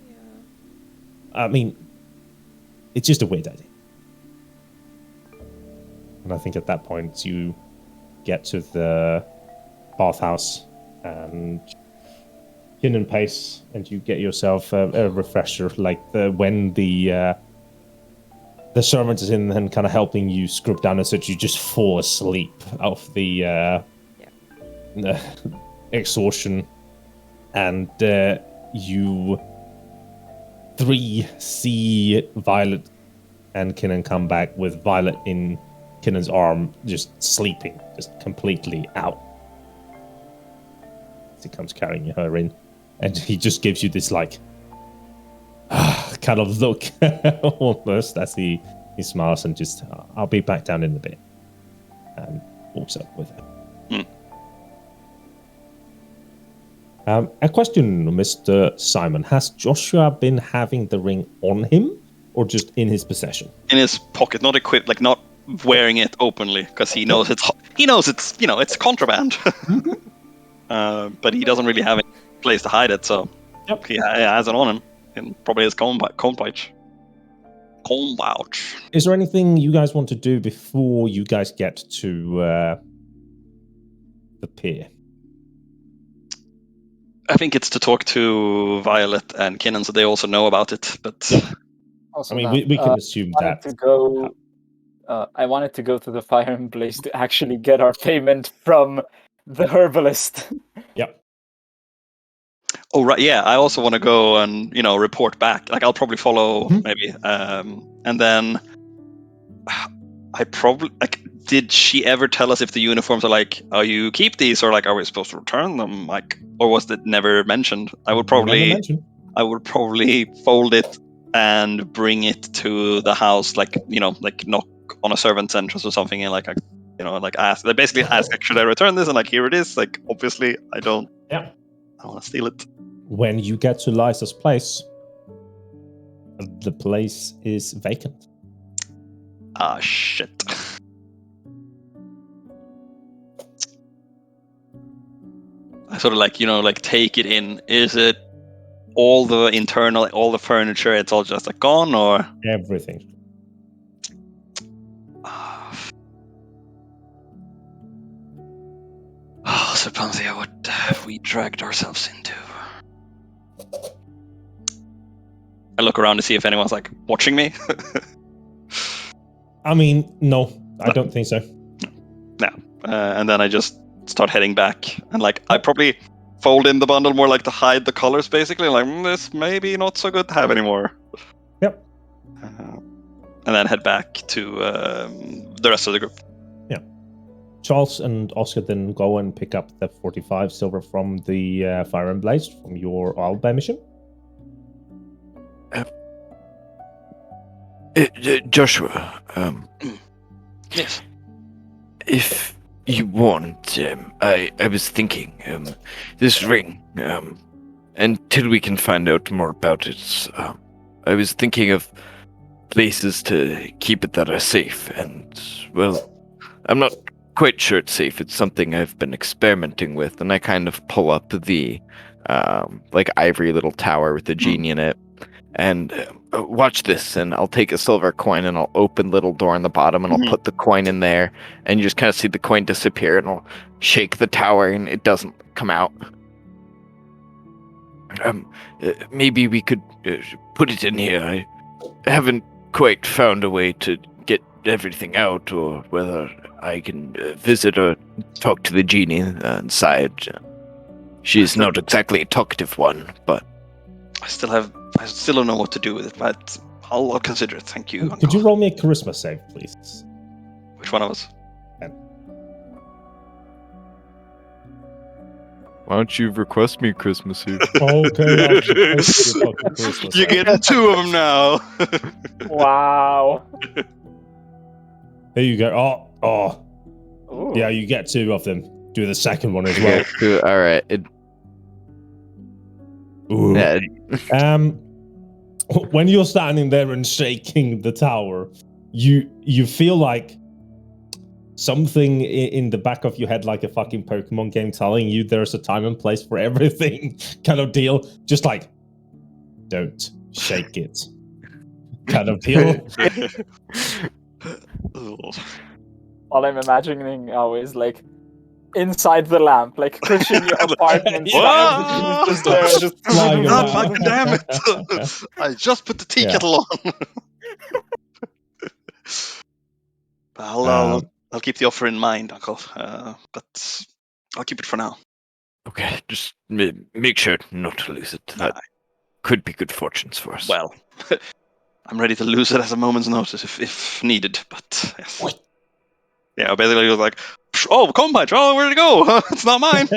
Yeah. I mean, it's just a weird idea. And I think at that point you get to the bathhouse and gin and pace, and you get yourself a refresher, like when the servant is in and kind of helping you scrub down so that you just fall asleep off the exhaustion, and you 3 see Violet and Kinnan come back with Violet in Kinnan's arm, just sleeping, just completely out. As he comes carrying her in, and he just gives you this like kind of look almost as he smiles and just, I'll be back down in a bit, and walks up with her. A question, Mr. Simon. Has Joshua been having the ring on him, or just in his possession? In his pocket, not equipped, like not wearing it openly, because he knows it's contraband. But he doesn't really have any place to hide it, so he has it on him, and probably his comb pouch. Is there anything you guys want to do before you guys get to the pier? I think it's to talk to Violet and Kinnan, so they also know about it. But I mean, we can assume that. To go I wanted to go to the Fire and Blaze to actually get our payment from the herbalist. Yep. Oh right, yeah. I also want to go and report back. Like I'll probably follow maybe, and then I probably like. Did she ever tell us if the uniforms are like, oh, you keep these, or like, are we supposed to return them? Like, or was it never mentioned? I would probably fold it and bring it to the house, like knock on a servant's entrance or something, and like ask. They basically ask, like, should I return this? And like, here it is. Like, obviously, I don't. Yeah. I want to steal it. When you get to Liza's place, the place is vacant. Ah, shit. I sort of like take it in. Is it all the internal, all the furniture? It's all just like gone, or everything? Oh, Serpanthia, what have we dragged ourselves into? I look around to see if anyone's like watching me. I mean, no, I don't think so. No. And then I just start heading back, and like I probably fold in the bundle more like to hide the colors, basically. Like this maybe not so good to have anymore. Yep. And then head back to the rest of the group. Yeah. Charles and Oscar then go and pick up the 45 silver from the Fire and Blaze from your Auber mission. Joshua, yes. If you want, I was thinking, this ring, until we can find out more about it, I was thinking of places to keep it that are safe, and, well, I'm not quite sure it's safe. It's something I've been experimenting with, and I kind of pull up the, ivory little tower with the genie in it, and watch this, and I'll take a silver coin and I'll open little door on the bottom and I'll put the coin in there, and you just kind of see the coin disappear, and I'll shake the tower and it doesn't come out. Maybe we could put it in here. I haven't quite found a way to get everything out, or whether I can visit or talk to the genie inside. She's not exactly a talkative one, but I still don't know what to do with it, but I'll consider it. Thank you. Could you roll me a charisma save, please? Which one of us? Ben. Why don't you request me Christmas Eve? Okay, you're getting two of them now. Wow. There you go. Oh. Ooh. Yeah, you get two of them. Do the second one as well. All right. Ooh. When you're standing there and shaking the tower, you feel like something in the back of your head, like a fucking Pokemon game, telling you there's a time and place for everything kind of deal. Just like, don't shake it kind of deal. All I'm imagining now is like inside the lamp, like pushing your apartment. Just there, just God fucking damn it! I just put the tea kettle on. I'll keep the offer in mind, Uncle. But I'll keep it for now. Okay, just make sure not to lose it. That could be good fortunes for us. Well, I'm ready to lose it at a moment's notice if needed. But yes. What? Yeah, basically it was like, oh, combat, oh, where'd it go? It's not mine.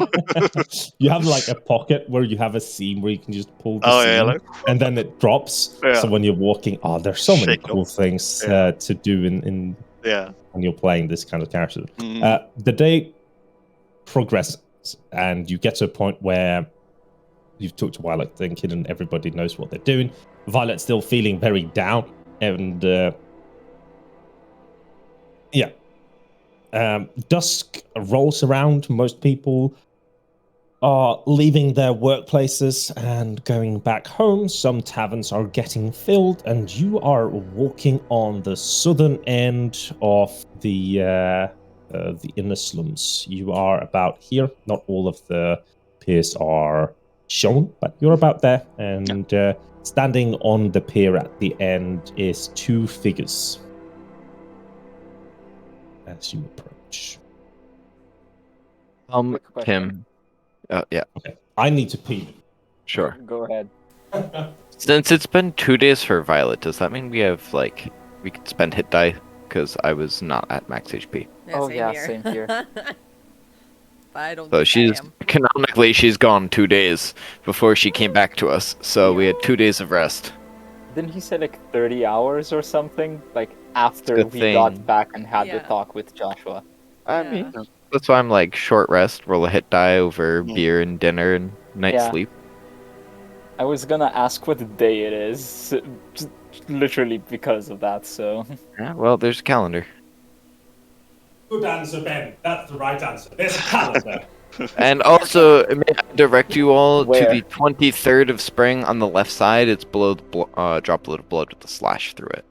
You have like a pocket where you have a seam where you can just pull the seam, and then it drops. Yeah. So when you're walking, there's so many cool things to do in when you're playing this kind of character. The day progresses, and you get to a point where you've talked to Violet thinking, and everybody knows what they're doing. Violet's still feeling very down, and dusk rolls around. Most people are leaving their workplaces and going back home. Some taverns are getting filled, and you are walking on the southern end of the inner slums. You are about here. Not all of the piers are shown, but you're about there. And standing on the pier at the end is two figures. as you approach. Tim. Yeah. Okay. I need to pee. Sure. Go ahead. Since it's been 2 days for Violet, does that mean we could spend hit die? Because I was not at max HP. Yeah, same here. But I don't So think I am. canonically she's gone 2 days before she came back to us. So we had 2 days of rest. Didn't he say like 30 hours or something? Like after Good we thing. got back and had the Yeah. talk with Joshua. I mean, that's why I'm like short rest, roll a hit die over beer and dinner and night sleep. I was gonna ask what day it is, just literally because of that, so... Yeah, well, there's a calendar. Good answer, Ben. That's the right answer. There's a calendar. And also, may I direct you all Where? to the 23rd of spring on the left side. It's below the drop a little blood with a slash through it.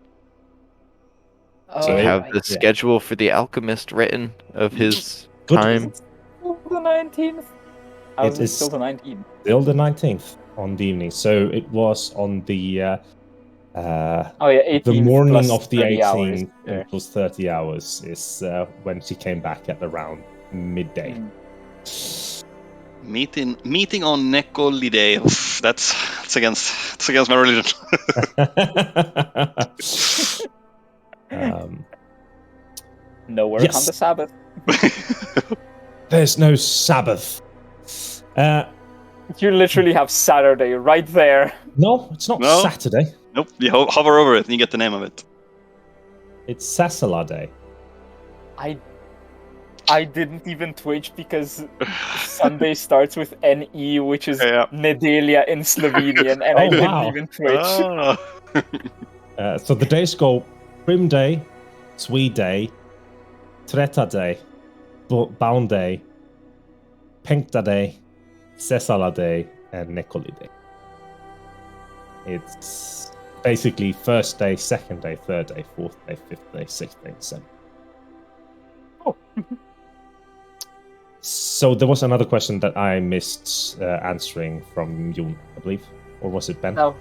So we have the schedule for the alchemist written of his time. Still the 19th? How is it is still the 19th? Still the 19th on the evening. So it was on the 18th the morning plus of the 30 hours. 18th. It was 30 hours is when she came back at around midday. Meeting on Nekolidae. That's against my religion. No work on the Sabbath. There's no Sabbath. You literally have Saturday right there. No, it's not Saturday. Nope. You hover over it and you get the name of it. It's Sasala Day. I didn't even twitch because Sunday starts with NE, which is Nedelia in Slovenian, and I didn't even twitch. So the days go Prim Day, Swede Day, Treta Day, Bound Day, Penkta Day, Sesala Day, and Nekoli Day. It's basically first day, second day, third day, fourth day, fifth day, sixth day, seventh. Oh. So there was another question that I missed answering from you, I believe. Or was it Ben? No,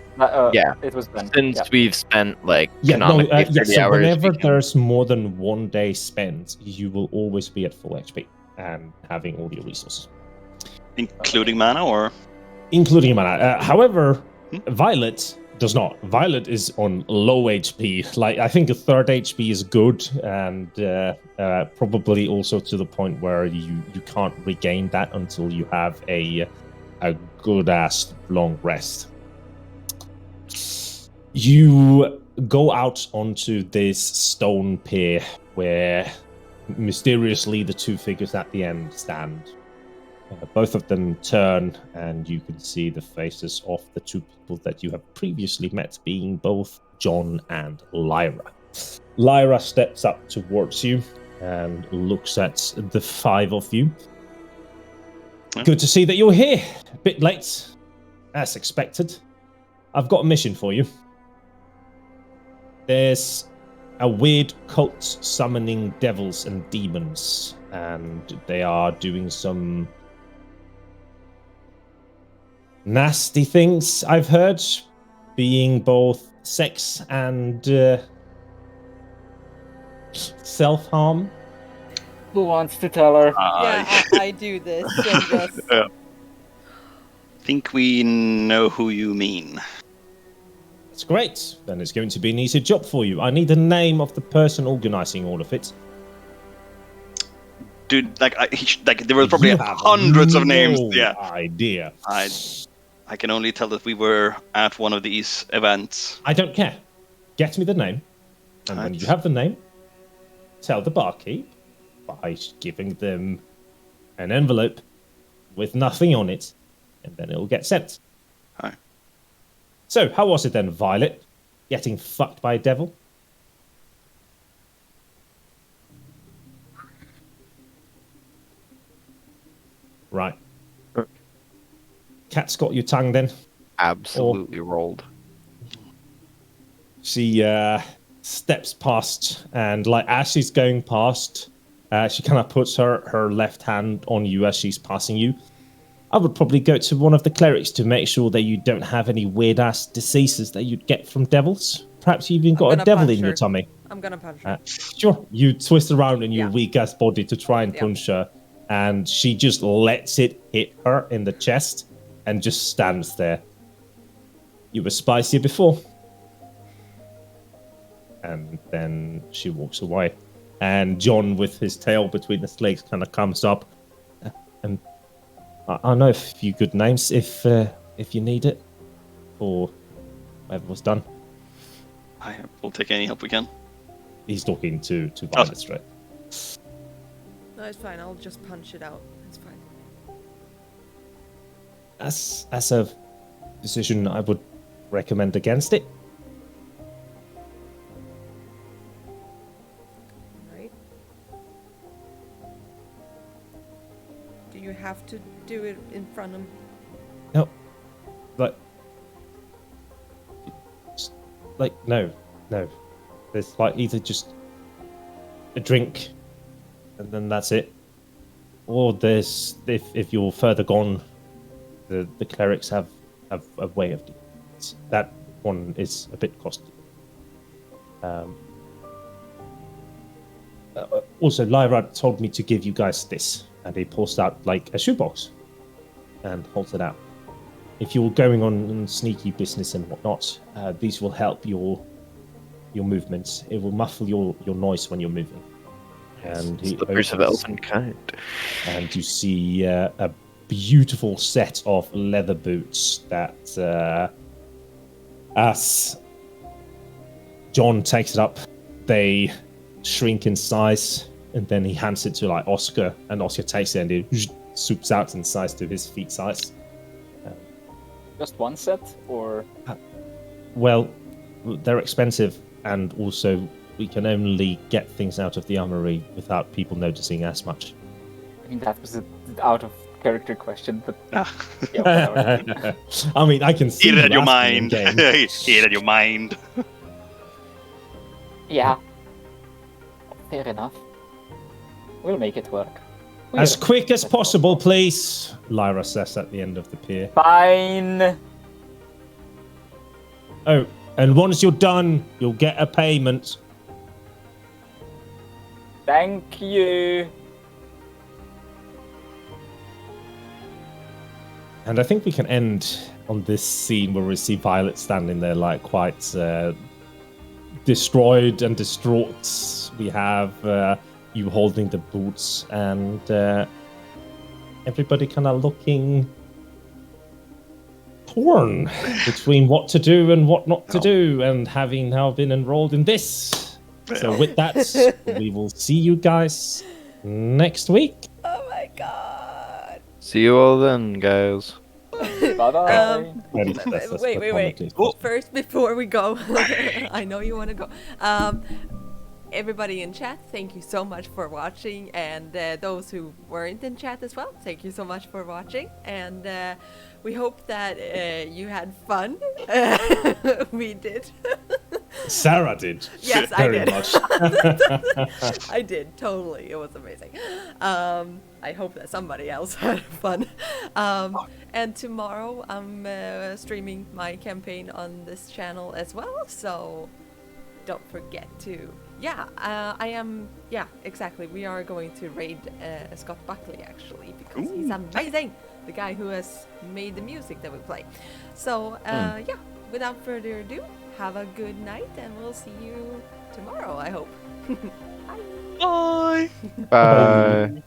it was Ben. Since we've spent like 30 so hours. Whenever there's more than 1 day spent, you will always be at full HP and having all your resources. Including mana, or? Including mana. However, Violet does not. Violet is on low HP. Like, I think a third HP is good, and probably also to the point where you can't regain that until you have a good-ass long rest. You go out onto this stone pier where mysteriously the two figures at the end stand. Both of them turn, and you can see the faces of the two people that you have previously met, being both John and Lyra. Lyra steps up towards you and looks at the five of you. Good to see that you're here. A bit late, as expected. I've got a mission for you. There's a weird cult summoning devils and demons, and they are doing some nasty things, I've heard, being both sex and self-harm. Who wants to tell her? I do this. And just... think we know who you mean. That's great. Then it's going to be an easy job for you. I need the name of the person organizing all of it. Dude, there were probably hundreds of names. Yeah. Idea. I can only tell that we were at one of these events. I don't care. Get me the name. And when you have the name, tell the barkeep by giving them an envelope with nothing on it, and then it'll get sent. Hi. So, how was it then, Violet? Getting fucked by a devil? Right. Cat's got your tongue then? Absolutely rolled. She steps past, and like as she's going past, she kind of puts her left hand on you as she's passing you. I would probably go to one of the clerics to make sure that you don't have any weird-ass diseases that you'd get from devils. Perhaps you even got a devil in your tummy. I'm gonna punch her. Sure. You twist around in your weak-ass body to try and punch her, and she just lets it hit her in the chest and just stands there. You were spicier before. And then she walks away. And John, with his tail between his legs, kind of comes up. And I know a few good names if you need it, or whatever was done. We'll take any help we can. He's talking to Violet straight. No, it's fine. I'll just punch it out. It's fine. As a decision, I would recommend against it. Right. Do you have to do it in front of? No, no. There's like either just a drink, and then that's it, or there's if you're further gone, the clerics have a way of doing it. That one is a bit costly. Also, Lyra told me to give you guys this, and he pulls out like a shoebox and holds it out. If you're going on sneaky business and whatnot, these will help your movements. It will muffle your noise when you're moving. And he Slippers of elven kind. And you see a beautiful set of leather boots that, as John takes it up, they shrink in size, and then he hands it to like Oscar, and Oscar takes it and it swoops out in size to his feet size. Just one set, or? Well, they're expensive, and also we can only get things out of the armory without people noticing as much. I mean, that was an out of character question, but yeah, whatever. I mean, I can see Eat it at your mind. mind. Eat it at your mind. Yeah. Fair enough. We'll make it work. As quick as possible, please, Lyra says at the end of the pier. Fine. Oh, and once you're done, you'll get a payment. Thank you. And I think we can end on this scene where we see Violet standing there like quite destroyed and distraught. We have you holding the boots, and everybody kind of looking torn between what to do and what not to do, and having now been enrolled in this. So with that, we will see you guys next week. Oh my god. See you all then, guys. Bye-bye. Wait. First, before we go, I know you want to go. Everybody in chat, thank you so much for watching, and those who weren't in chat as well, thank you so much for watching, and we hope that you had fun. We did. Sarah did. Yes, very I did. Much. I did, totally. It was amazing. I hope that somebody else had fun. And tomorrow I'm streaming my campaign on this channel as well, so don't forget to... I am... Yeah, exactly. We are going to raid Scott Buckley, actually, because he's amazing! The guy who has made the music that we play. So, without further ado, have a good night, and we'll see you tomorrow, I hope. Bye! Bye! Bye.